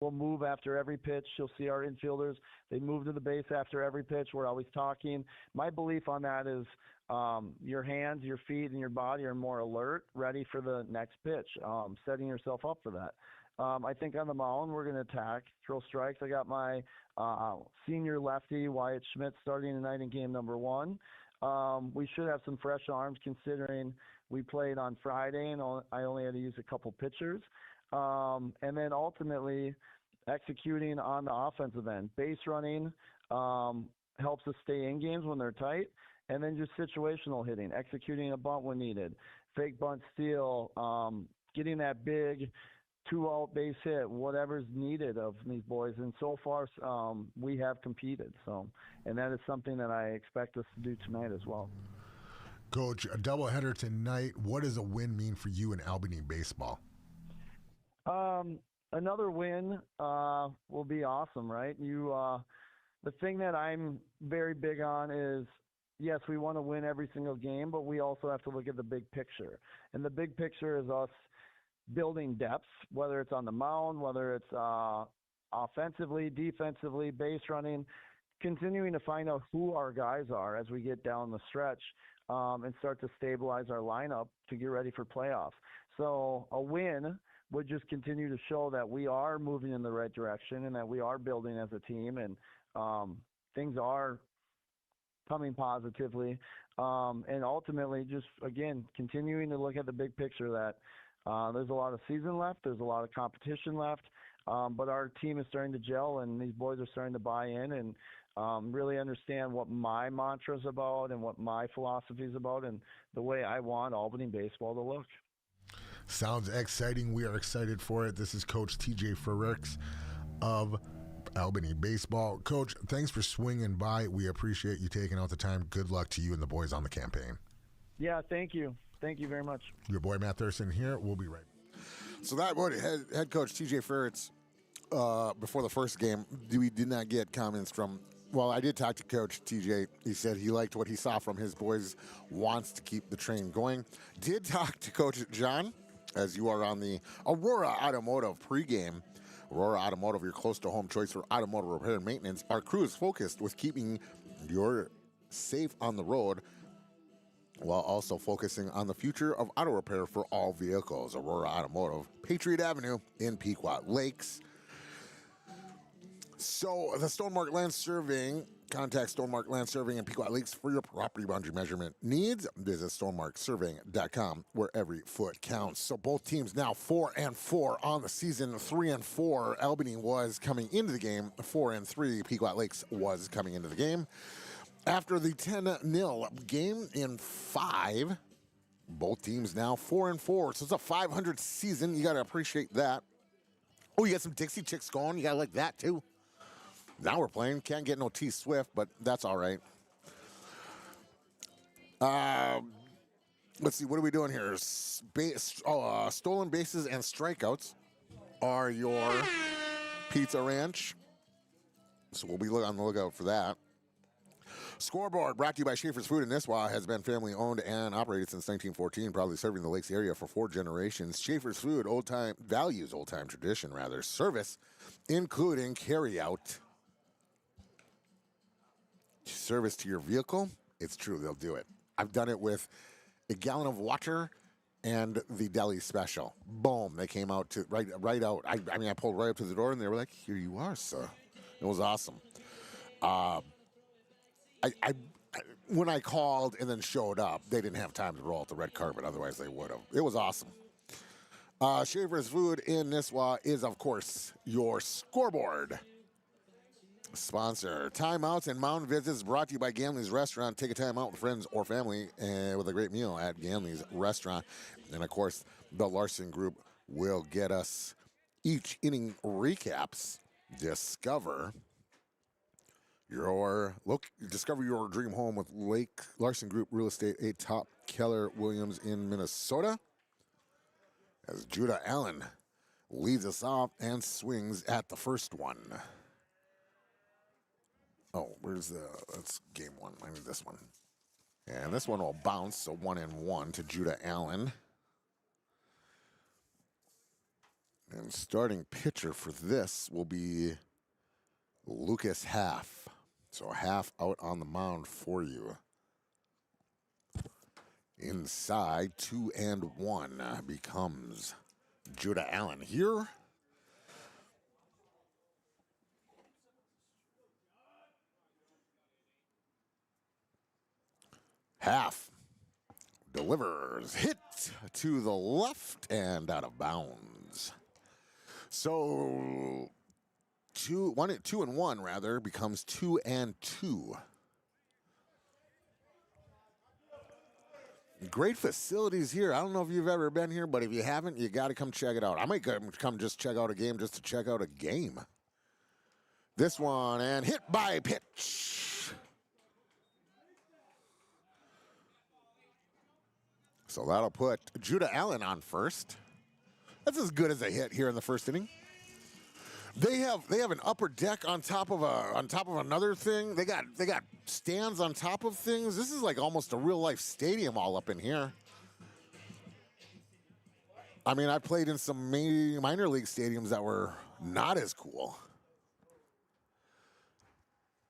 We'll move after every pitch. You'll see our infielders, they move to the base after every pitch. We're always talking. My belief on that is your hands, your feet, and your body are more alert, ready for the next pitch, setting yourself up for that. I think on the mound, we're going to attack, throw strikes. I got my senior lefty, Wyatt Schmidt, starting tonight in game number 1. We should have some fresh arms considering we played on Friday and I only had to use a couple pitchers. And then ultimately executing on the offensive end. Base running helps us stay in games when they're tight. And then just situational hitting, executing a bunt when needed, fake bunt steal, getting that big 2-out base hit, whatever's needed of these boys. And so far, we have competed. And that is something that I expect us to do tonight as well. Coach, a doubleheader tonight. What does a win mean for you in Albany baseball? Another win will be awesome, right? The thing that I'm very big on is, yes, we want to win every single game, but we also have to look at the big picture. And the big picture is us building depth, whether it's on the mound, whether it's offensively, defensively, base running, continuing to find out who our guys are as we get down the stretch and start to stabilize our lineup to get ready for playoffs. So a win would just continue to show that we are moving in the right direction and that we are building as a team, and things are coming positively. And ultimately, just, again, continuing to look at the big picture that there's a lot of season left, there's a lot of competition left, but our team is starting to gel, and these boys are starting to buy in and really understand what my mantra is about and what my philosophy is about and the way I want Albany baseball to look. Sounds exciting. We are excited for it. This is Coach TJ Frericks of Albany Baseball. Coach, thanks for swinging by. We appreciate you taking out the time. Good luck to you and the boys on the campaign. Yeah, thank you. Thank you very much. Your boy Matt Thurston here. We'll be right back. So that was head coach TJ Frericks before the first game. We did not get comments from. Well, I did talk to Coach TJ. He said he liked what he saw from his boys, wants to keep the train going. Did talk to Coach John, as you are on the Aurora Automotive pregame. Aurora Automotive, your close-to-home choice for automotive repair and maintenance. Our crew is focused with keeping you safe on the road while also focusing on the future of auto repair for all vehicles. Aurora Automotive, Patriot Avenue in Pequot Lakes. So the Stonemark Land Surveying, contact Stonemark Land Surveying in Pequot Lakes for your property boundary measurement needs. Visit stonemarksurveying.com where every foot counts. So both teams now 4-4 on the season. 3-4. Albany was coming into the game. 4-3. Pequot Lakes was coming into the game. After the 10-0 game in 5, both teams now 4-4. So it's a 500 season. You got to appreciate that. Oh, you got some Dixie Chicks going. You got to like that too. Now we're playing. Can't get no T Swift, but that's all right. Let's see. What are we doing here? Stolen bases and strikeouts are your Pizza Ranch. So we'll be on the lookout for that. Scoreboard brought to you by Schaefer's Food in Nisswa, has been family owned and operated since 1914, proudly serving the Lakes area for 4 generations. Schaefer's Food, old time tradition, service, including carry out. Service to your vehicle, it's true, they'll do it. I've done it with a gallon of water and the deli special. Boom, they came out to right out. I pulled right up to the door and they were like, "Here you are, sir." It was awesome. When I called and then showed up, they didn't have time to roll out the red carpet. Otherwise, they would have. It was awesome. Schaefer's Food in Nisswa is, of course, your scoreboard sponsor. Timeouts and mountain visits brought to you by Ganley's Restaurant. Take a time out with friends or family with a great meal at Ganley's Restaurant. And, of course, the Larson Group will get us each inning recaps. Discover your dream home with Lake Larson Group Real Estate, 8 Top Keller Williams in Minnesota. As Judah Allen leads us off and swings at the first one. Oh, that's game one. I need this one. And this one will bounce, so 1-1 to Judah Allen. And starting pitcher for this will be Lucas Half. So Half out on the mound for you. Inside, 2-1 becomes Judah Allen here. Half delivers, hit to the left and out of bounds. So 2-1 rather becomes 2-2. Great facilities here. I don't know if you've ever been here, but if you haven't, you got to come check it out. I might come just check out a game just to check out a game. This one, and hit by pitch. So that'll put Judah Allen on first. That's as good as a hit here in the first inning. They have an upper deck on top of another thing. They got stands on top of things. This is like almost a real life stadium all up in here. I mean, I played in some minor league stadiums that were not as cool.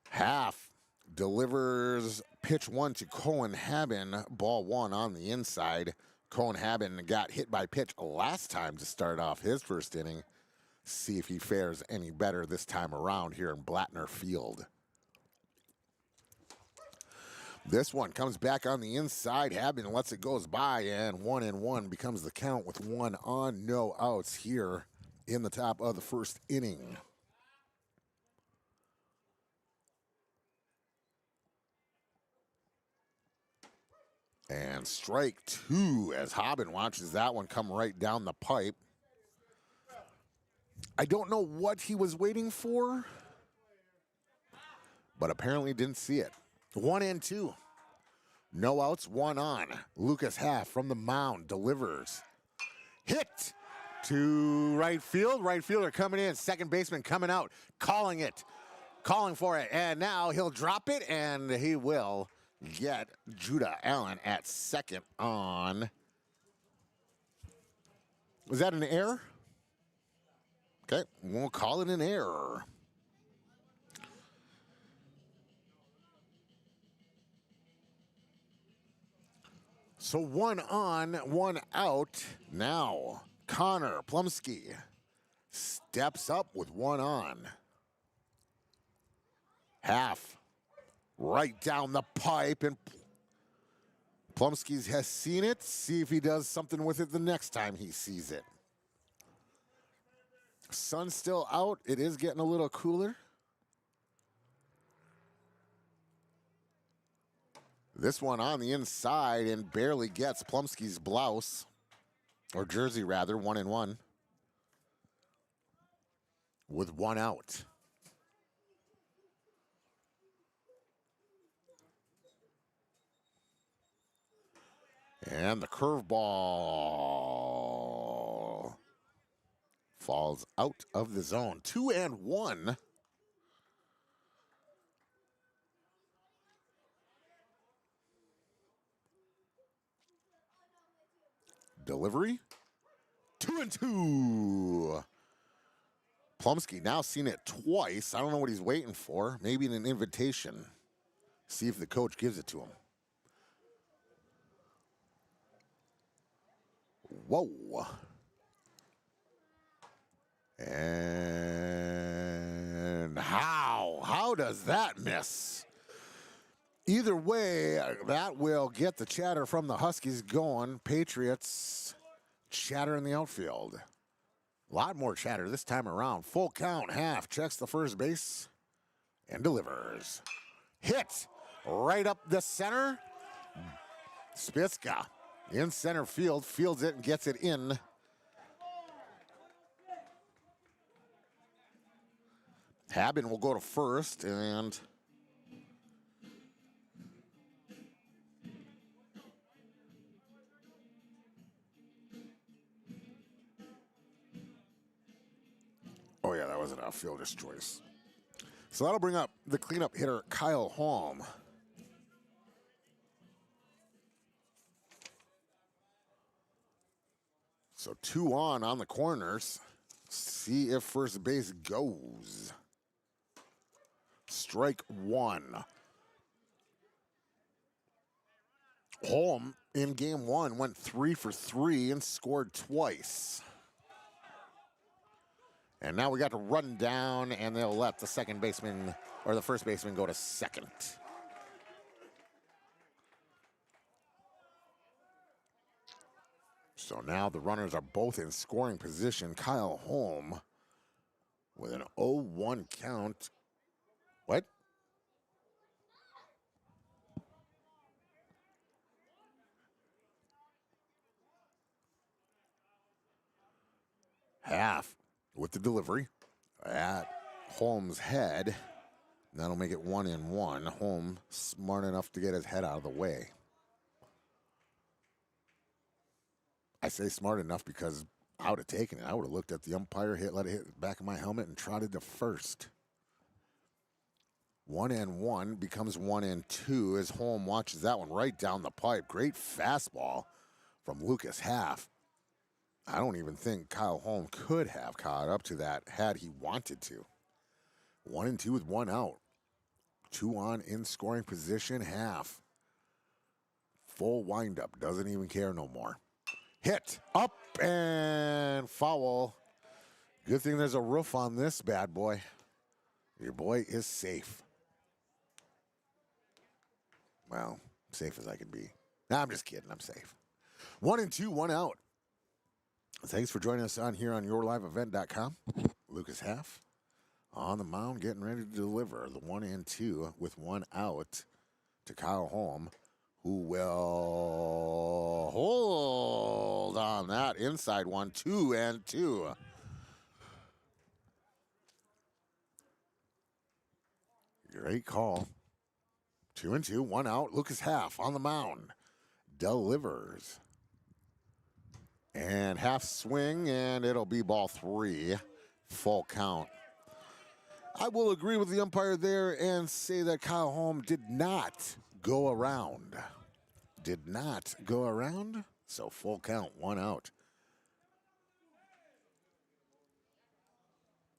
Half delivers pitch one to Cohen Haben, ball one on the inside. Cohen Haben got hit by pitch last time to start off his first inning. See if he fares any better this time around here in Blattner Field. This one comes back on the inside. Haben lets it goes by, and 1-1 becomes the count with 1 on, no outs here in the top of the first inning. And strike 2 as Haben watches that one come right down the pipe. I don't know what he was waiting for, but apparently didn't see it. 1-2. No outs, 1 on. Lucas Half from the mound delivers. Hit to right field. Right fielder coming in. Second baseman coming out. Calling for it. And now he'll drop it, and he will get Judah Allen at second on. Was that an error? Okay, we'll call it an error. So 1 on, 1 out. Now, Connor Plumsky steps up with 1 on. Half right down the pipe, and Plumsky has seen it. See if he does something with it the next time he sees it. Sun's still out. It is getting a little cooler. This one on the inside and barely gets Plumsky's blouse, or jersey rather, 1-1 with 1 out. And the curveball falls out of the zone. 2-1. Delivery. 2-2. Plumsky now seen it twice. I don't know what he's waiting for. Maybe an invitation. See if the coach gives it to him. Whoa. And how does that miss? Either way, that will get the chatter from the Huskies going. Patriots chatter in the outfield. A lot more chatter this time around. Full count, half, checks the first base and delivers. Hit right up the center. Spitzka in center field, fields it and gets it in. Habin will go to first, and oh yeah, that was an outfielder's choice. So that'll bring up the cleanup hitter, Kyle Holm. So 2 on the corners. See if first base goes. Strike 1. Holm in game 1 went 3 for 3 and scored twice. And now we got to run down, and they'll let the second baseman or the first baseman go to second. So now the runners are both in scoring position. Kyle Holm with an 0-1 count. What? Half with the delivery at Holm's head. That'll make it 1-1. Holm smart enough to get his head out of the way. I say smart enough because I would have taken it. I would have looked at the umpire, let it hit the back of my helmet, and trotted to first. 1-1 becomes 1-2 as Holm watches that one right down the pipe. Great fastball from Lucas Half. I don't even think Kyle Holm could have caught up to that had he wanted to. 1-2 with 1 out. 2 on in scoring position. Half. Full windup. Doesn't even care no more. Hit up and foul. Good thing there's a roof on this bad boy. Your boy is safe. Well, safe as I can be. Nah, I'm just kidding. I'm safe. 1-2, 1 out. Thanks for joining us on here on yourliveevent.com. Lucas Half on the mound, getting ready to deliver the 1-2 with 1 out to Kyle Holm, who will hold on that inside one. 2-2. Great call. 2-2, 1 out. Lucas Half on the mound. Delivers. And half swing, and it'll be ball 3. Full count. I will agree with the umpire there and say that Kyle Holm did not go around. Did not go around. So full count, 1 out.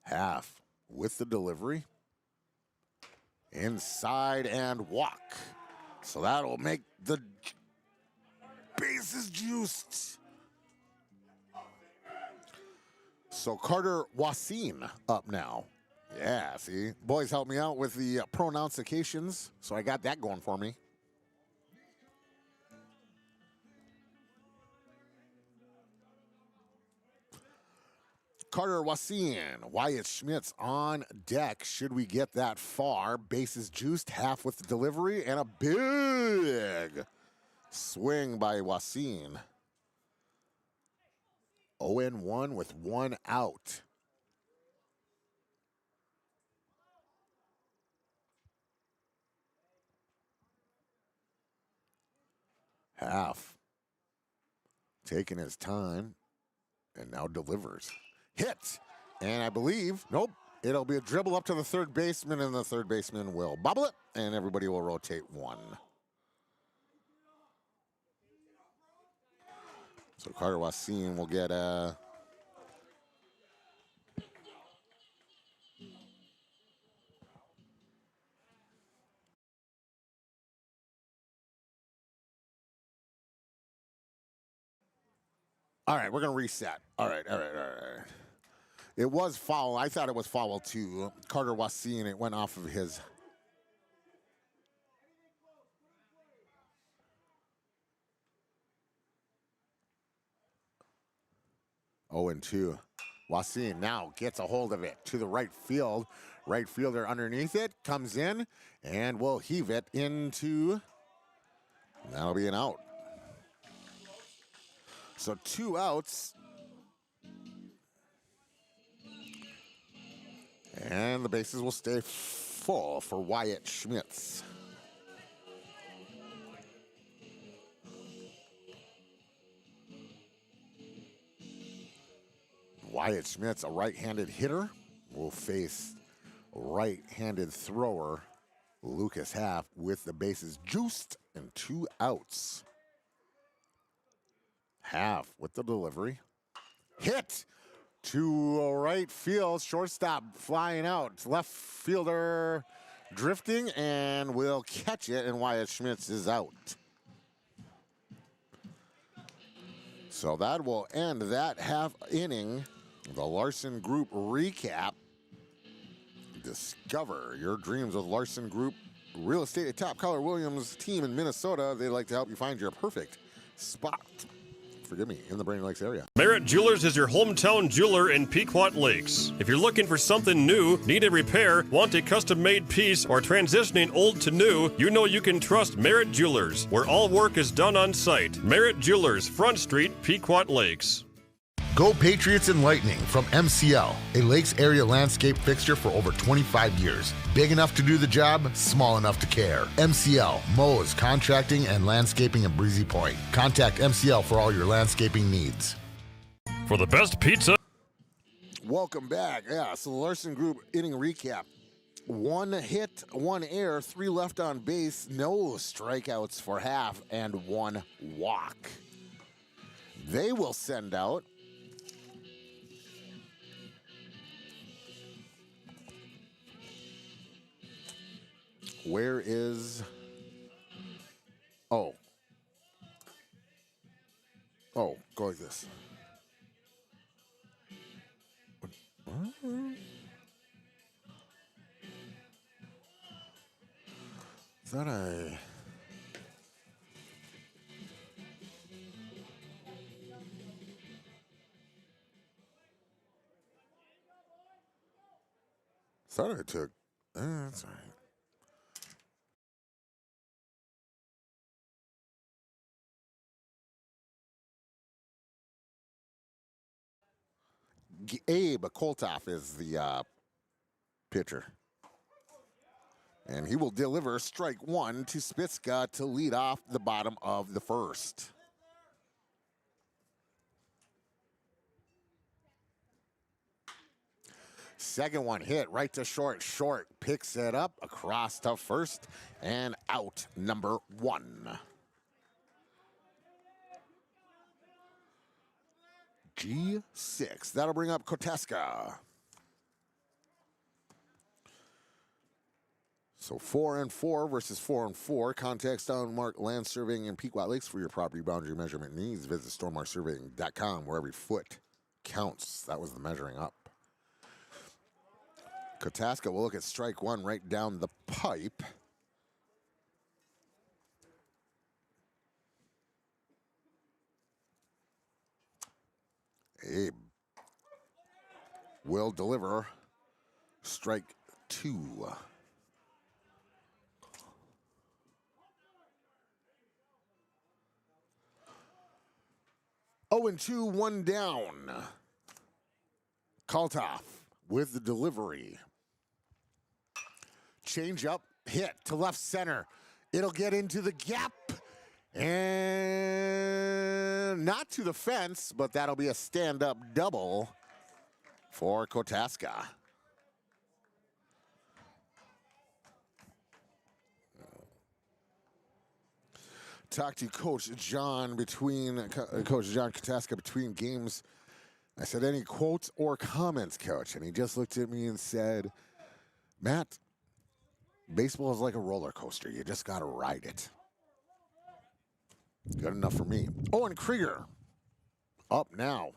Half with the delivery. Inside and walk. So that'll make the bases juiced. So Carter Wasim up now. Yeah, see? Boys helped me out with the pronunciations, so I got that going for me. Carter Wasim, Wyatt Schmitz on deck. Should we get that far? Bases juiced, half with the delivery, and a big swing by Wasim. 0-1 with 1 out. Half taking his time and now delivers. Hit! And I believe, nope, it'll be a dribble up to the third baseman, and the third baseman will bobble it, and everybody will rotate 1. So Carter Wasim will get a... All right, we're going to reset. All right. It was foul. I thought it was foul too. Carter Wasim, it went off of his... 0-2. Wasim now gets a hold of it to the right field. Right fielder underneath it comes in and will heave it into. That'll be an out. So 2 outs. And the bases will stay full for Wyatt Schmitz. Wyatt Schmitz, a right-handed hitter, will face right-handed thrower Lucas Half with the bases juiced and 2 outs. Half with the delivery. Hit to right field. Shortstop flying out. Left fielder drifting and will catch it, and Wyatt Schmitz is out. So that will end that half inning. The Larson Group recap. Discover your dreams with Larson Group Real Estate at Top Keller Williams team in Minnesota. They'd like to help you find your perfect spot. Forgive me, in the Brainerd Lakes area. Merritt Jewelers is your hometown jeweler in Pequot Lakes. If you're looking for something new, need a repair, want a custom-made piece, or transitioning old to new, you know you can trust Merritt Jewelers, where all work is done on site. Merritt Jewelers, Front Street, Pequot Lakes. Go Patriots and Lightning from MCL, a Lakes area landscape fixture for over 25 years. Big enough to do the job, small enough to care. MCL, mows, contracting, and landscaping in Breezy Point. Contact MCL for all your landscaping needs. For the best pizza. Welcome back. Yeah, so the Larson Group inning recap. 1 hit, 1 error, 3 left on base, no strikeouts for Half, and 1 walk. They will send out where is... Oh, go like this. Thought I... Thought I took... that's all right. Abe Koltoff is the pitcher. And he will deliver strike 1 to Spitzka to lead off the bottom of the first. Second one hit right to short. Short picks it up across to first and out number 1. G6. That'll bring up Koteska. So 4-4 versus 4-4. Contact Stonemark Land Surveying in Pequot Lakes for your property boundary measurement needs. Visit stonemarksurveying.com where every foot counts. That was the measuring up. Koteska will look at strike 1 right down the pipe. Abe will deliver strike 2. Oh, and 2, 1 down. Koltoff with the delivery. Change up, hit to left center. It'll get into the gap. And not to the fence, but that'll be a stand-up double for Koteska. Talked to Coach John Koteska between games. I said, any quotes or comments, Coach? And he just looked at me and said, Matt, baseball is like a roller coaster. You just got to ride it. Good enough for me. Owen Krieger up now.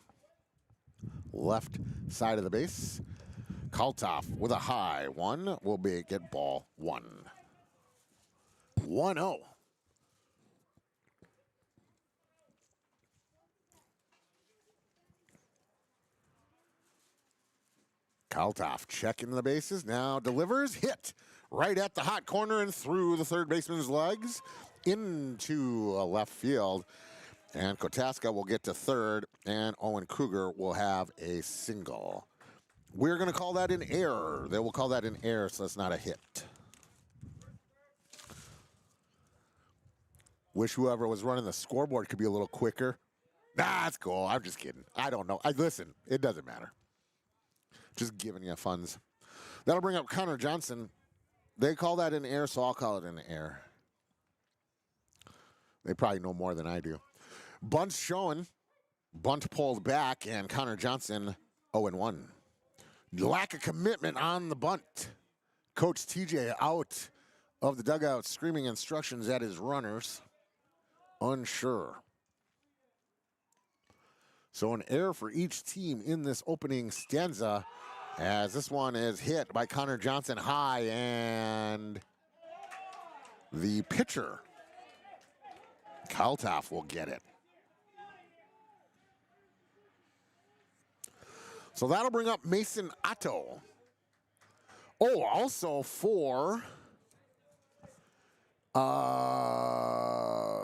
Left side of the base. Koltoff with a high 1 will get ball 1. 1-0. Kaltoff checking the bases, now delivers, hit right at the hot corner and through the third baseman's legs into left field. And Kotaska will get to third, and Owen Kruger will have a single. We're going to call that an error. They will call that an error, so that's not a hit. Wish whoever was running the scoreboard could be a little quicker. Nah, that's cool. I'm just kidding. I don't know. Listen, it doesn't matter. Just giving you funds. That'll bring up Connor Johnson. They call that an error, so I'll call it an error. They probably know more than I do. Bunt showing. Bunt pulled back, and Connor Johnson 0-1. Lack of commitment on the bunt. Coach TJ out of the dugout screaming instructions at his runners. Unsure. So an error for each team in this opening stanza, as this one is hit by Connor Johnson high, and the pitcher, Kaltoff, will get it. So that'll bring up Mason Otto. Oh, also for oh,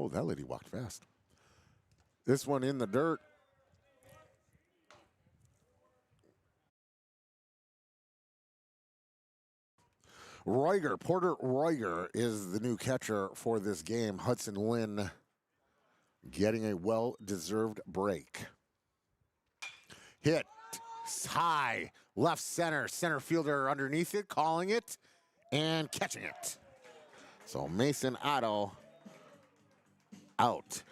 that lady walked fast. This one in the dirt. Porter Roiger is the new catcher for this game. Hudson Lynn getting a well-deserved break. Hit high, left center fielder underneath it, calling it and catching it. So Mason Otto out.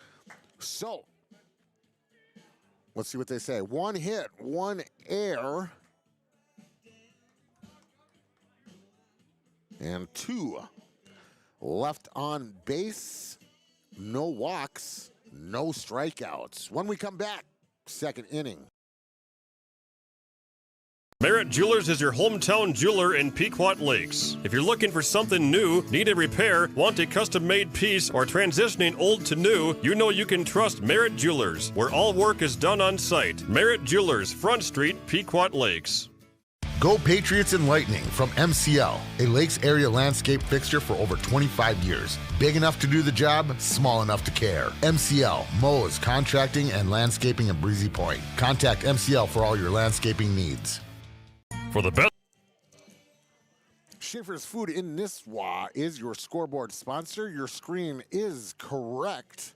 So let's see what they say. One hit, one error, and 2 left on base. No walks, no strikeouts. When we come back, second inning. Merritt Jewelers is your hometown jeweler in Pequot Lakes. If you're looking for something new, need a repair, want a custom-made piece, or transitioning old to new, you know you can trust Merritt Jewelers, where all work is done on site. Merritt Jewelers, Front Street, Pequot Lakes. Go Patriots and Lightning from MCL, a Lakes area landscape fixture for over 25 years. Big enough to do the job, small enough to care. MCL, mows, contracting, and landscaping in Breezy Point. Contact MCL for all your landscaping needs. For the best. Schaefer's Food in Nisswa is your scoreboard sponsor. Your screen is correct.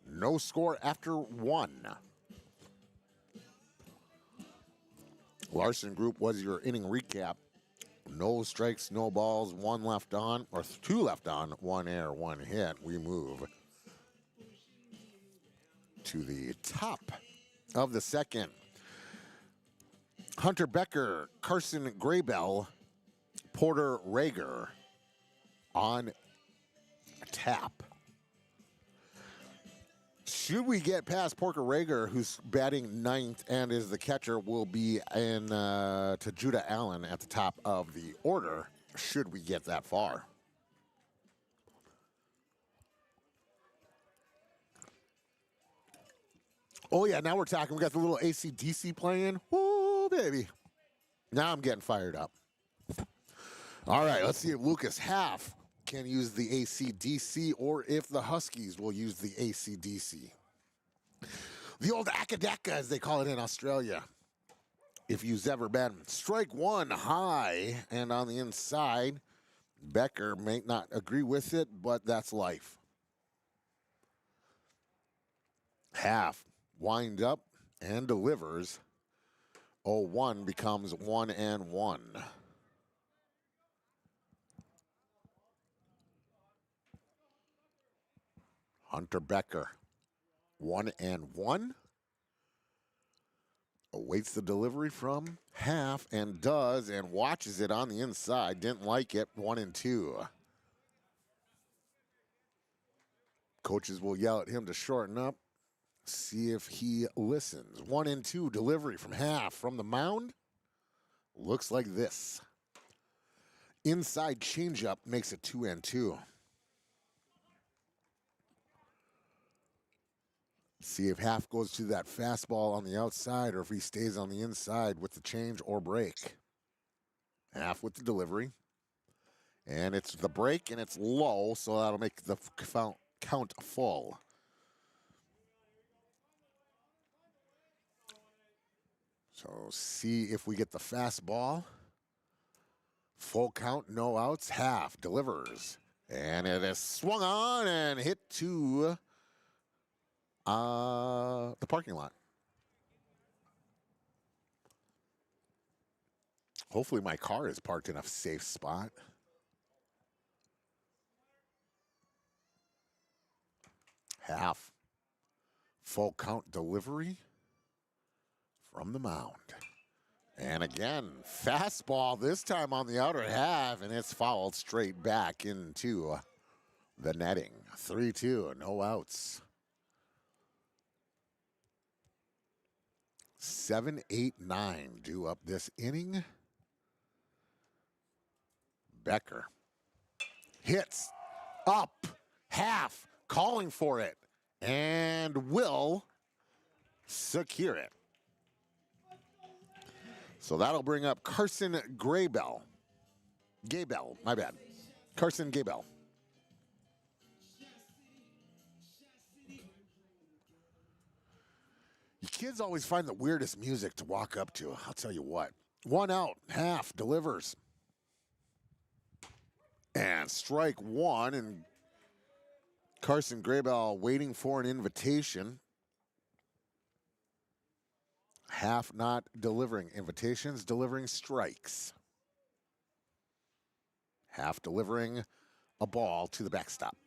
No score after 1. Larson Group was your inning recap. No strikes, no balls, 1 left on, or 2 left on, 1 error, 1 hit. We move to the top of the second. Hunter Becker, Carson Graybell, Porter Rager on tap. Should we get past Porter Rager, who's batting 9th and is the catcher, will be in to Judah Allen at the top of the order, should we get that far. Oh, yeah, now we're talking. We got the little AC/DC playing. Whoa, baby. Now I'm getting fired up. All right, let's see if Lucas Half can use the AC/DC or if the Huskies will use the AC/DC. The old Akadaka, as they call it in Australia. If you've ever been. Strike 1 high and on the inside. Becker may not agree with it, but that's life. Half wind up and delivers. 0-1 becomes 1-1. Hunter Becker, 1-1. Awaits the delivery from Half and does, and watches it on the inside. Didn't like it. 1-2. Coaches will yell at him to shorten up. See if he listens. 1-2 delivery from Half from the mound. Looks like this. Inside changeup makes it 2-2. See if Half goes to that fastball on the outside or if he stays on the inside with the change or break. Half with the delivery. And it's the break, and it's low, so that'll make the count full. So see if we get the fastball. Full count, no outs. Half delivers. And it is swung on and hit to the parking lot. Hopefully my car is parked in a safe spot. Half. Full count delivery from the mound. And again, fastball this time on the outer half, and it's fouled straight back into the netting. 3-2, no outs. 7-8-9 due up this inning. Becker hits up, Half calling for it, and will secure it. So that'll bring up Carson Gaybell, my bad. Carson Gaybell. You kids always find the weirdest music to walk up to. I'll tell you what. 1 out, Half delivers. And strike one, and Carson Gaybell waiting for an invitation. Half not delivering invitations, delivering strikes. Half delivering a ball to the backstop.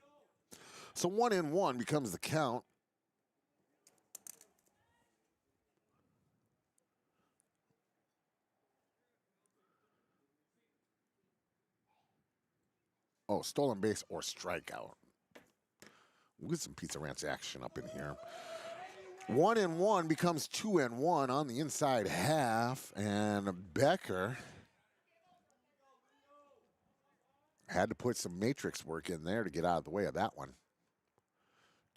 So 1-1 becomes the count. Oh, stolen base or strikeout. We'll get some Pizza Ranch action up in here. 1-1 becomes 2-1 on the inside half, and Becker had to put some matrix work in there to get out of the way of that one.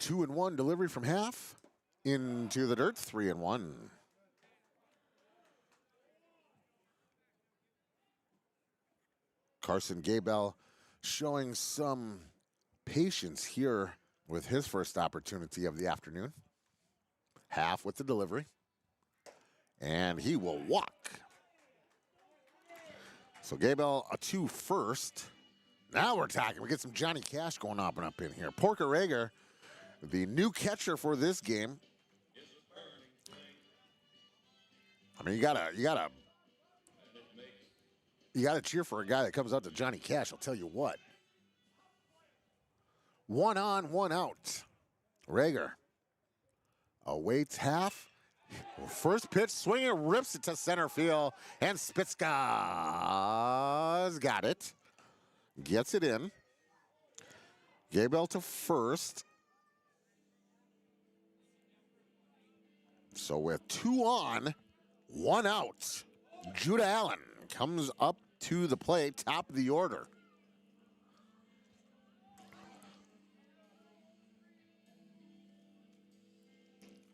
2-1 delivery from Half into the dirt. 3-1. Carson Gaybell showing some patience here with his first opportunity of the afternoon. Half with the delivery. And he will walk. So Gaybell, a 2 first. Now we're talking. We get some Johnny Cash going up and up in here. Porker Rager, the new catcher for this game. I mean, you gotta cheer for a guy that comes out to Johnny Cash, I'll tell you what. 1 on, 1 out. Rager awaits Half. First pitch, swinging, rips it to center field, and Spitzka's got it. Gets it in. Gaybell to first. So with 2 on, 1 out, Judah Allen comes up to the plate, top of the order.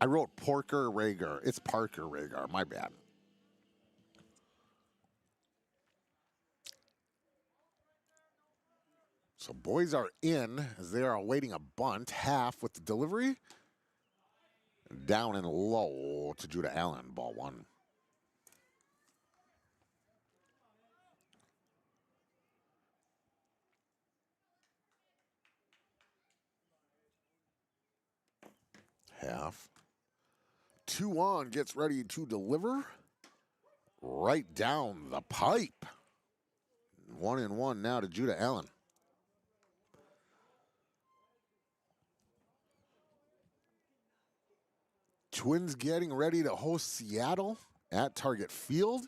I wrote Porker Rager. It's Parker Rager. My bad. So boys are in as they are awaiting a bunt. Half with the delivery. Down and low to Judah Allen. Ball 1. Half. 2 on, gets ready to deliver. Right down the pipe. 1-1 now to Judah Allen. Twins getting ready to host Seattle at Target Field.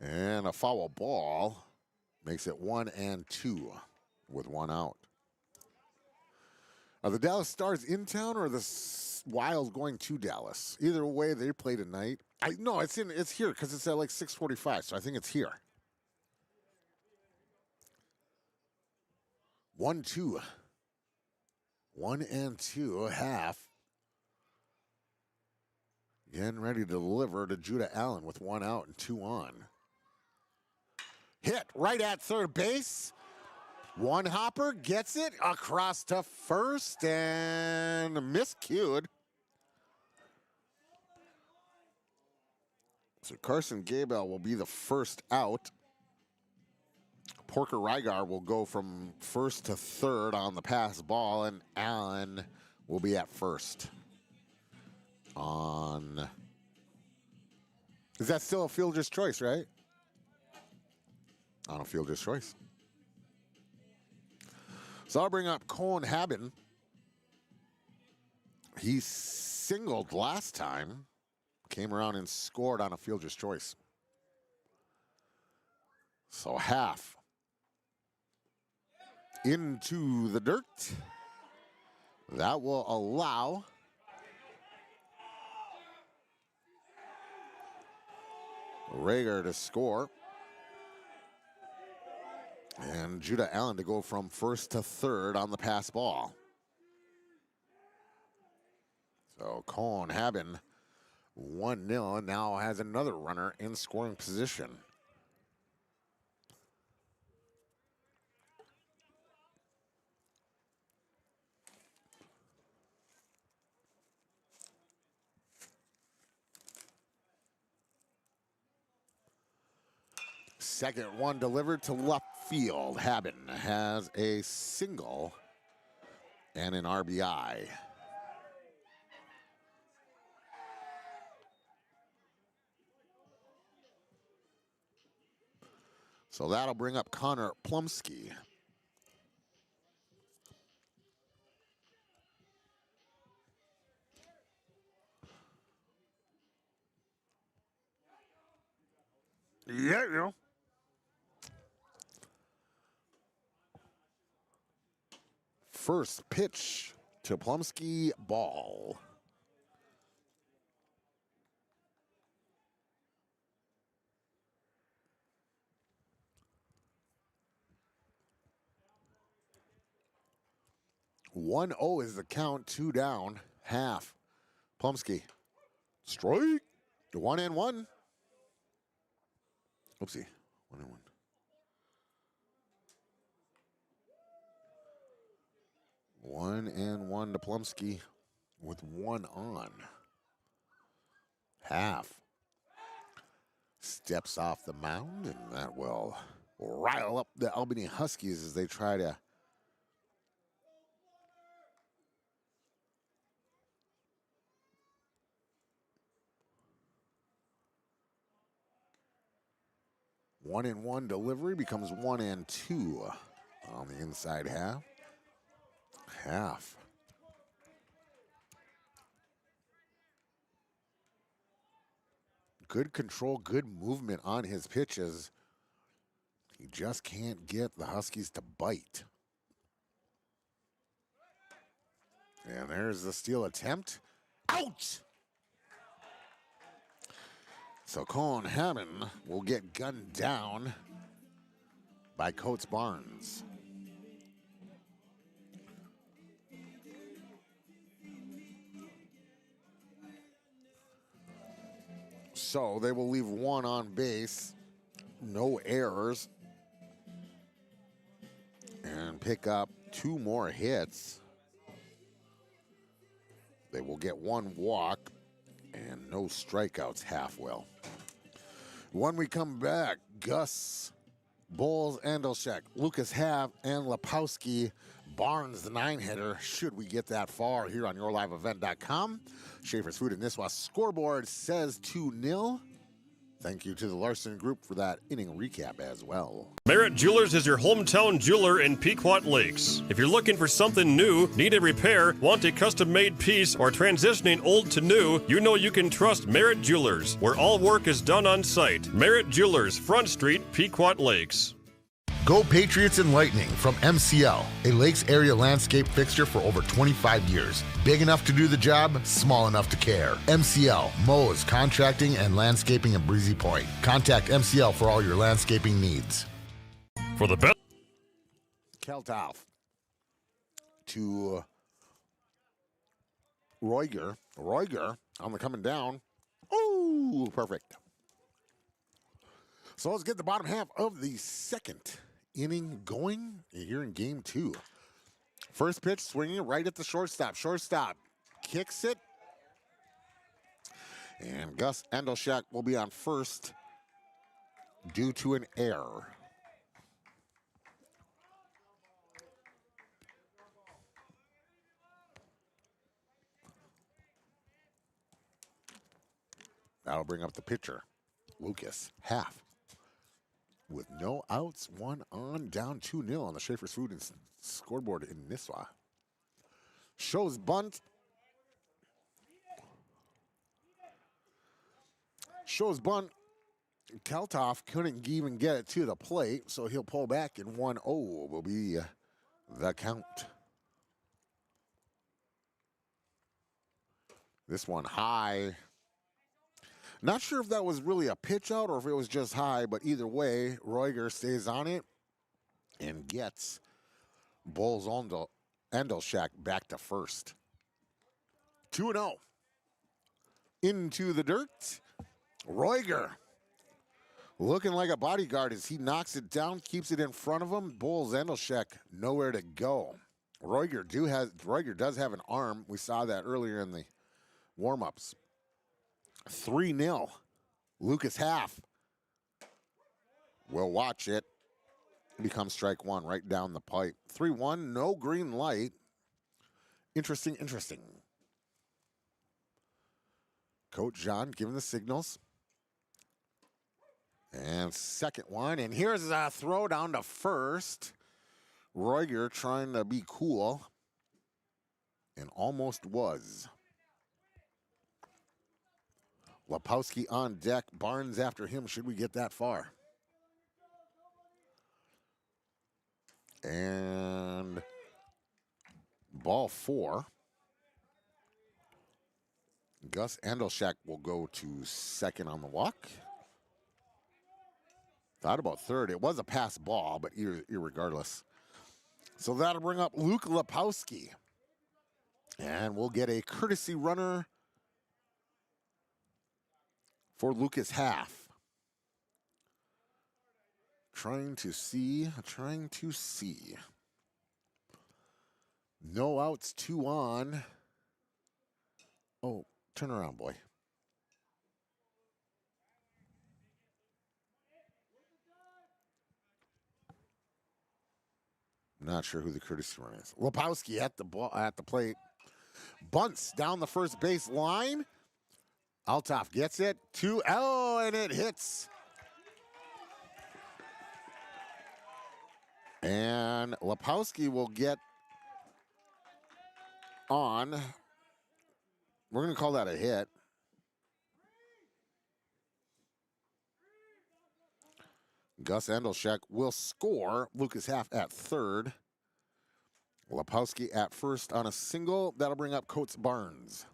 And a foul ball makes it 1-2 with 1 out. Are the Dallas Stars in town or are the Wild going to Dallas? Either way, they play tonight. No, it's here because it's at like 6:45, so I think it's here. 1-2. 1-2, half. Again, ready to deliver to Judah Allen with 1 out and 2 on. Hit right at third base. One hopper gets it across to first and miscued. So Carson Gabel will be the first out. Porker Rygar will go from first to third on the pass ball, and Allen will be at first. Is that still a fielder's choice, right? On a fielder's choice. So I'll bring up Colin Haben. He singled last time, came around and scored on a fielder's choice. So half into the dirt. That will allow Rager to score. And Judah Allen to go from first to third on the pass ball. So Colin Haben 1-0 and now has another runner in scoring position. Second one delivered to left field. Haben has a single and an RBI. So that'll bring up Connor Plumsky. Yeah, you know. First pitch to Plumsky, ball. One 0 is the count, 2 down, half. Plumsky, strike, 1-1. Oopsie, 1-1. 1-1 to Plumsky with 1 on. Half steps off the mound, and that will rile up the Albany Huskies as they try to one delivery becomes 1-2 on the inside half. Half. Good control, good movement on his pitches. He just can't get the Huskies to bite. And there's the steal attempt. Out! So Colin Haben will get gunned down by Coates Barnes. So they will leave 1 on base, no errors, and pick up 2 more hits. They will get 1 walk and no strikeouts, half well. When we come back, Gus, Bowles, Andelchek, Lucas Hav, and Lepowski, Barnes, the 9-hitter, should we get that far here on YourLiveEvent.com. Schaefer's Food and Nisswa scoreboard says 2-0. Thank you to the Larson Group for that inning recap as well. Merritt Jewelers is your hometown jeweler in Pequot Lakes. If you're looking for something new, need a repair, want a custom-made piece, or transitioning old to new, you know you can trust Merritt Jewelers, where all work is done on site. Merritt Jewelers, Front Street, Pequot Lakes. Go Patriots and Lightning from MCL, a Lakes area landscape fixture for over 25 years. Big enough to do the job, small enough to care. MCL, mows, contracting, and landscaping in Breezy Point. Contact MCL for all your landscaping needs. For the best. Keltoff to Roiger. Roiger on the coming down. Oh, perfect. So let's get the bottom half of the second inning going here in game 2. First pitch swinging right at the shortstop. Shortstop kicks it. And Gus Endelschak will be on first due to an error. That'll bring up the pitcher, Lucas Half. With no outs, 1 on, down 2-0 on the Schaefer's Food and scoreboard in Nisswa. Shows bunt. Shows bunt. Kaltoff couldn't even get it to the plate, so he'll pull back, and 1-0 will be the count. This one high. Not sure if that was really a pitch out or if it was just high, but either way, Roiger stays on it and gets Bulls Endelschak back to first. 2-0. Into the dirt. Roiger looking like a bodyguard as he knocks it down, keeps it in front of him. Bulls Endelschak nowhere to go. Roiger does have an arm. We saw that earlier in the warm-ups. 3-0. Lucas Half will watch it. Becomes strike 1 right down the pipe. 3-1, no green light. Interesting. Coach John giving the signals. And second one. And here's a throw down to first. Roiger trying to be cool. And almost was. Lapowski on deck. Barnes after him. Should we get that far? And ball 4. Gus Endelschak will go to second on the walk. Thought about third. It was a pass ball, but irregardless. So that'll bring up Luke Lapowski. And we'll get a courtesy runner for Lucas Half. Trying to see. No outs, 2 on. Oh, turn around, boy. Not sure who the courtesy runner is. Lapowski at the plate. Bunts down the first base line. Altoff gets it. And it hits. And Lapowski will get on. We're going to call that a hit. Gus Endelschak will score. Lucas Half at third. Lapowski at first on a single. That'll bring up Coates Barnes.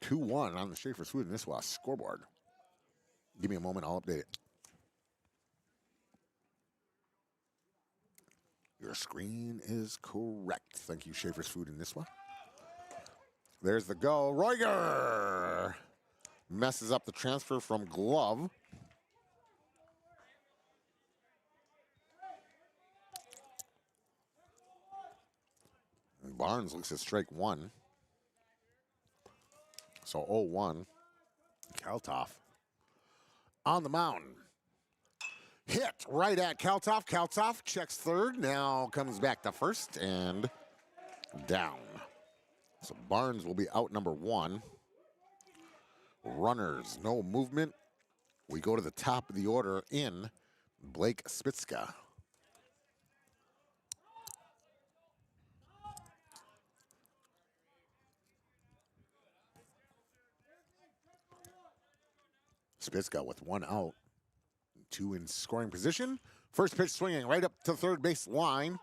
2-1 on the Schaefer's Food and Nisswa scoreboard. Give me a moment, I'll update it. Your screen is correct. Thank you, Schaefer's Food and Nisswa. There's the go. Roiger messes up the transfer from glove. And Barnes looks at strike 1. So 0-1. Kaltoff on the mound. Hit right at Kaltoff. Kaltoff checks third. Now comes back to first and down. So Barnes will be out number 1. Runners, no movement. We go to the top of the order in Blake Spitzka. Spitzka with 1 out, 2 in scoring position. First pitch swinging right up to third base line.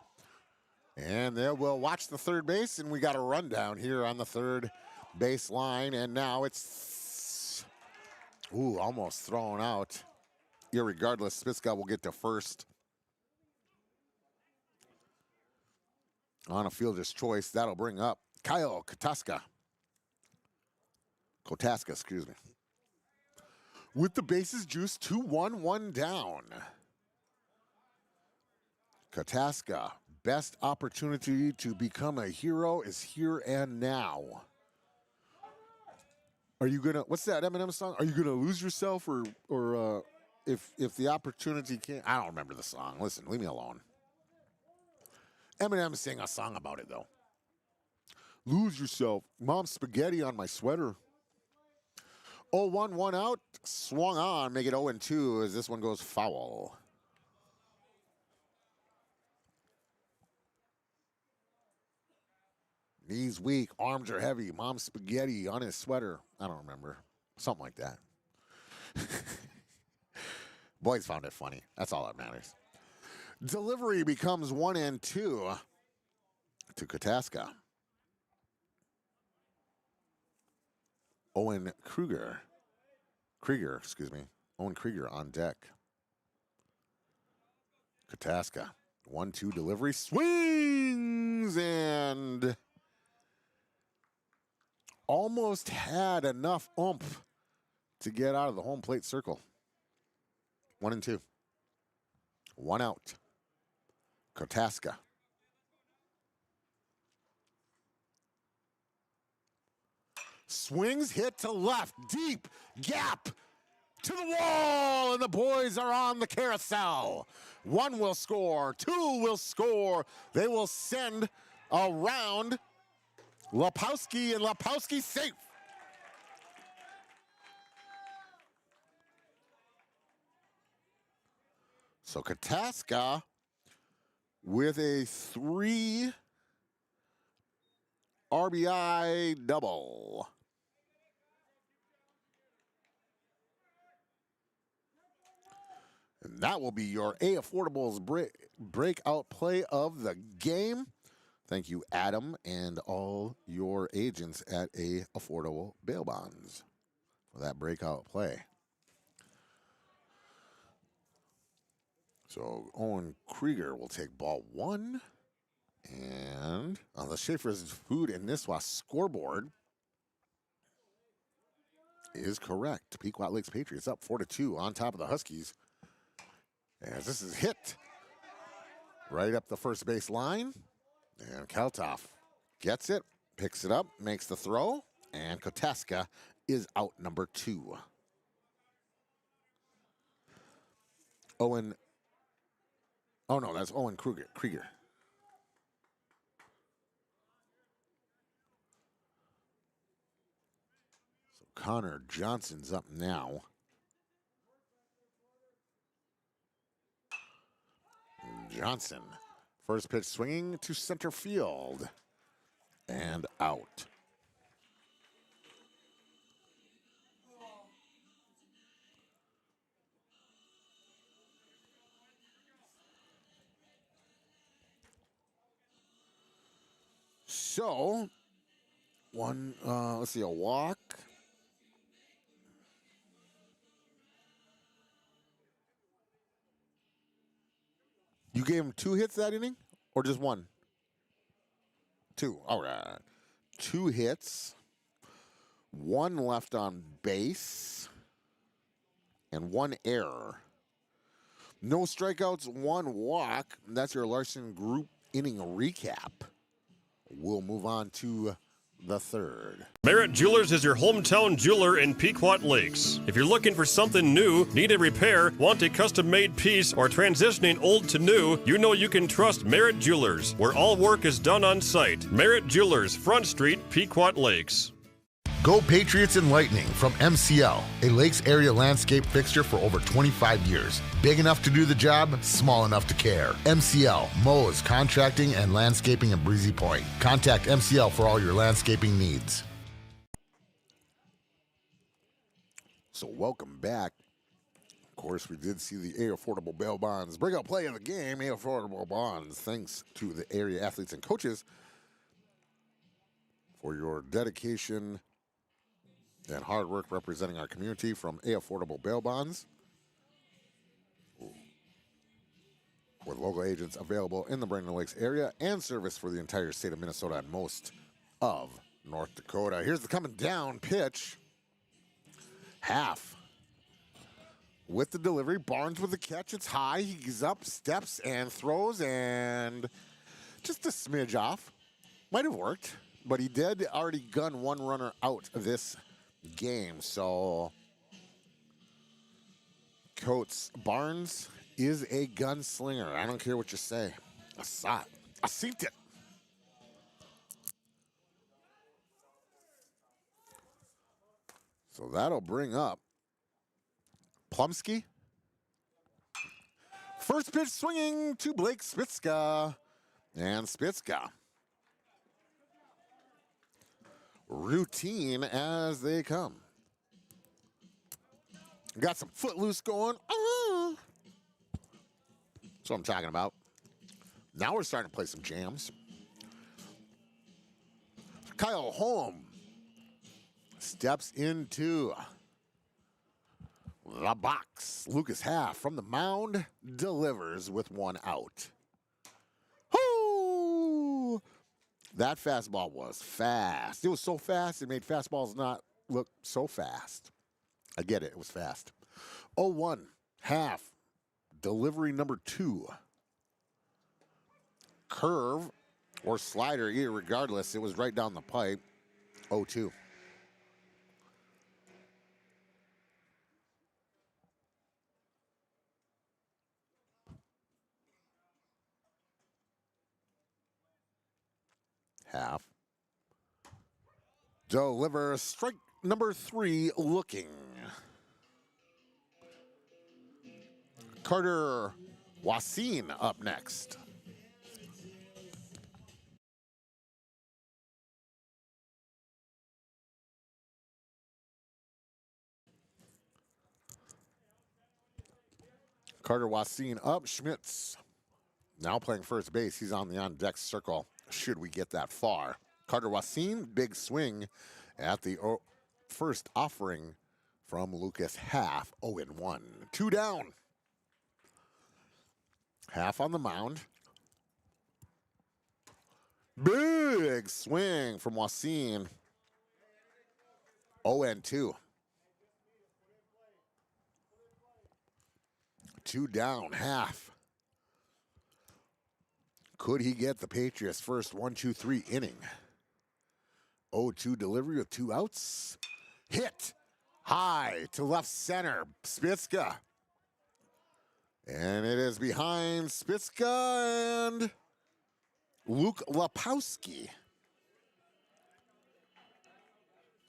And they will watch the third base, and we got a rundown here on the third base line. And now it's, almost thrown out. Irregardless, Spitzka will get to first. On a fielder's choice, that'll bring up Kyle Kotaska, excuse me. With the bases juiced, 2-1, one down. Kotaska, best opportunity to become a hero is here and now. Are you gonna? What's that Eminem song? Are you gonna lose yourself, or if the opportunity can't? I don't remember the song. Listen, leave me alone. Eminem sang a song about it though. Lose yourself. Mom's spaghetti on my sweater. 0-1, one out. Swung on. Make it 0-2 as this one goes foul. Knees weak. Arms are heavy. Mom's spaghetti on his sweater. I don't remember. Something like that. Boys found it funny. That's all that matters. Delivery becomes 1-2 to Kotaska. Owen Krieger, Owen Krieger on deck. Kotaska, 1-2 delivery, swings, and almost had enough oomph to get out of the home plate circle. 1-2. One out. Kotaska. Swings, hit to left, deep, gap, to the wall, and the boys are on the carousel. One will score, two will score. They will send around Lapowski, and Lapowski safe. So Kotaska with a 3 RBI double. And that will be your A Affordables breakout play of the game. Thank you, Adam, and all your agents at A Affordable Bail Bonds for that breakout play. So Owen Krieger will take ball 1. And on the Schaefer's Food and Nisswa scoreboard is correct. Pequot Lakes Patriots up 4-2 on top of the Huskies. As this is hit right up the first base line. And Kaltoff gets it, picks it up, makes the throw, and Kotaska is out number 2. Owen, oh no, that's Owen Krieger. So Connor Johnson's up now. Johnson, first pitch swinging to center field and out. So, let's see, a walk. You gave him 2 hits that inning, or just 1? 2. All right. 2 hits, 1 left on base, and 1 error. No strikeouts, 1 walk. That's your Larson Group inning recap. We'll move on to the 3rd. Merritt Jewelers is your hometown jeweler in Pequot Lakes. If you're looking for something new, need a repair, want a custom-made piece, or transitioning old to new, you know you can trust Merritt Jewelers, where all work is done on site. Merritt Jewelers, Front Street, Pequot Lakes. Go Patriots and Lightning from MCL, a Lakes area landscape fixture for over 25 years. Big enough to do the job, small enough to care. MCL, mows, contracting, and landscaping in Breezy Point. Contact MCL for all your landscaping needs. So welcome back. Of course, we did see the A Affordable Bail Bonds breakout play of the game. A Affordable Bonds, thanks to the area athletes and coaches for your dedication and hard work representing our community from A Affordable Bail Bonds, with local agents available in the Brandon Lakes area and service for the entire state of Minnesota and most of North Dakota. Here's the coming down pitch. Half with the delivery. Barnes with the catch. It's high. He's up, steps, and throws, and just a smidge off. Might have worked, but he did already gun one runner out of this game. So Coates Barnes is a gunslinger. I don't care what you say. I saw it. I seen it. So that'll bring up Plumsky. First pitch swinging to Blake Spitzka. And Spitzka. Routine as they come. Got some footloose going. That's what I'm talking about. Now we're starting to play some jams. Kyle Holm steps into the box. Lucas Half from the mound delivers with one out. Whoo! That fastball was fast. It was so fast, it made fastballs not look so fast. I get it, it was fast. 0-1, Half, delivery number 2. Curve or slider, regardless, it was right down the pipe. 0-2. Half. Deliver strike number 3 looking. Carter Wasine up next. Carter Wasine up. Schmitz now playing first base. He's on the on-deck circle. Should we get that far? Carter Wasine, big swing at the first offering from Lucas Half. 0-1. 2 down. Half on the mound. Big swing from Wasine. 0-2. 2 down. Half. Could he get the Patriots' first 1-2-3 inning? 0-2 delivery with 2 outs. Hit high to left center. Spitzka. And it is behind Spitzka and Luke Lapowski.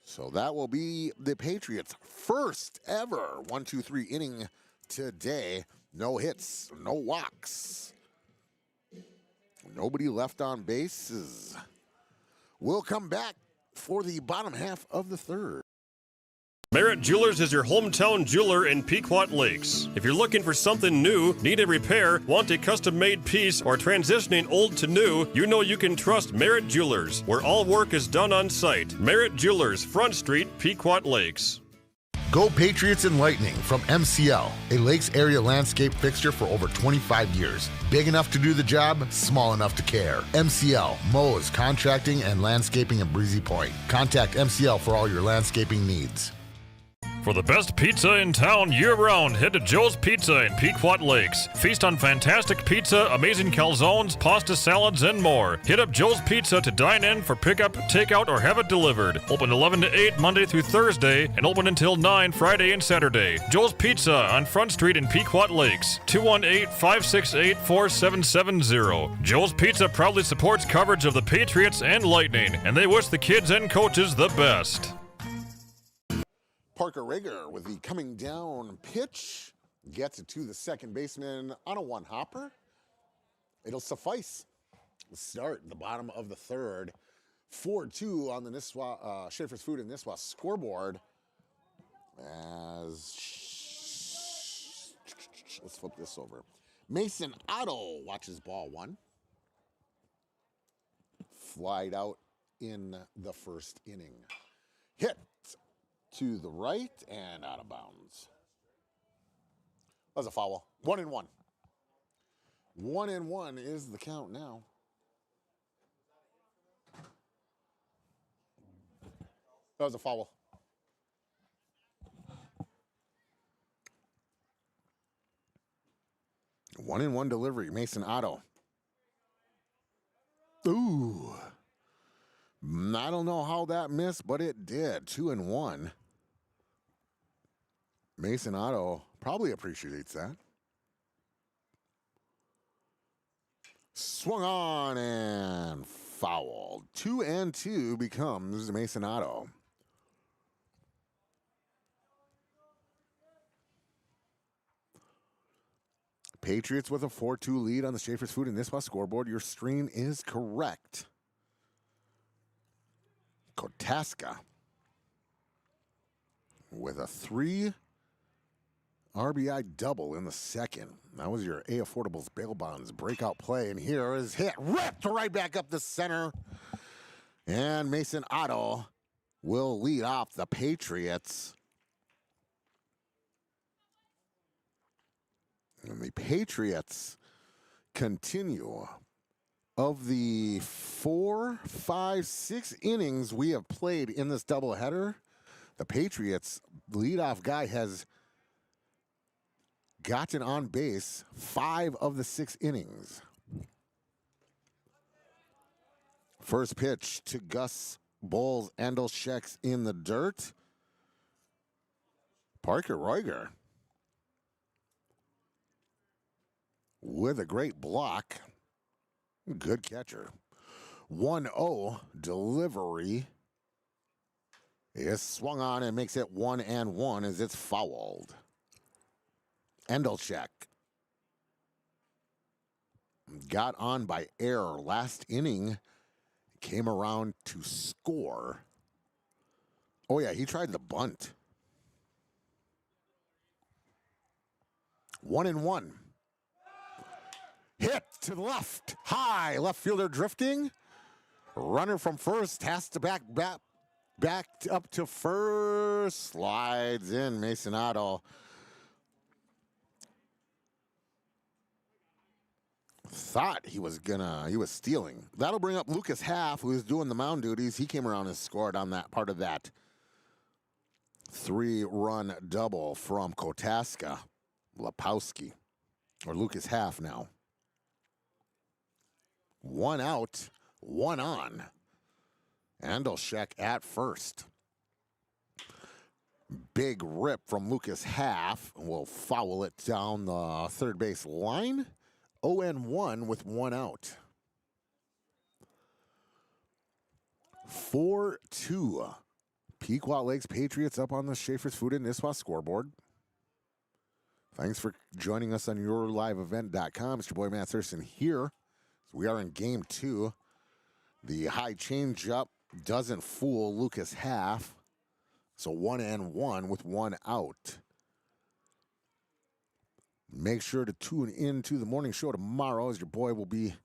So that will be the Patriots' first ever 1-2-3 inning today. No hits, no walks. Nobody left on bases. We'll come back for the bottom half of the third. Merritt Jewelers is your hometown jeweler in Pequot Lakes. If you're looking for something new, need a repair, want a custom-made piece, or transitioning old to new, you know you can trust Merritt Jewelers, where all work is done on site. Merritt Jewelers, Front Street, Pequot Lakes. Go Patriots and Lightning from MCL, a Lakes area landscape fixture for over 25 years. Big enough to do the job, small enough to care. MCL, mows, contracting, and landscaping in Breezy Point. Contact MCL for all your landscaping needs. For the best pizza in town year-round, head to Joe's Pizza in Pequot Lakes. Feast on fantastic pizza, amazing calzones, pasta salads, and more. Hit up Joe's Pizza to dine in for pickup, takeout, or have it delivered. Open 11 to 8 Monday through Thursday and open until 9 Friday and Saturday. Joe's Pizza on Front Street in Pequot Lakes. 218-568-4770. Joe's Pizza proudly supports coverage of the Patriots and Lightning, and they wish the kids and coaches the best. Parker Rager with the coming down pitch. Gets it to the second baseman on a one-hopper. It'll suffice. Start the bottom of the third. 4-2 on the Nisswa, Schaefer's Food and Nisswa scoreboard. As let's flip this over. Mason Otto watches ball 1. Flied out in the first inning. Hit to the right and out of bounds. That was a foul. 1-1. 1-1 is the count now. That was a foul. One and one delivery, Mason Otto. Ooh. I don't know how that missed, but it did. 2-1. Mason Otto probably appreciates that. Swung on and fouled. 2-2 becomes Mason Otto. Patriots with a 4-2 lead on the Schaefer's Food and Nisswa scoreboard. Your screen is correct. Kotaska with a 3 RBI double in the second. That was your A Affordables Bail Bonds breakout play. And here is hit ripped right back up the center. And Mason Otto will lead off the Patriots. And the Patriots continue. Of the 4, 5, 6 innings we have played in this doubleheader, the Patriots leadoff guy has gotten on base 5 of the 6 innings. First pitch to Gus Bowles, Andelshek's in the dirt. Parker Roiger with a great block. Good catcher. 1-0 delivery is swung on and makes it 1-1 as it's fouled. Andelshek got on by error last inning, came around to score. Oh yeah, he tried the bunt. 1-1. Hit to the left, high, left fielder drifting. Runner from first has to back up to first. Slides in, Mason Otto. Thought he was stealing. That'll bring up Lucas Half, who's doing the mound duties. He came around and scored on that part of that 3-run double from Kotaska. Lepowski, or Lucas Half now. 1 out, 1 on. Andelshek at first. Big rip from Lucas Half. Will foul it down the third base line. 0-1 with 1 out. 4-2. Pequot Lakes Patriots up on the Schaefer's Food and Nisswa scoreboard. Thanks for joining us on yourliveevent.com. It's your boy Matt Thurston here. So we are in game 2. The high changeup doesn't fool Lucas Half. So 1-1 with 1 out. Make sure to tune in to the morning show tomorrow as your boy will be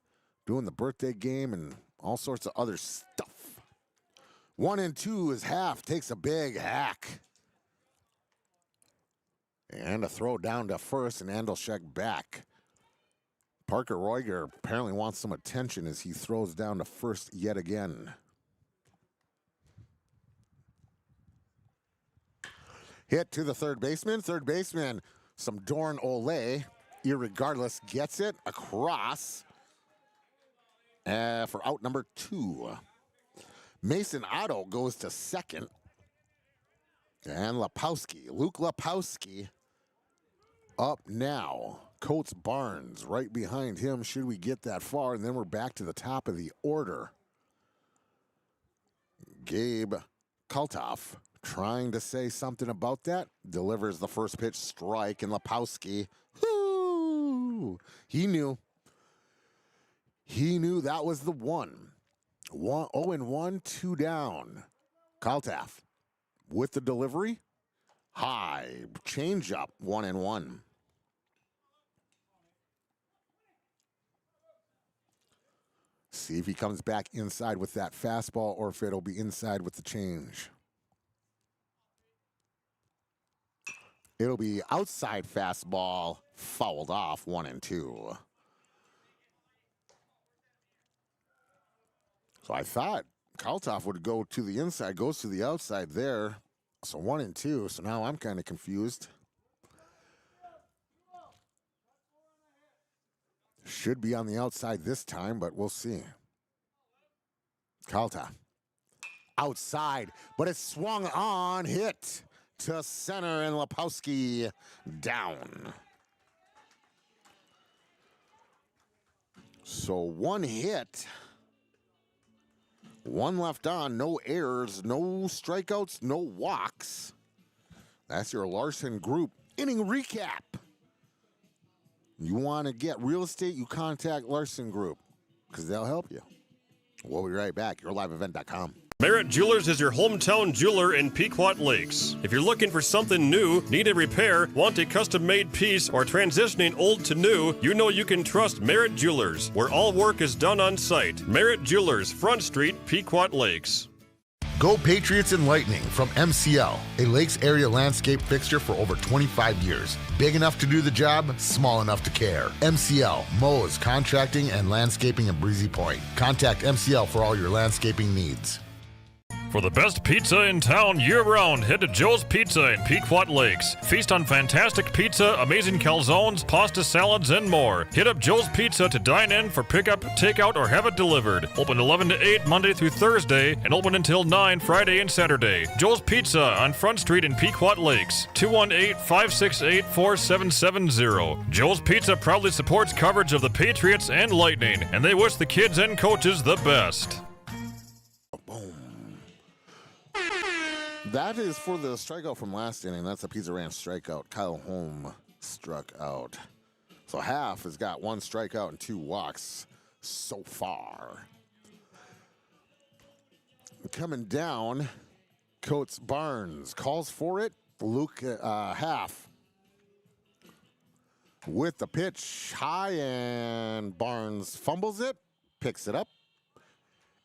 doing the birthday game and all sorts of other stuff. 1-2 is Half, takes a big hack. And a throw down to first and Andelshek back. Parker Roiger apparently wants some attention as he throws down to first yet again. Hit to the third baseman. Third baseman, some Dorn Ole, irregardless, gets it across for out number 2. Mason Otto goes to second. And Luke Lepowski up now. Coates Barnes right behind him should we get that far. And then we're back to the top of the order. Gabe Kaltoff trying to say something about that. Delivers the first pitch strike, and Lepowski, he knew. He knew that was the one. 0-1, 2 down. Kaltoff with the delivery. High changeup, 1-1. See if he comes back inside with that fastball or if it'll be inside with the change. It'll be outside fastball, fouled off, 1-2. So I thought Kaltoff would go to the inside, goes to the outside there. So 1-2. So now I'm kind of confused. Should be on the outside this time, but we'll see. Kaltoff. Outside, but it's swung on, hit to center, and Lepowski down. So one hit, one left on, no errors, no strikeouts, no walks. That's your Larson Group inning recap. You want to get real estate, you contact Larson Group because they'll help you. We'll be right back. YourLiveEvent.com. Merritt Jewelers is your hometown jeweler in Pequot Lakes. If you're looking for something new, need a repair, want a custom-made piece, or transitioning old to new, you know you can trust Merritt Jewelers, where all work is done on site. Merritt Jewelers, Front Street, Pequot Lakes. Go Patriots and Lightning from MCL, a Lakes area landscape fixture for over 25 years. Big enough to do the job, small enough to care. MCL, Mows, Contracting, and Landscaping in Breezy Point. Contact MCL for all your landscaping needs. For the best pizza in town year-round, head to Joe's Pizza in Pequot Lakes. Feast on fantastic pizza, amazing calzones, pasta salads, and more. Hit up Joe's Pizza to dine in for pickup, takeout, or have it delivered. Open 11 to 8 Monday through Thursday and open until 9 Friday and Saturday. Joe's Pizza on Front Street in Pequot Lakes. 218-568-4770. Joe's Pizza proudly supports coverage of the Patriots and Lightning, and they wish the kids and coaches the best. That is for the strikeout from last inning. That's a Pizza Ranch strikeout. Kyle Holm struck out. So Half has got 1 strikeout and 2 walks so far. Coming down, Coates Barnes calls for it. Luke Half with the pitch high, and Barnes fumbles it, picks it up,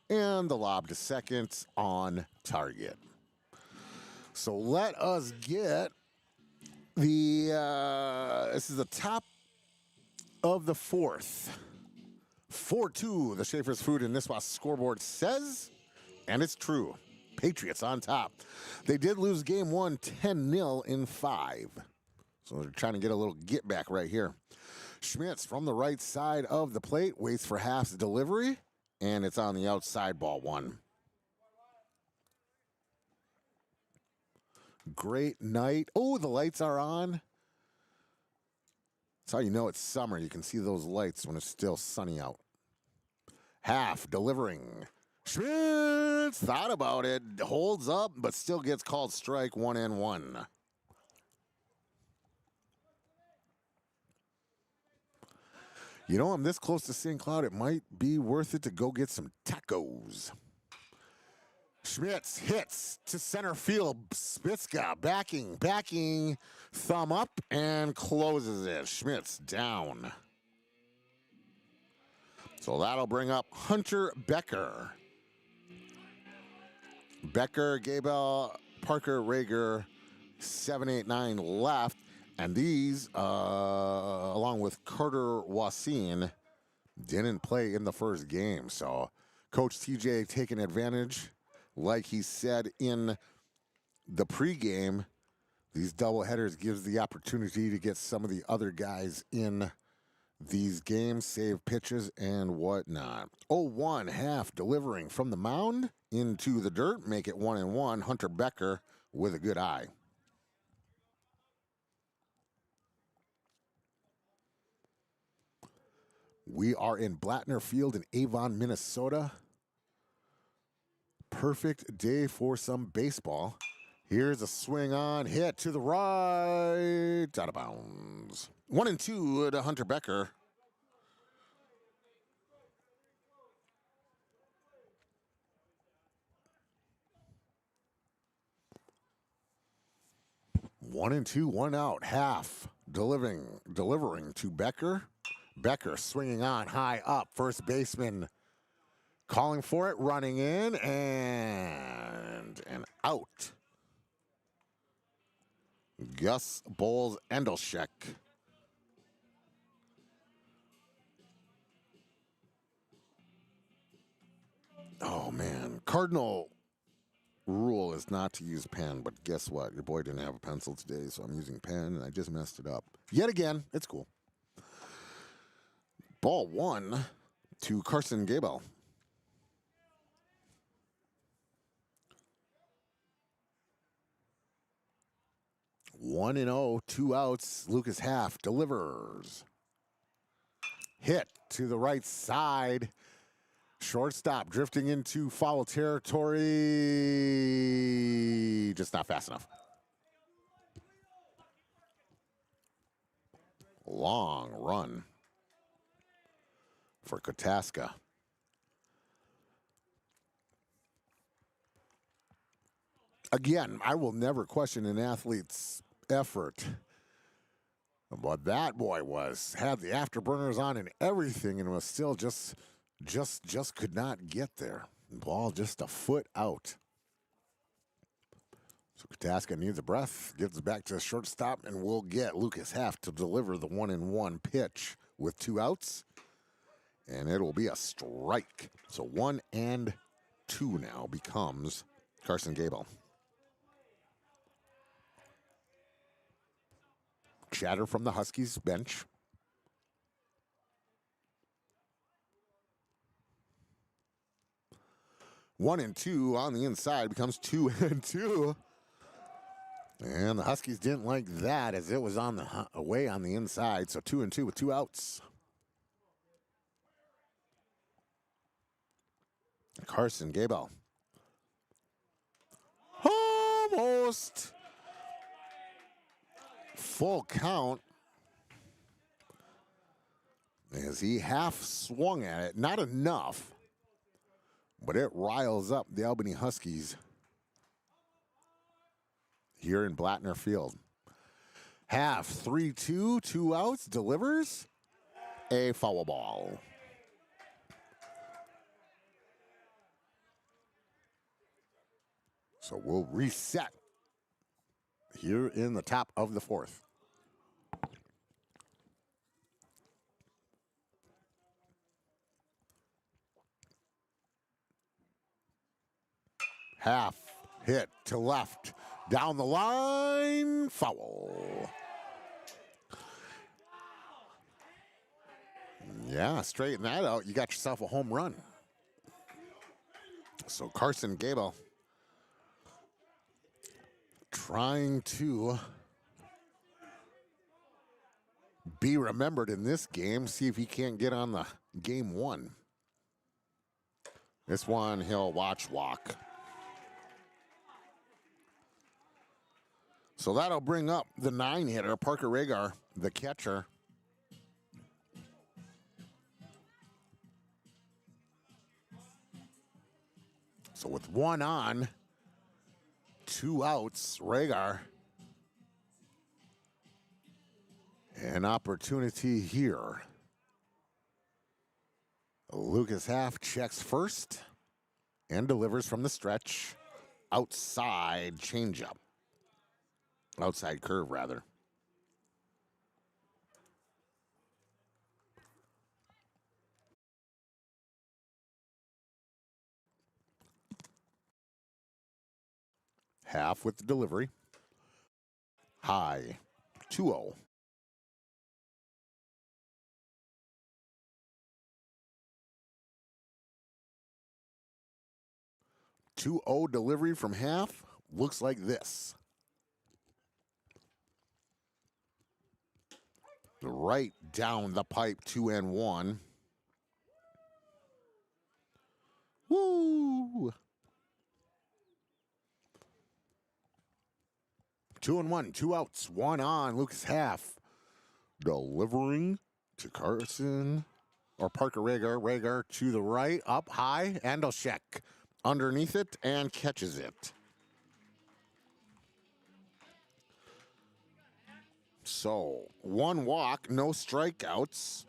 and the lob to second on target. So let us get the, this is the top of the 4th. 4-2, the Schaefer's Food and Nisswa scoreboard says, and it's true. Patriots on top. They did lose game 1, 10-0 in 5. So they're trying to get a little get back right here. Schmitz from the right side of the plate waits for Half's delivery, and it's on the outside, ball 1. Great night. Oh, the lights are on. That's how you know it's summer. You can see those lights when it's still sunny out. Half delivering. Schmitz thought about it. Holds up, but still gets called strike, 1-1. You know, I'm this close to St. Cloud, it might be worth it to go get some tacos. Schmitz hits to center field. Spitzka backing, thumb up, and closes it. Schmitz down. So that'll bring up Hunter Becker. Becker, Gabel, Parker, Rager, 7, 8, 9 left. And these, along with Carter Wassine, didn't play in the first game. So Coach TJ taking advantage. Like he said in the pregame, these doubleheaders gives the opportunity to get some of the other guys in these games, save pitches and whatnot. 0-1, Half delivering from the mound into the dirt, make it 1-1. Hunter Becker with a good eye. We are in Blattner Field in Avon, Minnesota. Perfect day for some baseball. Here's a swing on, hit to the right, out of bounds. 1-2 to Hunter Becker. One and two, 1 out. Half delivering to Becker. Becker swinging on, high up. First baseman calling for it, running in, and out. Gus Bowles-Endelschek. Oh, man. Cardinal rule is not to use pen, but guess what? Your boy didn't have a pencil today, so I'm using pen, and I just messed it up. Yet again, it's cool. Ball 1 to Carson Gable. One and 0, 2 outs. Lucas Half delivers. Hit to the right side. Shortstop drifting into foul territory. Just not fast enough. Long run for Kotaska. Again, I will never question an athlete's effort, but that boy had the afterburners on and everything, and was still just could not get there. Ball just a foot out. So Kotaska needs a breath, gives it back to shortstop, and we'll get Lucas Half to deliver the 1-1 pitch with 2 outs, and it'll be a strike. So 1-2 now becomes Carson Gable. Chatter from the Huskies bench. One and 2 on the inside becomes 2-2. And the Huskies didn't like that as it was on the away on the inside. So 2-2 with 2 outs. Carson Gable. Almost. Full count as he half swung at it. Not enough, but it riles up the Albany Huskies here in Blattner Field. Half 3-2, 2 outs, delivers a foul ball. So we'll reset here in the top of the 4th. Half hit to left, down the line, foul. Yeah, straighten that out. You got yourself a home run. So Carson Gable trying to be remembered in this game. See if he can't get on the game 1. This one he'll walk. So that'll bring up the 9-hitter, Parker Ragar, the catcher. So with 1 on, 2 outs, Ragar. An opportunity here. Lucas Half checks first and delivers from the stretch. Outside changeup. Outside curve, rather. Half with the delivery. High, 2-0. Delivery from Half looks like this. Right down the pipe, 2-1. Woo! 2-1, 2 outs, 1 on. Lucas Half delivering to Carson or Parker Ragar. Ragar to the right, up high, Andolchek underneath it and catches it. So 1 walk, no strikeouts,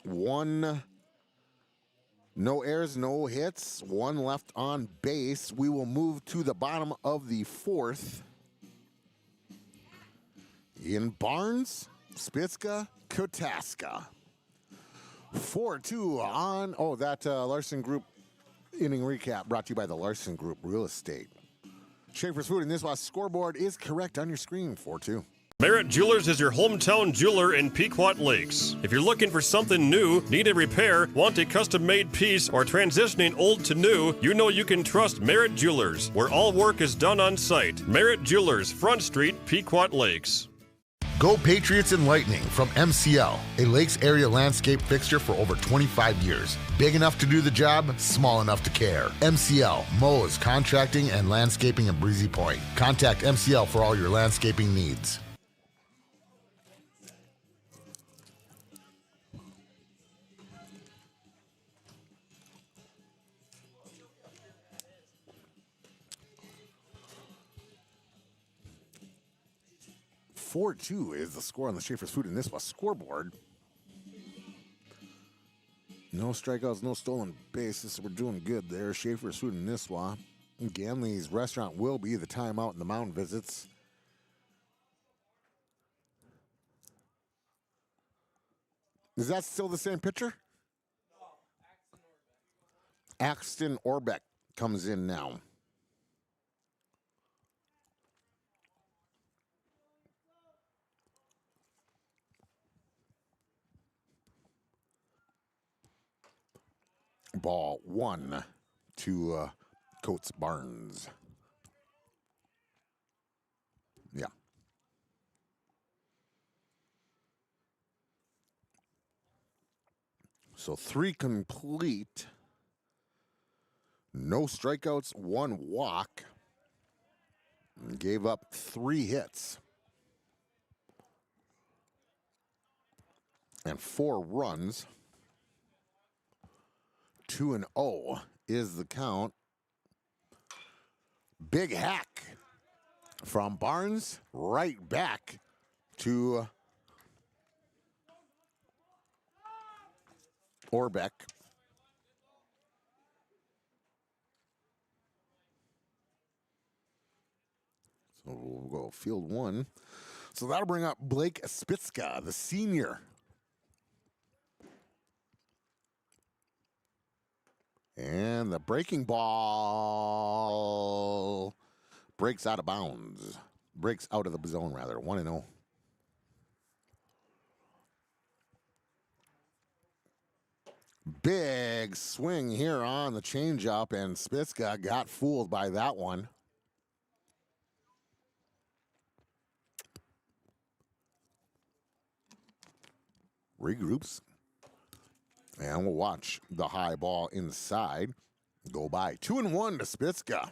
1 no errors, no hits, 1 left on base. We will move to the bottom of the 4th. In Barnes, Spitzka, Kotaska. 4-2 on, that Larson Group inning recap brought to you by the Larson Group Real Estate. Schaefer's Food and Niswa scoreboard is correct on your screen, 4-2. Merritt Jewelers is your hometown jeweler in Pequot Lakes. If you're looking for something new, need a repair, want a custom-made piece, or transitioning old to new, you know you can trust Merritt Jewelers, where all work is done on site. Merritt Jewelers, Front Street, Pequot Lakes. Go Patriots and Lightning from MCL, a Lakes area landscape fixture for over 25 years. Big enough to do the job, small enough to care. MCL, mows, contracting, and landscaping in Breezy Point. Contact MCL for all your landscaping needs. (4-2) is the score on the Schaefer's Food and Niswa scoreboard. No strikeouts, no stolen bases. We're doing good there. Schaefer's Food and Niswa. Ganley's restaurant will be the timeout in the mound visits. Is that still the same pitcher? Axton Orbeck comes in now. Ball 1 to Coates Barnes. Yeah. So 3 complete. No strikeouts, 1 walk. And gave up 3 hits. And 4 runs. 2-0 is the count. Big hack from Barnes right back to Orbeck. So we'll go field 1. So that'll bring up Blake Spitzka, the senior. And the breaking ball breaks out of bounds. Breaks out of the zone, rather. 1-0. Big swing here on the changeup, and Spitzka got fooled by that one. Regroups. And we'll watch the high ball inside go by. 2-1 to Spitzka.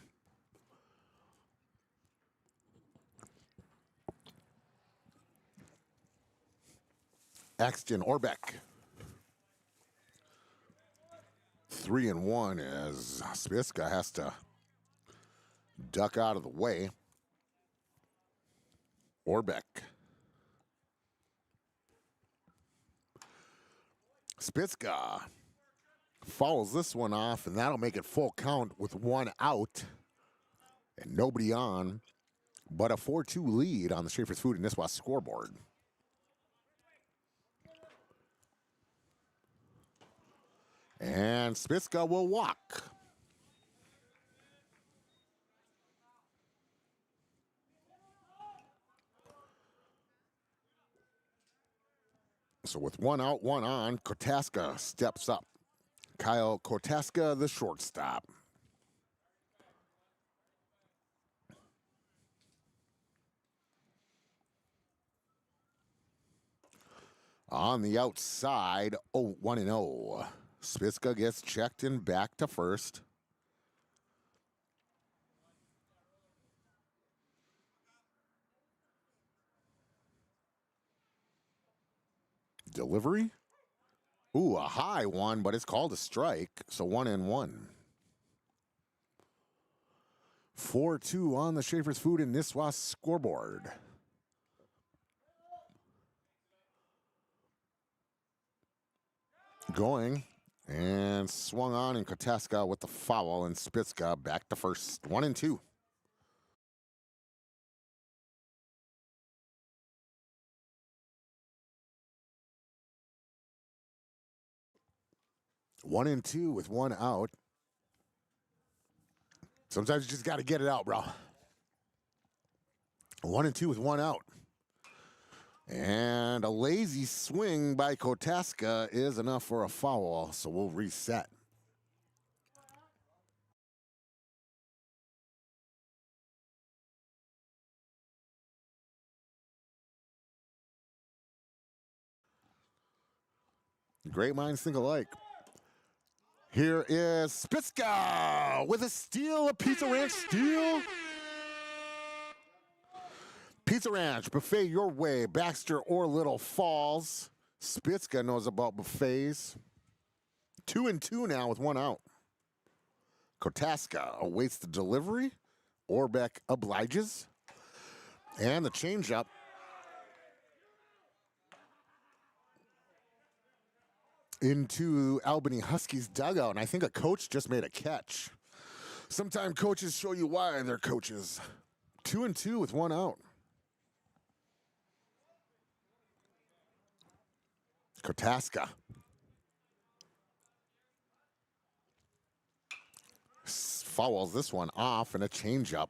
Axton Orbeck. 3-1 as Spitzka has to duck out of the way. Orbeck. Spitzka fouls this one off, and that'll make it full count with 1 out and nobody on, but a 4-2 lead on the Schaefer's Food and Niswa scoreboard. And Spitzka will walk. So with 1 out, 1 on, Kotaska steps up. Kyle Kotaska, the shortstop. On the outside, 1-0. Spitzka gets checked and back to first. Delivery. Ooh, a high one, but it's called a strike, so 1-1. 4-2 on the Schaefer's Food and Niswa scoreboard. Going and swung on, and Kotaska with the foul, and Spitzka back to first. 1-2. One and two with 1 out. Sometimes you just got to get it out, bro. 1-2 with one out. And a lazy swing by Kotaska is enough for a foul, so we'll reset. Great minds think alike. Here is Spitzka with a steal, a Pizza Ranch steal. Pizza Ranch, buffet your way, Baxter or Little Falls. Spitzka knows about buffets. 2-2 now with one out. Kotaska awaits the delivery. Orbeck obliges. And the changeup. Into Albany Huskies dugout, and I think a coach just made a catch. Sometimes coaches show you why they're coaches. 2-2 with one out. Kotaska. Fouls this one off and a changeup.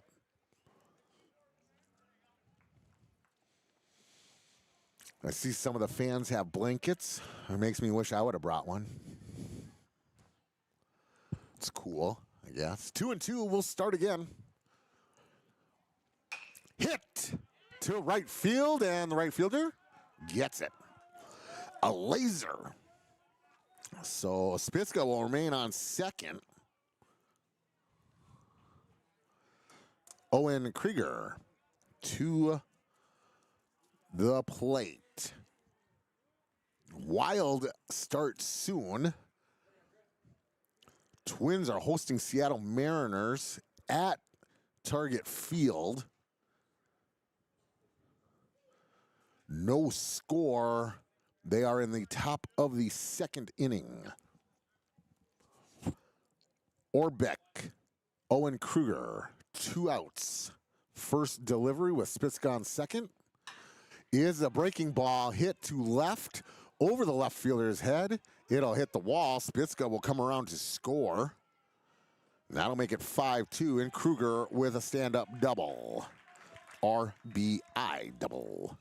I see some of the fans have blankets. It makes me wish I would have brought one. It's cool, I guess. 2-2, we'll start again. Hit to right field, and the right fielder gets it. A laser. So Spitzka will remain on second. Owen Krieger to the plate. Wild start soon. Twins are hosting Seattle Mariners at Target Field. No score. They are in the top of the second inning. Orbeck, Owen Kruger, 2 outs. First delivery with Spitzka on second. Is a breaking ball hit to left over the left fielder's head. It'll hit the wall. Spitzka will come around to score. That'll make it 5-2, and Kruger with a stand-up double. RBI double.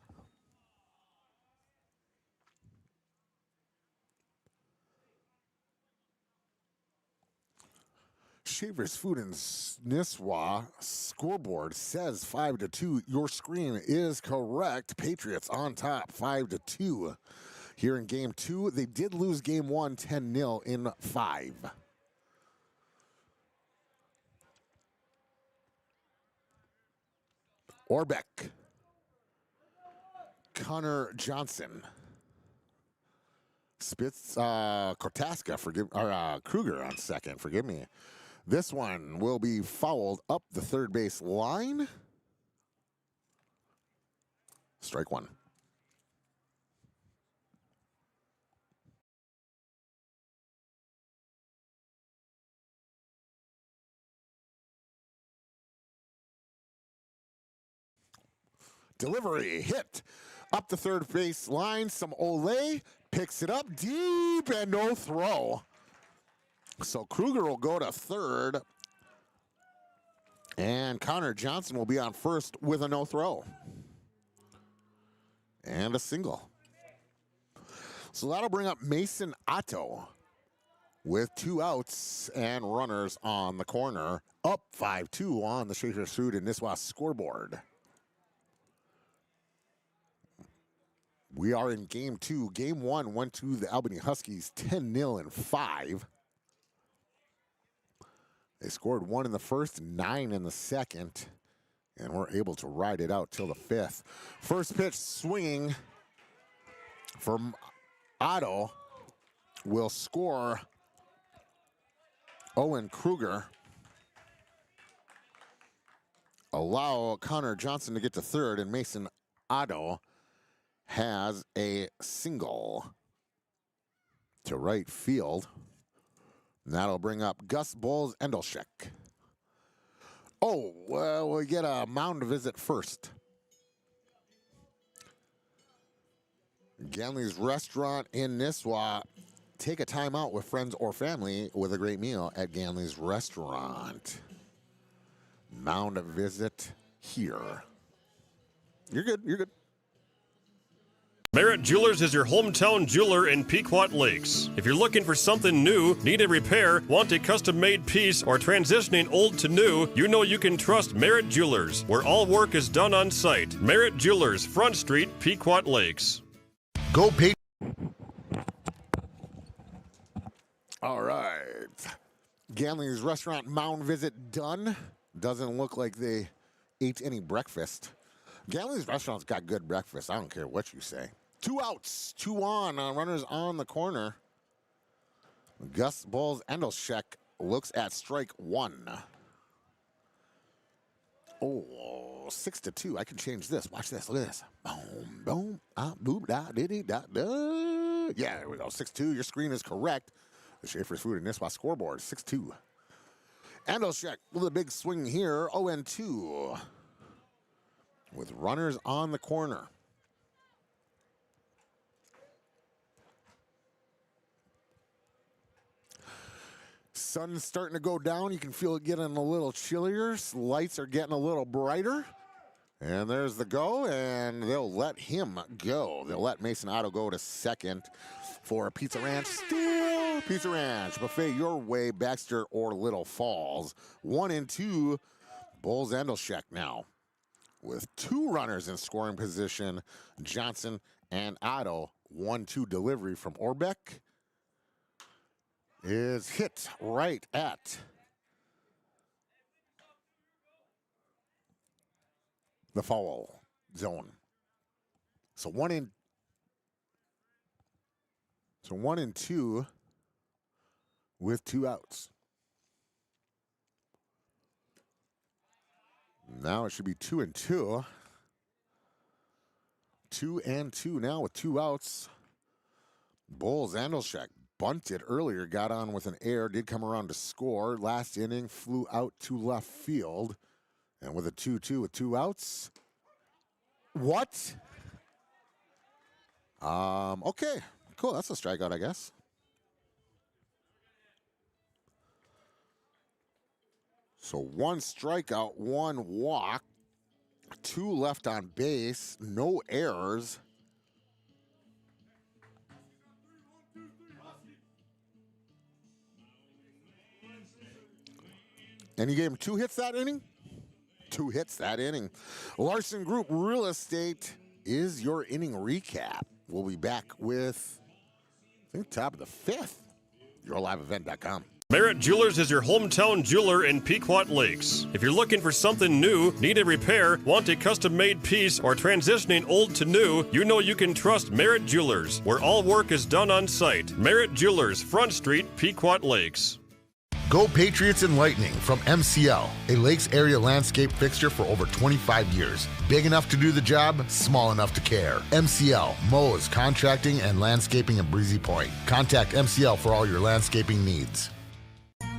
Shaver's Food in Nisswa scoreboard says 5-2. Your screen is correct. Patriots on top, 5-2. Here in game 2, they did lose game 1, 10-0 in 5. Orbeck. Connor Johnson. Kotaska, Kruger on second, forgive me. This one will be fouled up the third base line. Strike one. Delivery hit up the third base line. Some Olay picks it up deep and no throw. So Kruger will go to third. And Connor Johnson will be on first with a no throw. And a single. So that'll bring up Mason Otto with 2 outs and runners on the corner. Up 5-2 on the Shaver's Food and Nisswa scoreboard. We are in game 2. Game 1 went to the Albany Huskies 10-0 in 5. They scored 1 in the first, 9 in the second, and were able to ride it out till the 5th. First pitch swinging from Otto will score Owen Kruger. Allow Connor Johnson to get to third, and Mason Otto has a single to right field. And that'll bring up Gus Bowles-Endelschek. Oh, well, we get a mound visit first. Ganley's Restaurant in Nisswa. Take a time out with friends or family with a great meal at Ganley's Restaurant. Mound visit here. You're good. You're good. Merritt Jewelers is your hometown jeweler in Pequot Lakes. If you're looking for something new, need a repair, want a custom-made piece, or transitioning old to new, you know you can trust Merritt Jewelers, where all work is done on site. Merritt Jewelers, Front Street, Pequot Lakes. Go Patriots. All right. Ganley's restaurant mound visit done. Doesn't look like they ate any breakfast. Ganley's restaurant's got good breakfast. I don't care what you say. 2 outs, 2 on, runners on the corner. Gus Bowles-Endelschek looks at strike 1. Oh, 6-2. I can change this. Watch this. Look at this. Boom, boom, boom, da, diddy, da, da. Yeah, there we go. 6-2. Your screen is correct. The Schaefer's Food and Nisswa scoreboard, 6-2. Endelschek with a big swing here, 0-2. With runners on the corner. Sun's starting to go down. You can feel it getting a little chillier. Lights are getting a little brighter. And there's the go, and they'll let him go. They'll let Mason Otto go to second for Pizza Ranch. Still Pizza Ranch. Buffet your way, Baxter or Little Falls. 1-2, Bowles-Endelschek now. With 2 runners in scoring position, Johnson and Otto. 1-2 delivery from Orbeck is hit right at the foul zone. So 1-2 with 2 outs. Now it should be 2-2. 2-2 now with 2 outs. Bowles-Endelschek bunted earlier, got on with an error, did come around to score. Last inning, flew out to left field. And with a 2-2 with 2 outs. What? Okay, cool. That's a strikeout, I guess. So 1 strikeout, 1 walk, 2 left on base, no errors. And you gave him 2 hits that inning? 2 hits that inning. Larson Group Real Estate is your inning recap. We'll be back with, I think, top of the 5th. YourLiveEvent.com. Merritt Jewelers is your hometown jeweler in Pequot Lakes. If you're looking for something new, need a repair, want a custom-made piece, or transitioning old to new, you know you can trust Merritt Jewelers, where all work is done on site. Merritt Jewelers, Front Street, Pequot Lakes. Go Patriots and Lightning from MCL, a Lakes area landscape fixture for over 25 years. Big enough to do the job, small enough to care. MCL, mows, contracting, and landscaping in Breezy Point. Contact MCL for all your landscaping needs.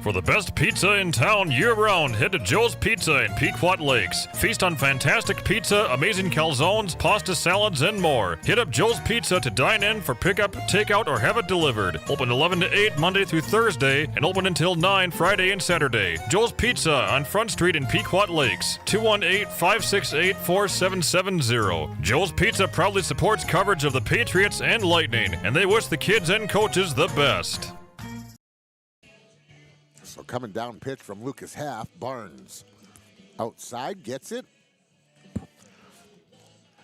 For the best pizza in town year-round, head to Joe's Pizza in Pequot Lakes. Feast on fantastic pizza, amazing calzones, pasta salads, and more. Hit up Joe's Pizza to dine in for pickup, takeout, or have it delivered. Open 11 to 8 Monday through Thursday and open until 9 Friday and Saturday. Joe's Pizza on Front Street in Pequot Lakes. 218-568-4770. Joe's Pizza proudly supports coverage of the Patriots and Lightning, and they wish the kids and coaches the best. So coming down pitch from Lucas Half, Barnes outside, gets it.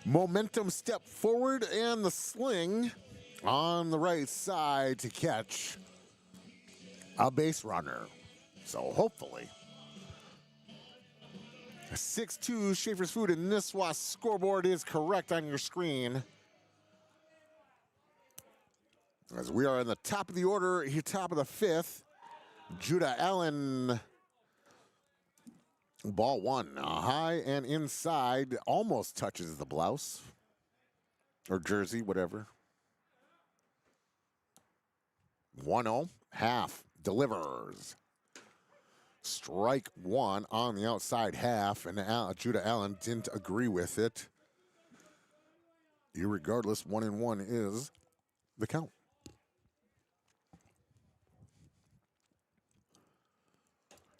Momentum step forward and the sling on the right side to catch a base runner. So hopefully, a 6-2 Schaefer's Food and Nisswa scoreboard is correct on your screen. As we are in the top of the order, here top of the 5th. Judah Allen, ball 1, high and inside, almost touches the blouse or jersey, whatever. 1-0, Half delivers. Strike 1 on the outside half, and Judah Allen didn't agree with it. Irregardless, 1-1 is the count.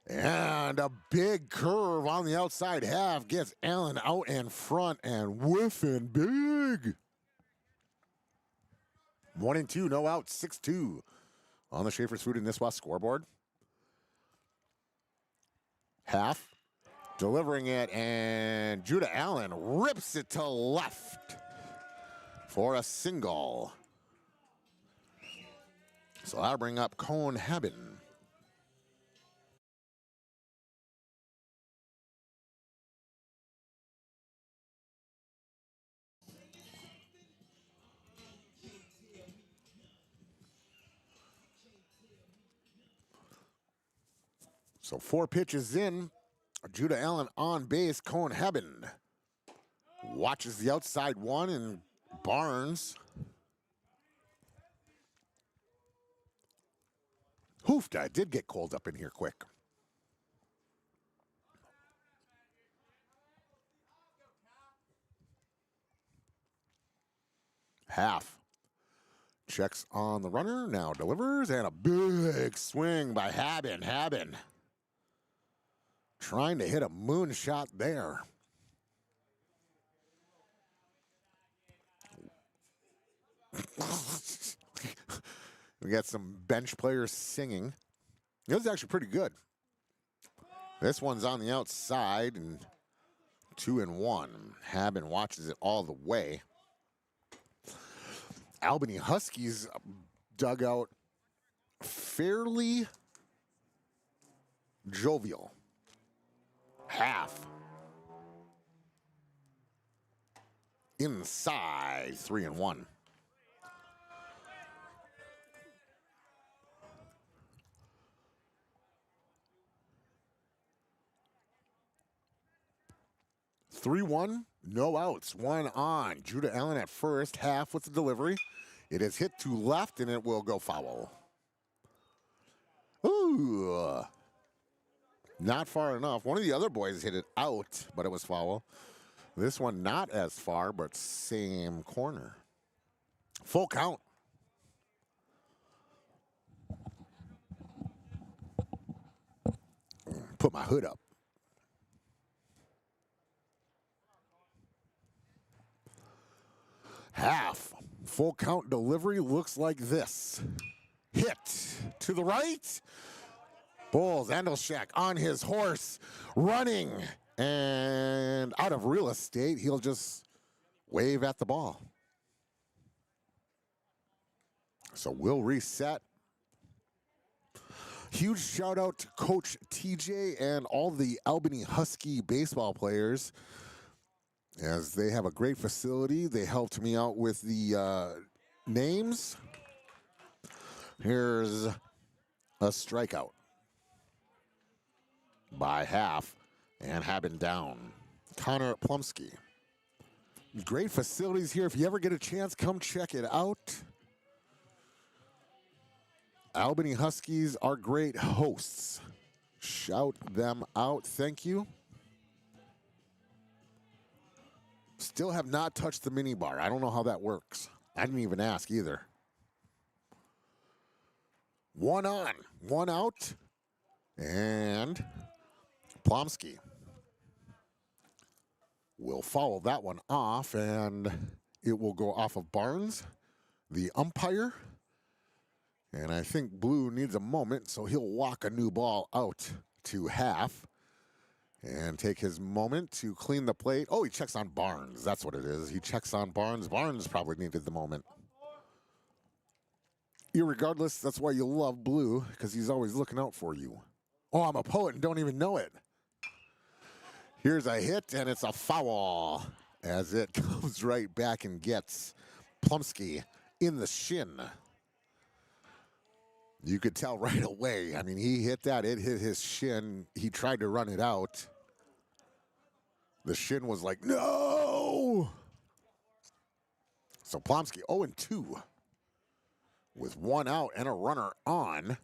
And a big curve on the outside half gets Allen out in front and whiffing big. 1-2, no out, 6-2 on the Schaefer's Food and Nisswa scoreboard. Half, delivering it, and Judah Allen rips it to left for a single. So I'll bring up Cone Haben. So 4 pitches in, Judah Allen on base, Cone Haben watches the outside one, and Barnes hoofed. I did get cold up in here quick. Half checks on the runner, now delivers, and a big swing by Haben. Haben trying to hit a moonshot there. We got some bench players singing. It was actually pretty good. This one's on the outside, and 2-1. Haben watches it all the way. Albany Huskies dug out fairly jovial. Half. Inside, 3-1. No outs, 1 on. Judah Allen at first, half with the delivery. It is hit to left, and it will go foul. Ooh. Not far enough. One of the other boys hit it out, but it was foul. This one not as far, but same corner. Full count. Put my hood up. Half. Full count delivery looks like this. Hit to the right. Bulls, Andelshek on his horse, running, and out of real estate, he'll just wave at the ball. So we'll reset. Huge shout out to Coach TJ and all the Albany Husky baseball players, as they have a great facility. They helped me out with the names. Here's a strikeout by half, and Haben down. Connor Plumsky. Great facilities here. If you ever get a chance, come check it out. Albany Huskies are great hosts. Shout them out. Thank you. Still have not touched the mini bar. I don't know how that works. I didn't even ask either. 1 on, 1 out, and Plomsky will foul that one off, and it will go off of Barnes, the umpire. And I think Blue needs a moment, so he'll walk a new ball out to half and take his moment to clean the plate. Oh, he checks on Barnes. That's what it is. He checks on Barnes. Barnes probably needed the moment. Irregardless, that's why you love Blue, because he's always looking out for you. Oh, I'm a poet and don't even know it. Here's a hit, and it's a foul as it comes right back and gets Plumsky in the shin. You could tell right away. I mean, he hit that. It hit his shin. He tried to run it out. The shin was like, no! So Plomsky 0-2 with 1 out and a runner on.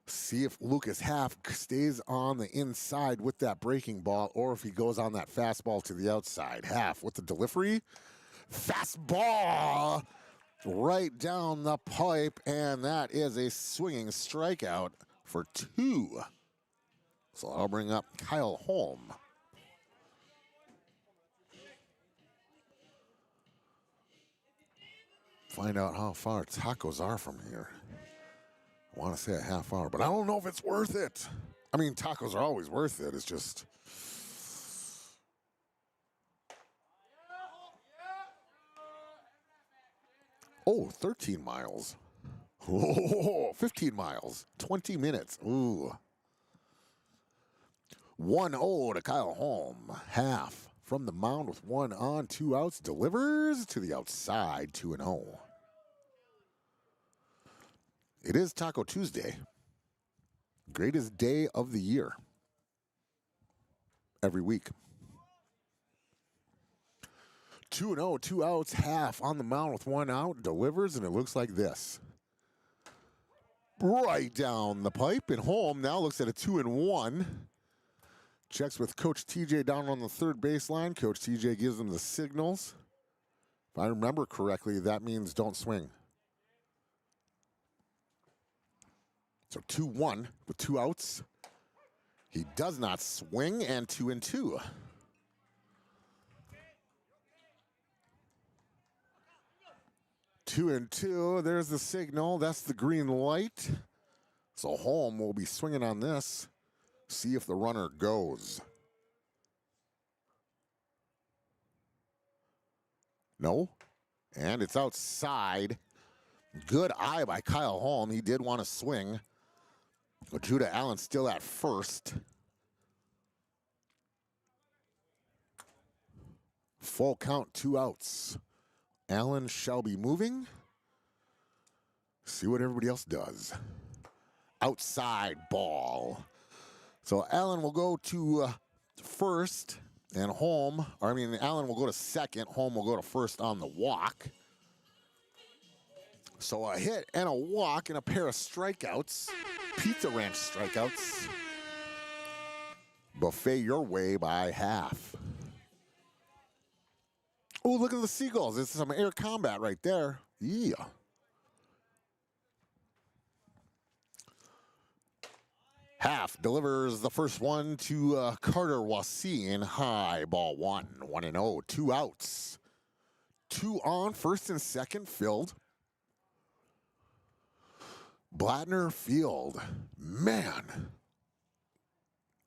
See if Lucas Half stays on the inside with that breaking ball, or if he goes on that fastball to the outside. Half with the delivery. Fastball right down the pipe, and that is a swinging strikeout for 2. So I'll bring up Kyle Holm. Find out how far tacos are from here. I want to say a half hour, but I don't know if it's worth it. I mean, tacos are always worth it. It's just... Oh, 13 miles. Oh, 15 miles. 20 minutes. Ooh. 1-0 to Kyle Holm. Half from the mound with 1 on, 2 outs. Delivers to the outside, 2-0. It is Taco Tuesday. Greatest day of the year. Every week. 2-0, 2 outs, half on the mound with 1 out. Delivers, and it looks like this. Right down the pipe, and Holm now looks at a 2-1. Checks with Coach TJ down on the third baseline. Coach TJ gives him the signals. If I remember correctly, that means don't swing. So 2-1 with 2 outs. He does not swing, and 2-2. Two and two. There's the signal. That's the green light. So Holm will be swinging on this. See if the runner goes. No. And it's outside. Good eye by Kyle Holm. He did want to swing. But Judah Allen still at first. Full count, 2 outs. Allen shall be moving. See what everybody else does. Outside ball. So Allen will go to first, and Allen will go to second. Holm will go to first on the walk. So a hit and a walk and a pair of strikeouts. Pizza Ranch strikeouts. Buffet your way by half. Oh, look at the seagulls. It's some air combat right there. Yeah. Half delivers the first one to Carter Wassine. High ball 1, 1-0, 2 outs. 2 on, first and second filled. Blattner Field. Man,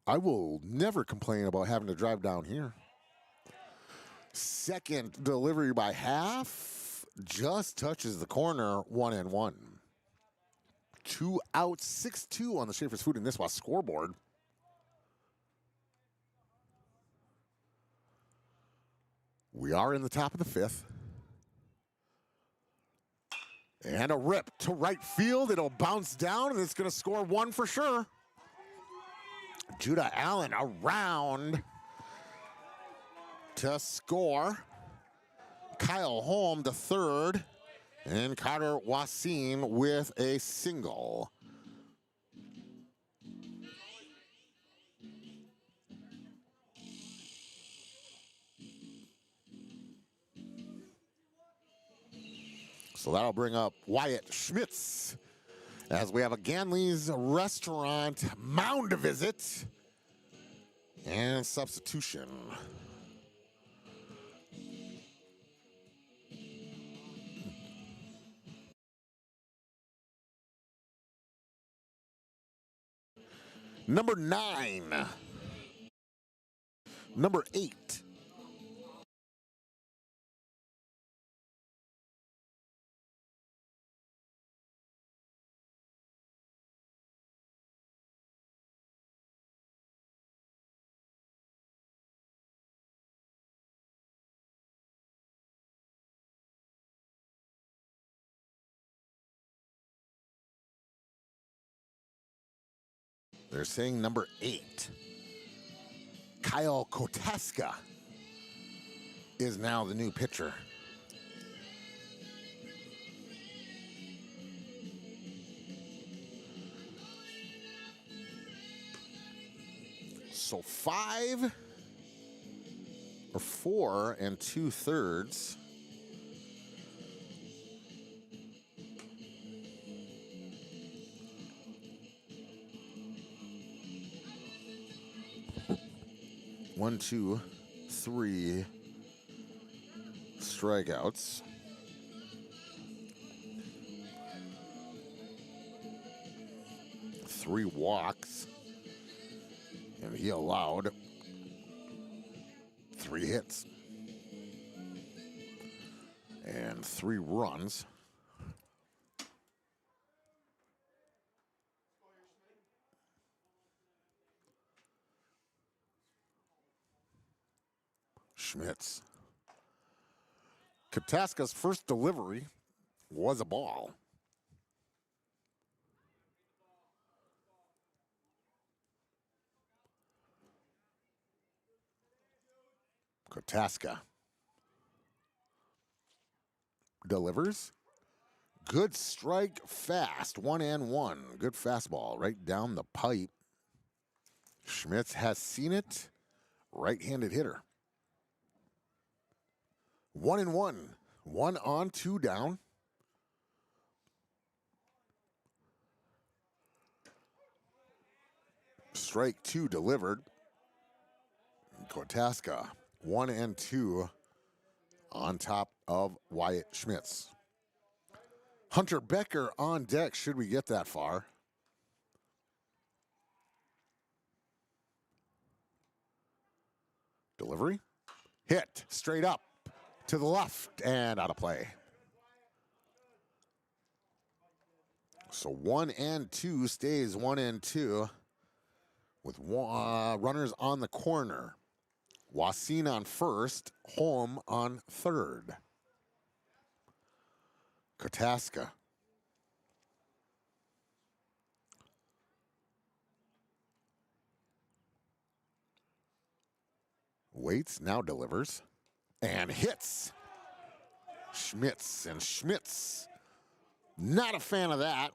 I will never complain about having to drive down here. Second delivery by half. Just touches the corner, 1-1. 2 outs, 6-2 on the Schaefer's Food and Nisswa scoreboard. We are in the top of the 5th. And a rip to right field. It'll bounce down, and it's going to score 1 for sure. Judah Allen around to score. Kyle Holm to third. And Carter Wassine with a single. So that'll bring up Wyatt Schmitz as we have a Ganley's Restaurant mound visit and substitution. Number 9. Number 8. They're saying number 8. Kyle Koteska is now the new pitcher. So 5 or 4 2/3. 1, 2, 3 strikeouts. Three walks. And he allowed 3 hits. And 3 runs. Schmitz. Kataska's first delivery was a ball. Kataska delivers. Good strike, fast, 1-1. Good fastball right down the pipe. Schmitz has seen it. Right-handed hitter. 1-1. 1 on, 2 down. Strike 2 delivered. Kataska 1-2 on top of Wyatt Schmitz. Hunter Becker on deck, should we get that far. Delivery. Hit straight up to the left and out of play. So 1-2 stays 1-2 with runners on the corner. Wasim on first, Holm on third. Kataska. Waits, now delivers, and hits. Schmitz, not a fan of that.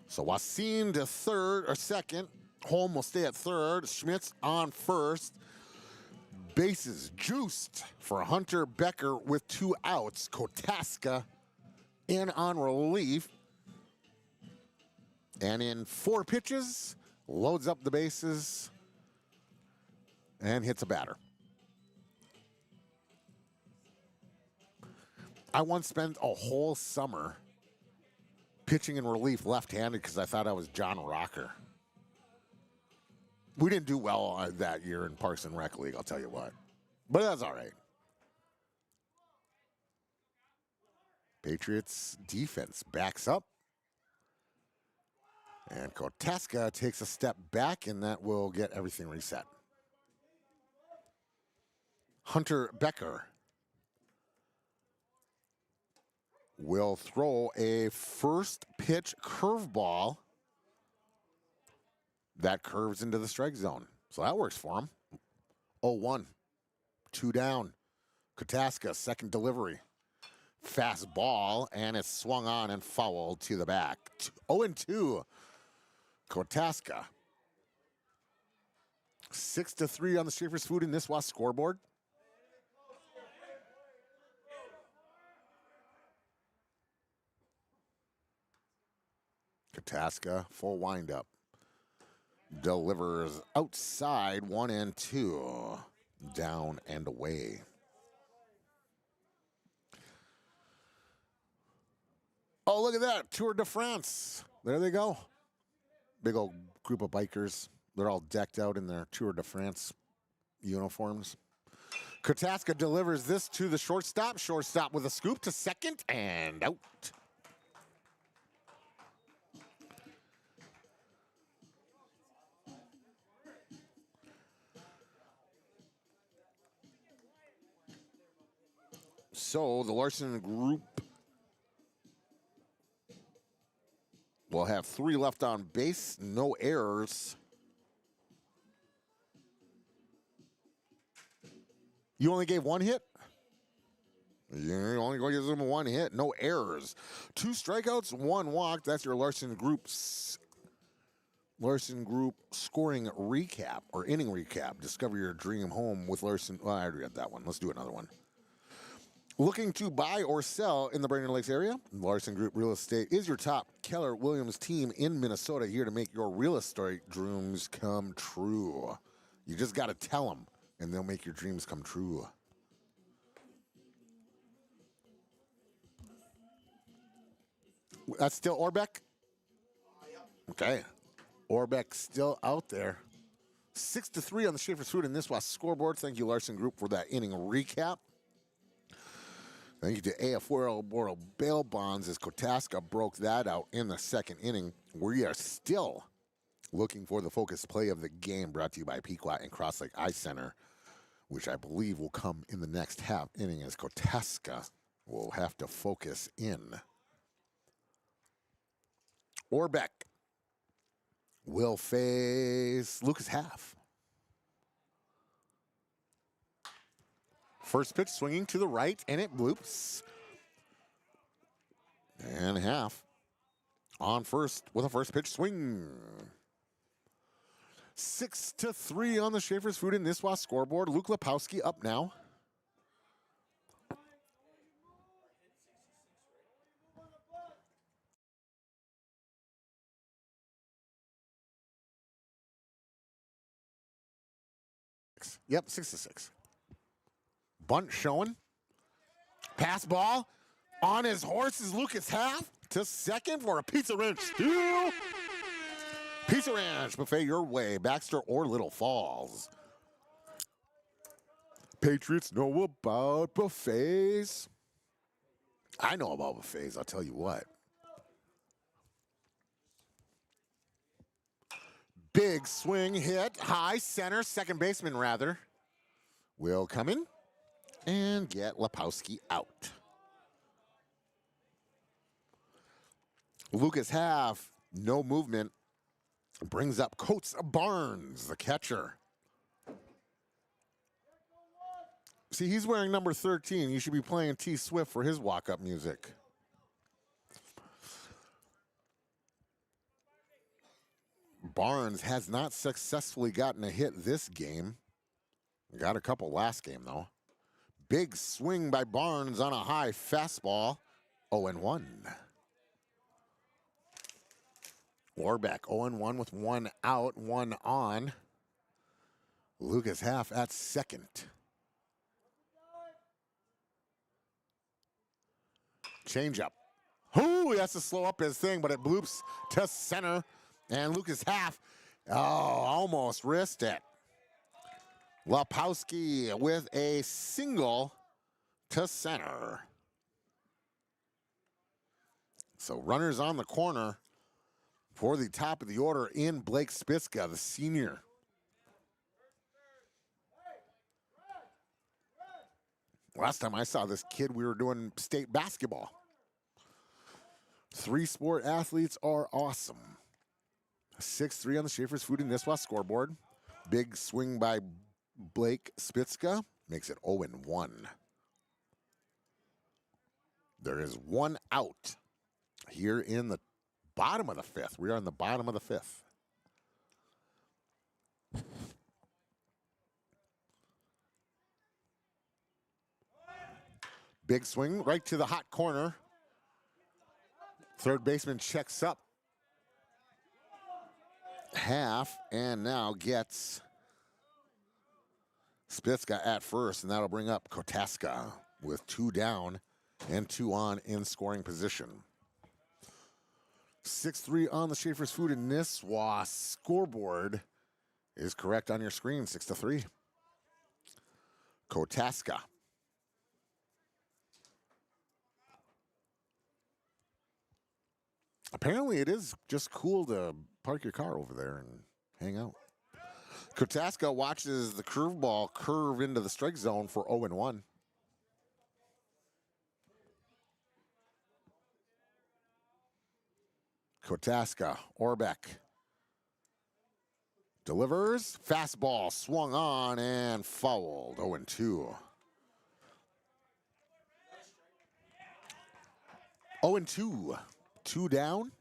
So Wasim to third or second. Holm will stay at third. Schmitz on first. Bases juiced for Hunter Becker with 2 outs. Kataska in on relief. And in 4 pitches, loads up the bases and hits a batter. I once spent a whole summer pitching in relief left-handed because I thought I was John Rocker. We didn't do well that year in Parks and Rec League, I'll tell you what. But that's all right. Patriots defense backs up. And Kataska takes a step back, and that will get everything reset. Hunter Becker will throw a first pitch curveball that curves into the strike zone. So that works for him. 0-1, 2 down. Kataska, second delivery. Fast ball, and it's swung on and fouled to the back. 0-2. Kataska. 6-3 on the Schaefer's Food and Nisswa scoreboard. Kataska, full windup. Delivers outside, 1-2. Down and away. Oh, look at that. Tour de France. There they go. Big old group of bikers. They're all decked out in their Tour de France uniforms. Kataska delivers this to the shortstop. Shortstop with a scoop to second and out. So the Larson group will have 3 left on base, no errors. You only gave 1 hit? You only going to give them 1 hit, no errors. 2 strikeouts, 1 walk. That's your Larson Group scoring recap or inning recap. Discover your dream home with Larson. Well, I already read that one. Let's do another one. Looking to buy or sell in the Brainerd Lakes area? Larson Group Real Estate is your top Keller Williams team in Minnesota, here to make your real estate dreams come true. You just got to tell them, and they'll make your dreams come true. That's still Orbeck? Okay. Orbeck still out there. 6-3 on the Schaefer's Food and Nisswa scoreboard. Thank you, Larson Group, for that inning recap. Thank you to AF4L Boro Bail Bonds as Kotaska broke that out in the second inning. We are still looking for the focus play of the game, brought to you by Pequot and Cross Lake Eye Center, which I believe will come in the next half inning as Kotaska will have to focus in. Orbeck will face Lucas Half. First pitch swinging to the right, and it bloops. And Half on first with a first pitch swing. 6-3 on the Schaefer's Food and Nisswa scoreboard. Luke Lepowski up now. Yep, 6-6. Bunt showing. Pass ball on his horse is Lucas Half to second for a Pizza Ranch steal. Pizza Ranch, buffet your way, Baxter or Little Falls. Patriots know about buffets. I know about buffets, I'll tell you what. Big swing hit, high center, second baseman rather, will come in and get Lepowski out. Lucas Half, no movement, brings up Coates Barnes, the catcher. See, he's wearing number 13. You should be playing T Swift for his walk-up music. Barnes has not successfully gotten a hit this game. Got a couple last game, though. Big swing by Barnes on a high fastball. 0-1. Orbeck 0-1 with one out, one on. Lucas Half at second. Changeup. Ooh, he has to slow up his thing, but it bloops to center. And Lucas Half, almost wrist it. Lepowski with a single to center. So runners on the corner for the top of the order in Blake Spitzka, the senior. Last time I saw this kid, we were doing state basketball. 3-sport athletes are awesome. 6-3 on the Schaefer's Food and Nisswa scoreboard. Big swing by Blake Spitzka makes it 0-1. There is one out here in the bottom of the fifth. We are in the bottom of the fifth. Big swing right to the hot corner. Third baseman checks up. Half and now gets Spitzka at first, and that'll bring up Kotaska with 2 down and 2 on in scoring position. 6-3 on the Schaefer's Food and Nisswa scoreboard is correct on your screen. 6-3. Kotaska. Apparently it is just cool to park your car over there and hang out. Kotaska watches the curveball curve into the strike zone for 0-1. Kotaska, Orbeck. Delivers, fastball swung on and fouled, 0-2. 0-2. 2 down.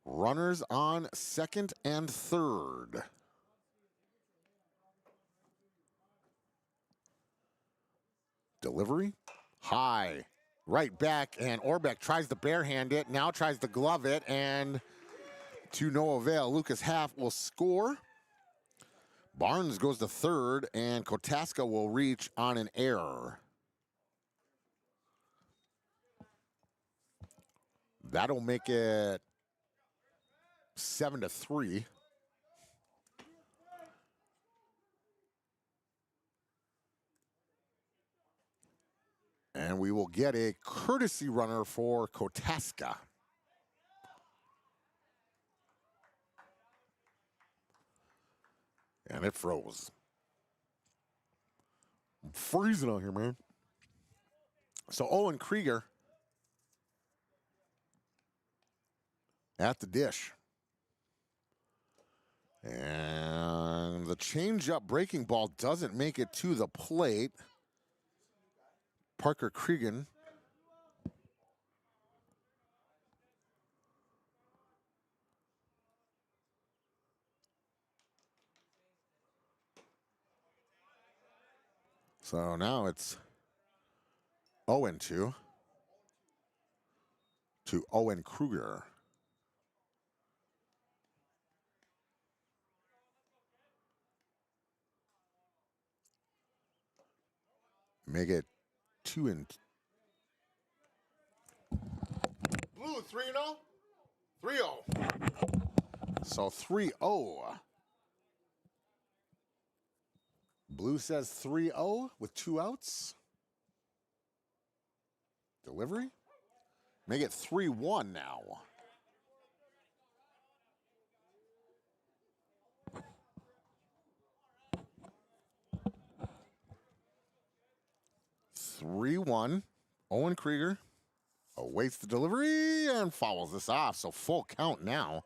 Runners on second and third. Delivery. High. Right back, and Orbeck tries to barehand it, now tries to glove it, and to no avail. Lucas Half will score. Barnes goes to third, and Kotaska will reach on an error. That'll make it 7-3. And we will get a courtesy runner for Kotaska. And it froze. I'm freezing out here, man. So Owen Krieger at the dish. And the changeup breaking ball doesn't make it to the plate. Parker Cregan so now it's 0-2 to Owen Kruger. Make it 2-2. Blue 3-0. 3-0. So 3-0. Blue says 3-0 with 2 outs. Delivery. Make it 3-1 now. Owen Krieger awaits the delivery and fouls this off. So full count now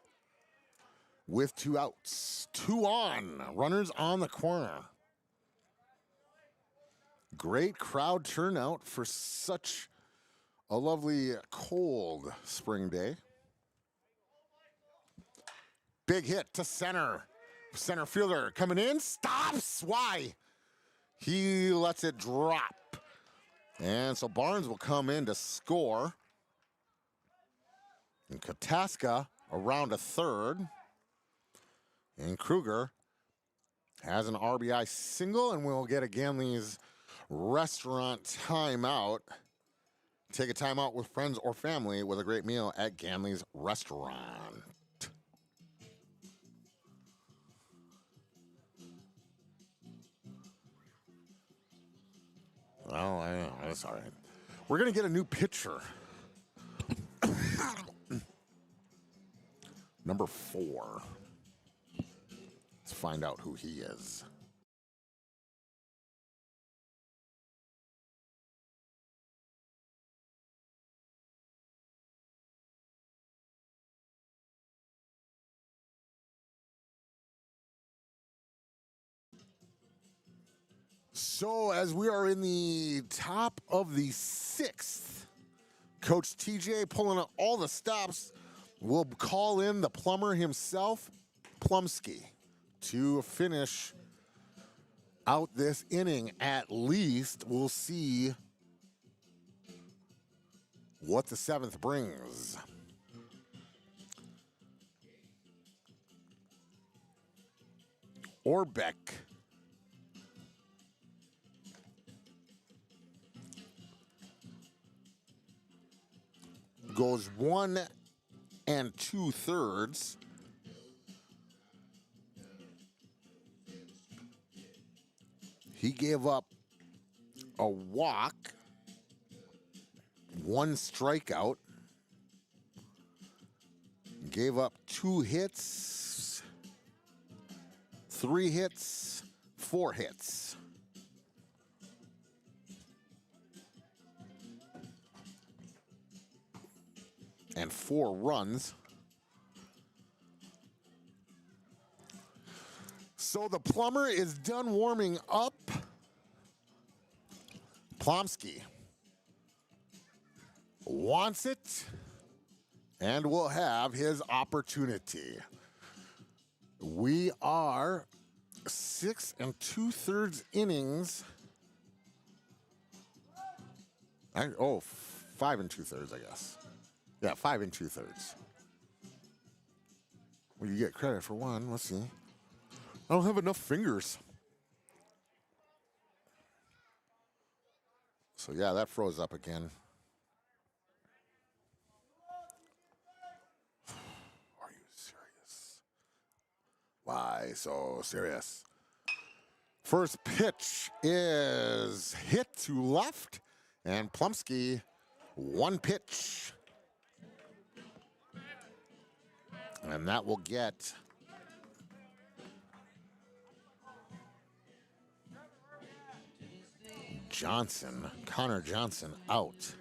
with 2 outs. 2 on. Runners on the corner. Great crowd turnout for such a lovely cold spring day. Big hit to center. Center fielder coming in. Stops. Why? He lets it drop. And so Barnes will come in to score. And Kotaska around to third. And Kruger has an RBI single, and we'll get a Gamley's Restaurant timeout. Take a timeout with friends or family with a great meal at Gamley's Restaurant. Oh, I know. That's all right. We're going to get a new pitcher. Number 4. Let's find out who he is. So as we are in the top of the 6th, Coach TJ pulling out all the stops will call in the plumber himself, Plumsky, to finish out this inning. At least we'll see what the 7th brings. Orbeck goes 1 2/3. He gave up a walk, 1 strikeout, gave up 2 hits, 3 hits, 4 hits. And 4 runs. So the plumber is done warming up. Plomsky wants it and will have his opportunity. We are 6 2/3 innings 5 2/3, I guess. Yeah, 5 2/3. Well, you get credit for one. Let's see. I don't have enough fingers. So, yeah, that froze up again. Are you serious? Why so serious? First pitch is hit to left, and Plumsky, one pitch. And that will get Connor Johnson out.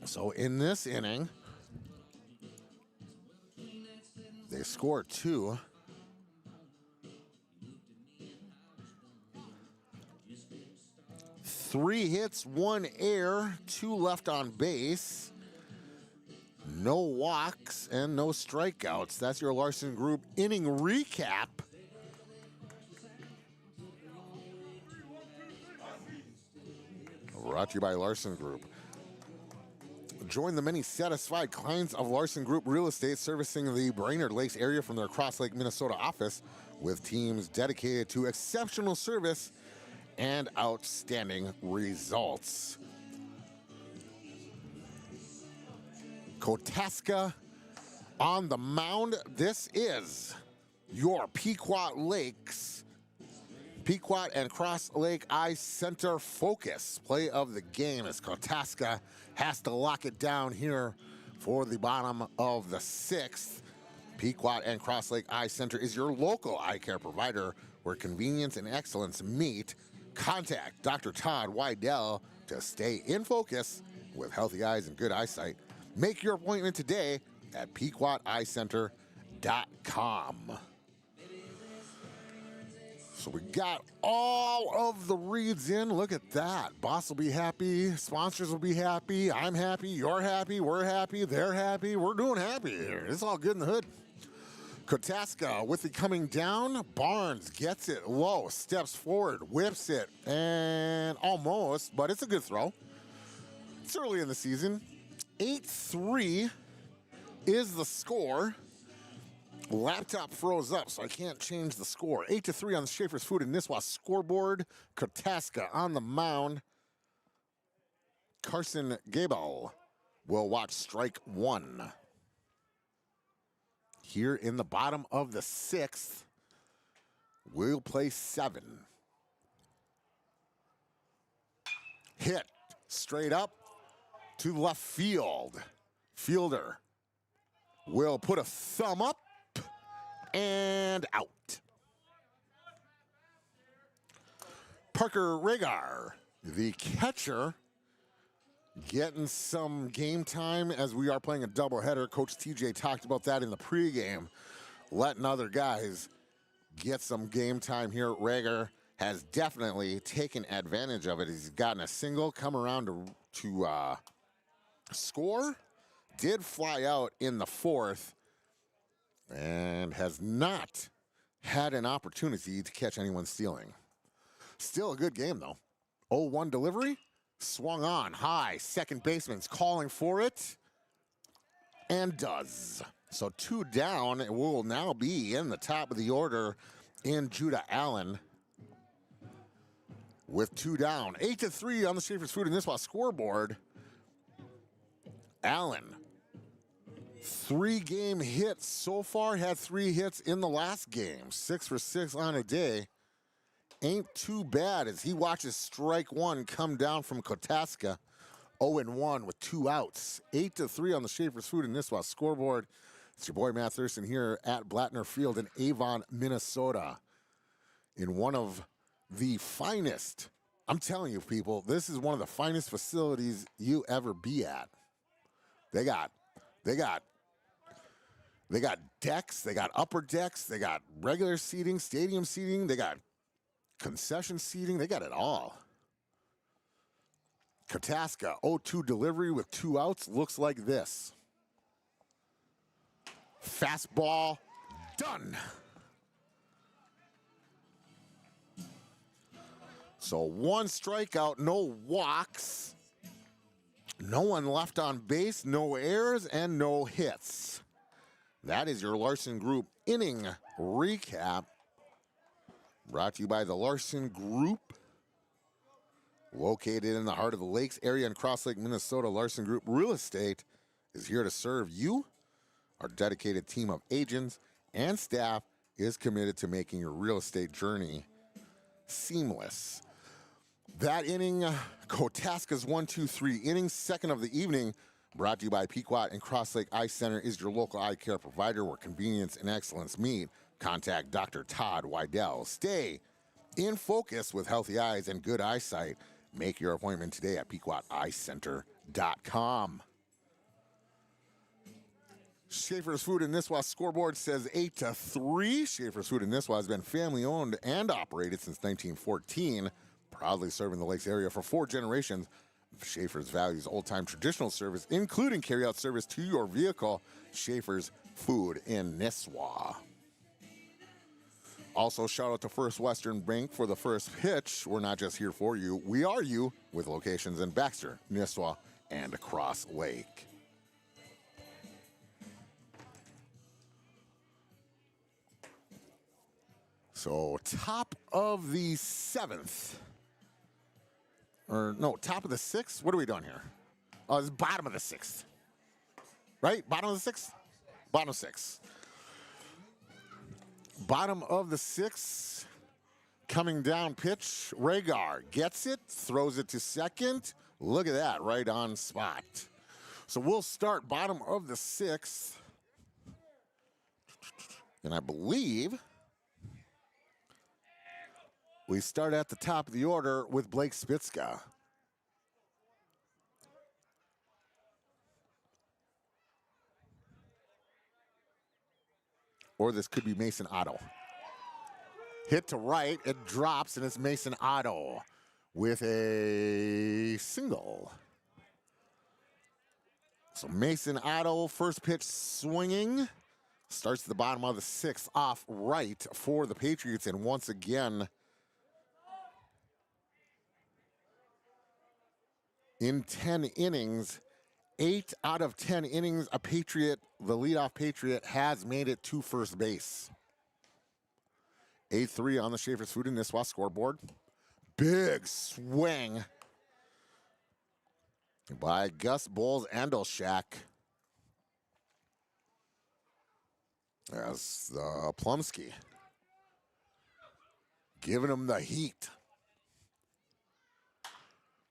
So in this inning, they score 2. Three hits, 1 error, 2 left on base. No walks and no strikeouts. That's your Larson Group inning recap. Brought to you by Larson Group. Join the many satisfied clients of Larson Group Real Estate servicing the Brainerd Lakes area from their Cross Lake, Minnesota office with teams dedicated to exceptional service and outstanding results. Kotaska on the mound. This is your Pequot and Cross Lake Ice Center focus. Play of the game as Kotaska has to lock it down here for the bottom of the 6th. Pequot and Cross Lake Eye Center is your local eye care provider where convenience and excellence meet. Contact Dr. Todd Wydell to stay in focus with healthy eyes and good eyesight. Make your appointment today at PequotEyeCenter.com. So we got all of the reads in. Look at that. Boss will be happy. Sponsors will be happy. I'm happy. You're happy. We're happy. They're happy. We're doing happy here. It's all good in the hood. Kotaska with it coming down. Barnes gets it low, steps forward, whips it, and almost, but it's a good throw. It's early in the season. 8-3 is the score. Laptop froze up, so I can't change the score. 8-3 on the Schaefer's Food and Nisswa scoreboard. Kotaska on the mound. Carson Gable will watch strike 1. Here in the bottom of the 6th, we'll play 7. Hit straight up to left field. Fielder will put a thumb up and out. Parker Regar, the catcher, getting some game time as we are playing a doubleheader. Coach TJ talked about that in the pregame, letting other guys get some game time here. Regar has definitely taken advantage of it. He's gotten a single, come around to score, did fly out in the 4th, and has not had an opportunity to catch anyone stealing. Still a good game, though. 0-1 delivery, swung on high. Second baseman's calling for it, and does. So 2 down. It will now be in the top of the order in Judah Allen with 2 down. 8-3 on the Schaefer's Food and Nisswa scoreboard. Allen, 3-game hits so far, had 3 hits in the last game. 6 for 6 on a day. Ain't too bad as he watches strike 1 come down from Kotaska. 0-1 with 2 outs. 8-3 on the Schaefer's Food and Nisswa scoreboard. It's your boy Matt Thurston here at Blattner Field in Avon, Minnesota. In one of the finest, I'm telling you people, this is one of the finest facilities you ever be at. They got decks, they got upper decks, they got regular seating, stadium seating, they got concession seating, they got it all. Kotaska, 0-2 delivery with 2 outs, looks like this. Fastball, done. So 1 strikeout, no walks, no one left on base, no errors, and no hits. That is your Larson Group inning recap. Brought to you by the Larson Group. Located in the heart of the Lakes area in Cross Lake, Minnesota, Larson Group Real Estate is here to serve you. Our dedicated team of agents and staff is committed to making your real estate journey seamless. That inning, Kotaska's 1-2-3 innings, second of the evening, brought to you by Pequot and Cross Lake Eye Center, is your local eye care provider where convenience and excellence meet. Contact Dr. Todd Weidel. Stay in focus with healthy eyes and good eyesight. Make your appointment today at PequotEyeCenter.com. Schaefer's Food in Nisswa scoreboard says 8-3. Schaefer's Food in Nisswa has been family owned and operated since 1914. Proudly serving the Lakes area for 4 generations. Schaefer's values old-time traditional service, including carry-out service to your vehicle. Schaefer's Food in Nisswa. Also, shout out to First Western Bank for the first pitch. We're not just here for you, we are you, with locations in Baxter, Nisswa, and Cross Lake. So, top of the 7th. Or, no, top of the 6th? What are we doing here? Oh, it's bottom of the 6th. Right? Bottom of the 6th? Bottom of 6th. Bottom of the 6th. Coming down pitch. Rhaegar gets it, throws it to second. Look at that, right on spot. So we'll start bottom of the 6th. And I believe we start at the top of the order with Blake Spitzka. Or this could be Mason Otto. Hit to right, it drops, and it's Mason Otto with a single. So Mason Otto, first pitch swinging. Starts at the bottom of the 6th off right for the Patriots, and once again, in 10 innings, 8 out of 10 innings, a Patriot, the leadoff Patriot, has made it to first base. 8-3 on the Schaefer's Food and Nisswa scoreboard. Big swing by Gus Bowles Andolshak. As the Plumsky giving him the heat.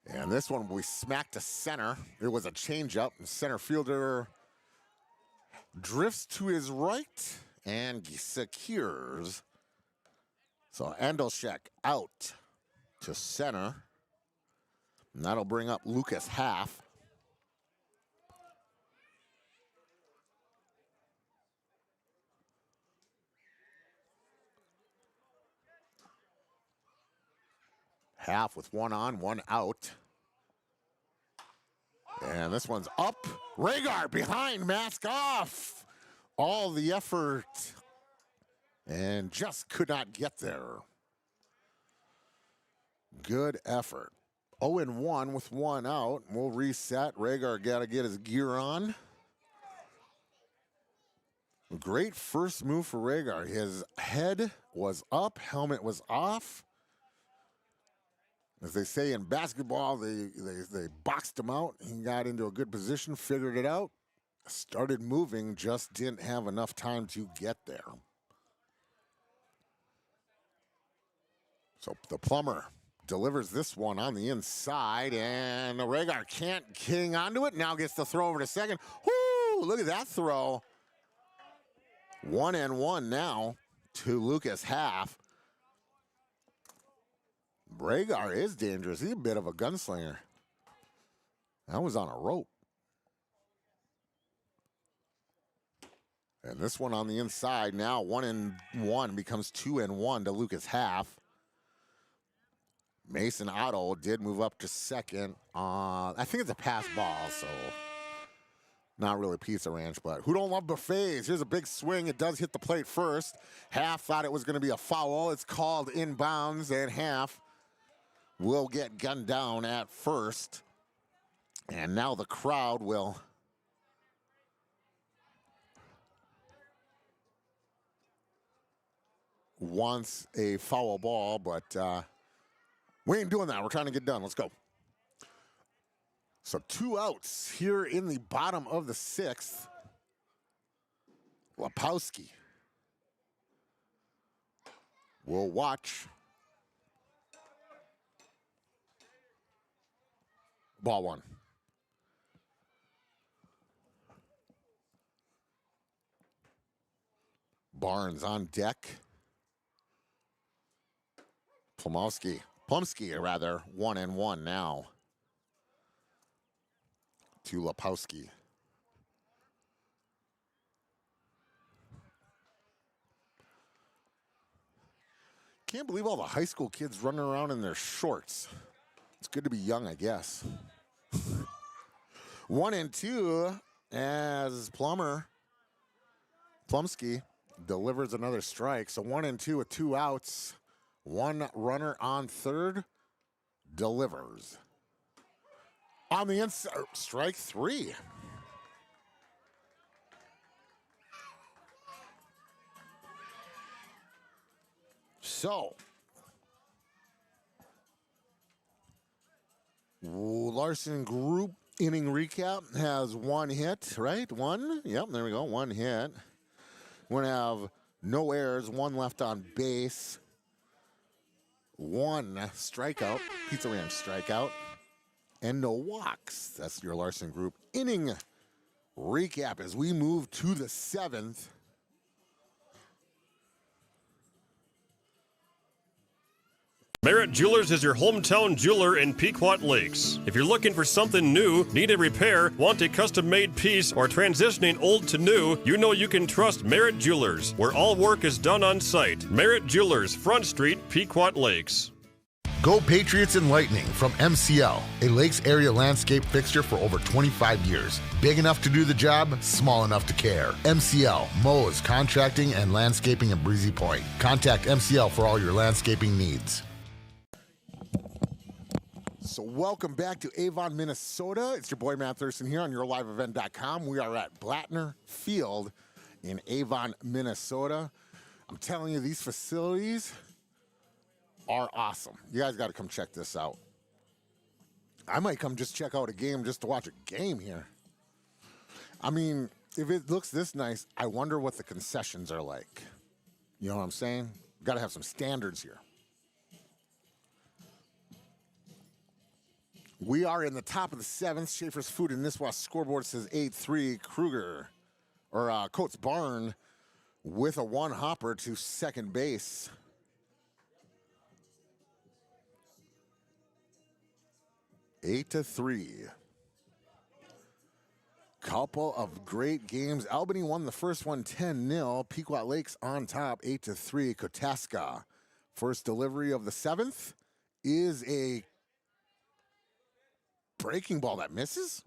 And this one we smacked to center. It was a changeup. The center fielder drifts to his right and secures. So Andolshak out to center. And that'll bring up Lucas Half. Half with 1 on, 1 out. And this one's up. Rhaegar behind, mask off. All the effort. And just could not get there. Good effort. 0-1 with 1 out. We'll reset. Rhaegar got to get his gear on. Great first move for Rhaegar. His head was up, helmet was off. As they say in basketball, they boxed him out. He got into a good position, figured it out, started moving, just didn't have enough time to get there. So the Plumber delivers this one on the inside, and Rhaegar can't hang onto it. Now gets the throw over to second. Whoo! Look at that throw. 1-1 now to Lucas Half. Rhaegar is dangerous. He's a bit of a gunslinger. That was on a rope. And this one on the inside now, 1-1 becomes 2-1 to Lucas Half. Mason Otto did move up to second. I think it's a pass ball, so not really Pizza Ranch, but who don't love buffets? Here's a big swing. It does hit the plate first. Half thought it was going to be a foul. It's called inbounds, and Half will get gunned down at first. And now the crowd will wants a foul ball, but we ain't doing that. We're trying to get done. Let's go. So 2 outs here in the bottom of the 6th. Lepowski will watch. Ball 1. Barnes on deck. Plumsky, 1-1 now to Lepowski. Can't believe all the high school kids running around in their shorts. It's good to be young, I guess. 1-2 as Plumsky delivers another strike. So 1-2 with 2 outs. 1 runner on third, delivers. On the inside, strike 3. So, Larson Group inning recap has 1 hit, right? 1? Yep, there we go, 1 hit. We're going to have no errors, 1 left on base. 1 strikeout, Pizza Ranch strikeout, and no walks. That's your Larson Group inning recap as we move to the 7th. Merritt Jewelers is your hometown jeweler in Pequot Lakes. If you're looking for something new, need a repair, want a custom-made piece, or transitioning old to new, you know you can trust Merritt Jewelers, where all work is done on site. Merritt Jewelers, Front Street, Pequot Lakes. Go Patriots and Lightning from MCL, a Lakes area landscape fixture for over 25 years. Big enough to do the job, small enough to care. MCL, mows, contracting, and landscaping in Breezy Point. Contact MCL for all your landscaping needs. So welcome back to Avon, Minnesota. It's your boy Matt Thurston here on YourLiveEvent.com. We are at Blattner Field in Avon, Minnesota. I'm telling you, these facilities are awesome. You guys got to come check this out. I might come just check out a game just to watch a game here. I mean, if it looks this nice, I wonder what the concessions are like. You know what I'm saying? Got to have some standards here. We are in the top of the 7th. Schaefer's Food and Nisswa scoreboard says 8-3. Kruger, or Coates Barn with a 1 hopper to second base. Eight to 3. Couple of great games. Albany won the first one 10-0. Pequot Lakes on top 8-3. Kotaska. First delivery of the 7th is a breaking ball that misses.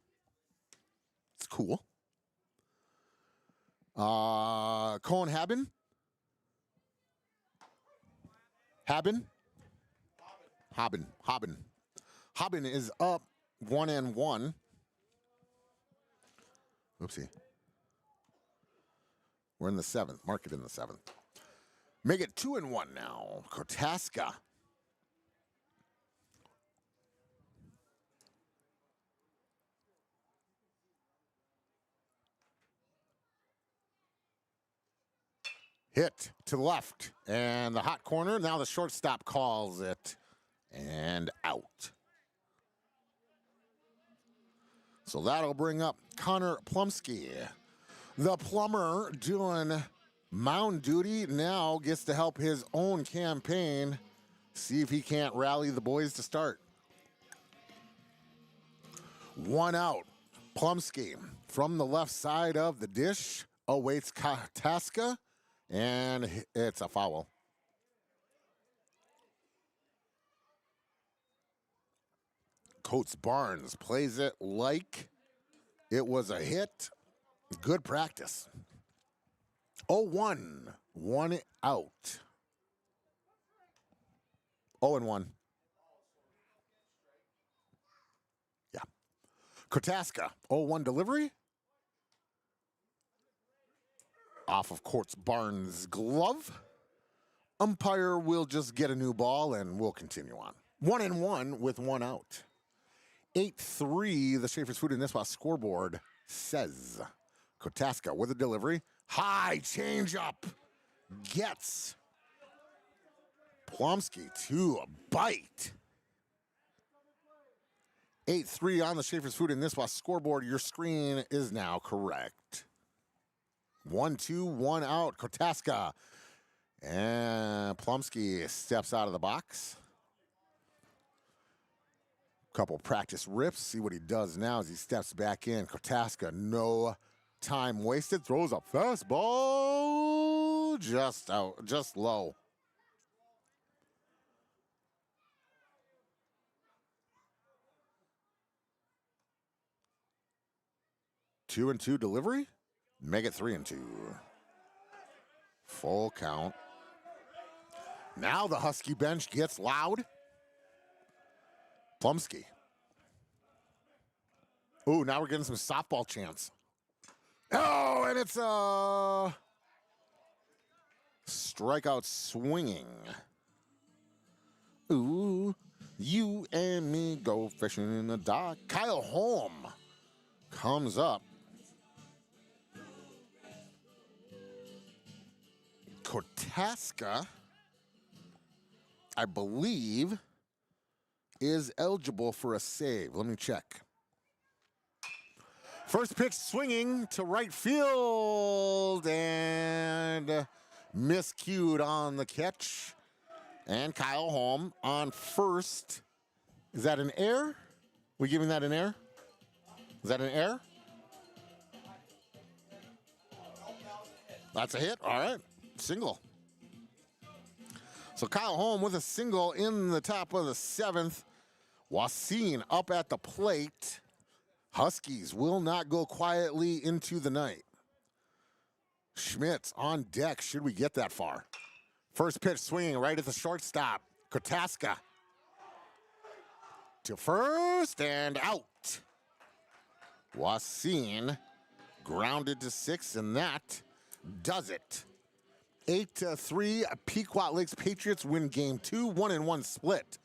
It's cool. Cohen Haben is up 1-1. Oopsie. We're in the 7th. Mark it in the 7th. Make it 2-1 now. Kotaska. Hit to the left, and the hot corner. Now the shortstop calls it, and out. So that'll bring up Connor Plumsky. The plumber doing mound duty now gets to help his own campaign. See if he can't rally the boys to start. 1 out. Plumsky from the left side of the dish awaits Kotaska. And it's a foul. Coates Barnes plays it like it was a hit. Good practice. 0-1. 1 out. 0-1. Kotaska, 0-1 delivery. Off of Courts Barnes' glove. Umpire will just get a new ball and we'll continue on. 1-1 with 1 out. 8-3, the Schaefer's Food and Nisswa scoreboard says. Kotaska with a delivery. High changeup. Gets Plumsky to a bite. 8-3 on the Schaefer's Food and Nisswa scoreboard. Your screen is now correct. 1-2, 1 out. Kotaska. And Plumsky steps out of the box. Couple practice rips. See what he does now as he steps back in. Kotaska, no time wasted. Throws a fastball just out, just low. Two and two delivery. Make it 3-2. Full count. Now the Husky bench gets loud. Plumsky. Ooh, now we're getting some softball chants. Oh, and it's a strikeout swinging. Ooh, you and me go fishing in the dock. Kyle Holm comes up. Kotaska, I believe, is eligible for a save. Let me check. First pitch swinging to right field and miscued on the catch. And Kyle Holm on first. Is that an error? We giving that an error? Is that an error? That's a hit. All right. Single. So Kyle Holm with a single in the top of the 7th. Wasim up at the plate. Huskies will not go quietly into the night. Schmitz on deck. Should we get that far? First pitch swinging right at the shortstop. Kotaska to first and out. Wasim grounded to 6, and that does it. 8-3, Pequot Lakes Patriots win game 2, 1-1 split.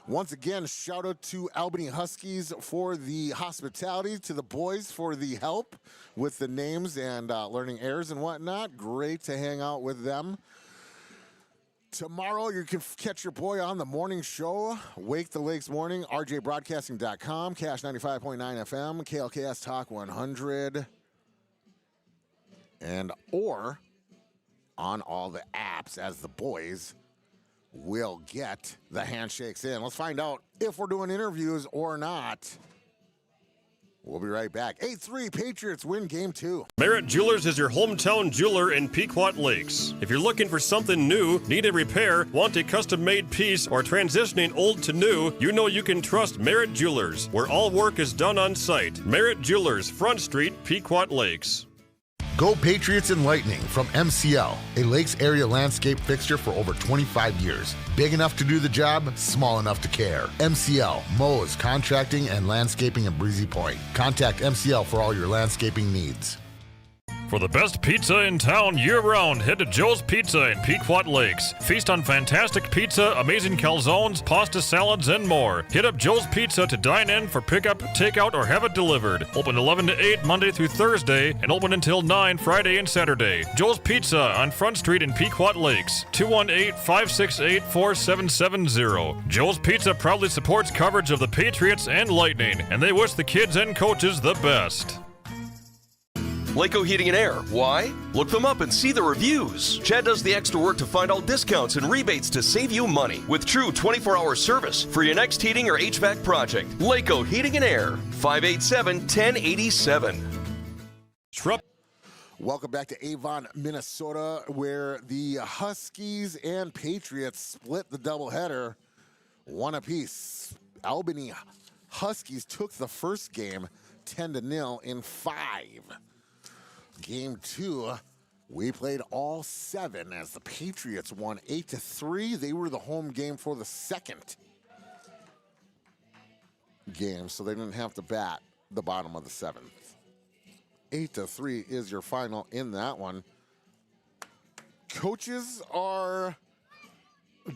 Once again, shout out to Albany Huskies for the hospitality, to the boys for the help with the names and learning airs and whatnot. Great to hang out with them. Tomorrow, you can catch your boy on the morning show, Wake the Lakes Morning, rjbroadcasting.com, Cash 95.9 FM, KLKS Talk 100, and or on all the apps as the boys will get the handshakes in. Let's find out if we're doing interviews or not. We'll be right back. 8-3, Patriots win game 2. Merritt Jewelers is your hometown jeweler in Pequot Lakes. If you're looking for something new, need a repair, want a custom-made piece, or transitioning old to new, you know you can trust Merritt Jewelers, where all work is done on site. Merritt Jewelers, Front Street, Pequot Lakes. Go Patriots and Lightning from MCL, a Lakes area landscape fixture for over 25 years. Big enough to do the job, small enough to care. MCL, mows, contracting, and landscaping in Breezy Point. Contact MCL for all your landscaping needs. For the best pizza in town year-round, head to Joe's Pizza in Pequot Lakes. Feast on fantastic pizza, amazing calzones, pasta salads, and more. Hit up Joe's Pizza to dine in for pickup, takeout, or have it delivered. Open 11 to 8 Monday through Thursday, and open until 9 Friday and Saturday. Joe's Pizza on Front Street in Pequot Lakes. 218-568-4770. Joe's Pizza proudly supports coverage of the Patriots and Lightning, and they wish the kids and coaches the best. Pequot Heating and Air. Why? Look them up and see the reviews. Chad does the extra work to find all discounts and rebates to save you money with true 24-hour service for your next heating or HVAC project. Pequot Heating and Air, 587-1087. Welcome back to Avon, Minnesota, where the Huskies and Patriots split the doubleheader 1 apiece. Albany Huskies took the first game 10-0 in 5. Game 2, we played all 7 as the Patriots won 8-3. They were the home game for the second game, so they didn't have to bat the bottom of the 7th. 8-3 is your final in that one. Coaches are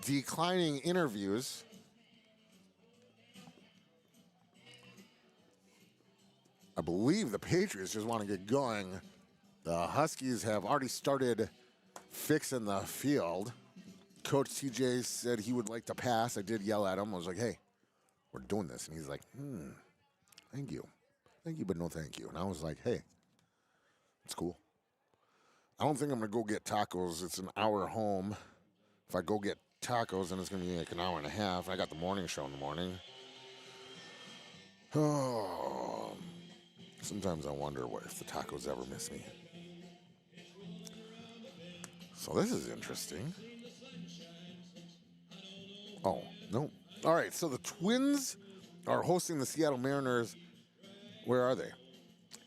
declining interviews. I believe the Patriots just want to get going. The Huskies have already started fixing the field. Coach TJ said he would like to pass. I did yell at him. I was like, hey, we're doing this. And he's like, thank you. Thank you, but no thank you. And I was like, hey, it's cool. I don't think I'm going to go get tacos. It's an hour home. If I go get tacos, then it's going to be like an hour and a half. I got the morning show in the morning. Oh, sometimes I wonder if the tacos ever miss me. So this is interesting. Oh, no. All right, so the Twins are hosting the Seattle Mariners. Where are they?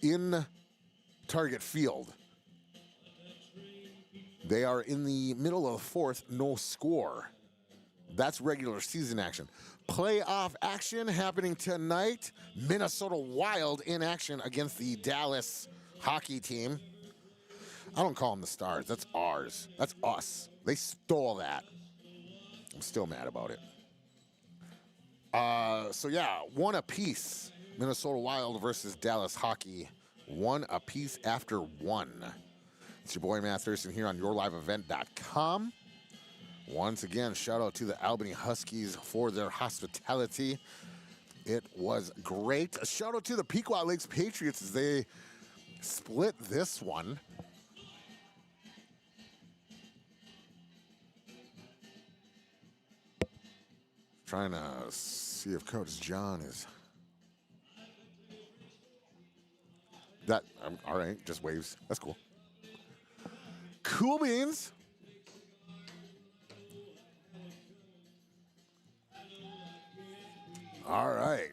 In Target Field. They are in the middle of the 4th, no score. That's regular season action. Playoff action happening tonight. Minnesota Wild in action against the Dallas hockey team. I don't call them the Stars. That's ours. That's us. They stole that. I'm still mad about it. So, yeah, 1 apiece. Minnesota Wild versus Dallas hockey. 1 apiece after 1. It's your boy, Matt Thurston, here on YourLiveEvent.com. Once again, shout out to the Albany Huskies for their hospitality. It was great. A shout out to the Pequot Lakes Patriots as they split this one. Trying to see if Coach John is... That, all right, just waves. That's cool. Cool beans. All right.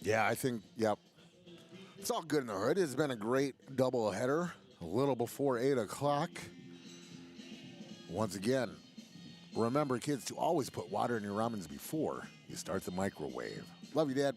Yeah, I think, yep. It's all good in the hood. It's been a great doubleheader. A little before 8 o'clock. Once again, remember, kids, to always put water in your ramens before you start the microwave. Love you, Dad.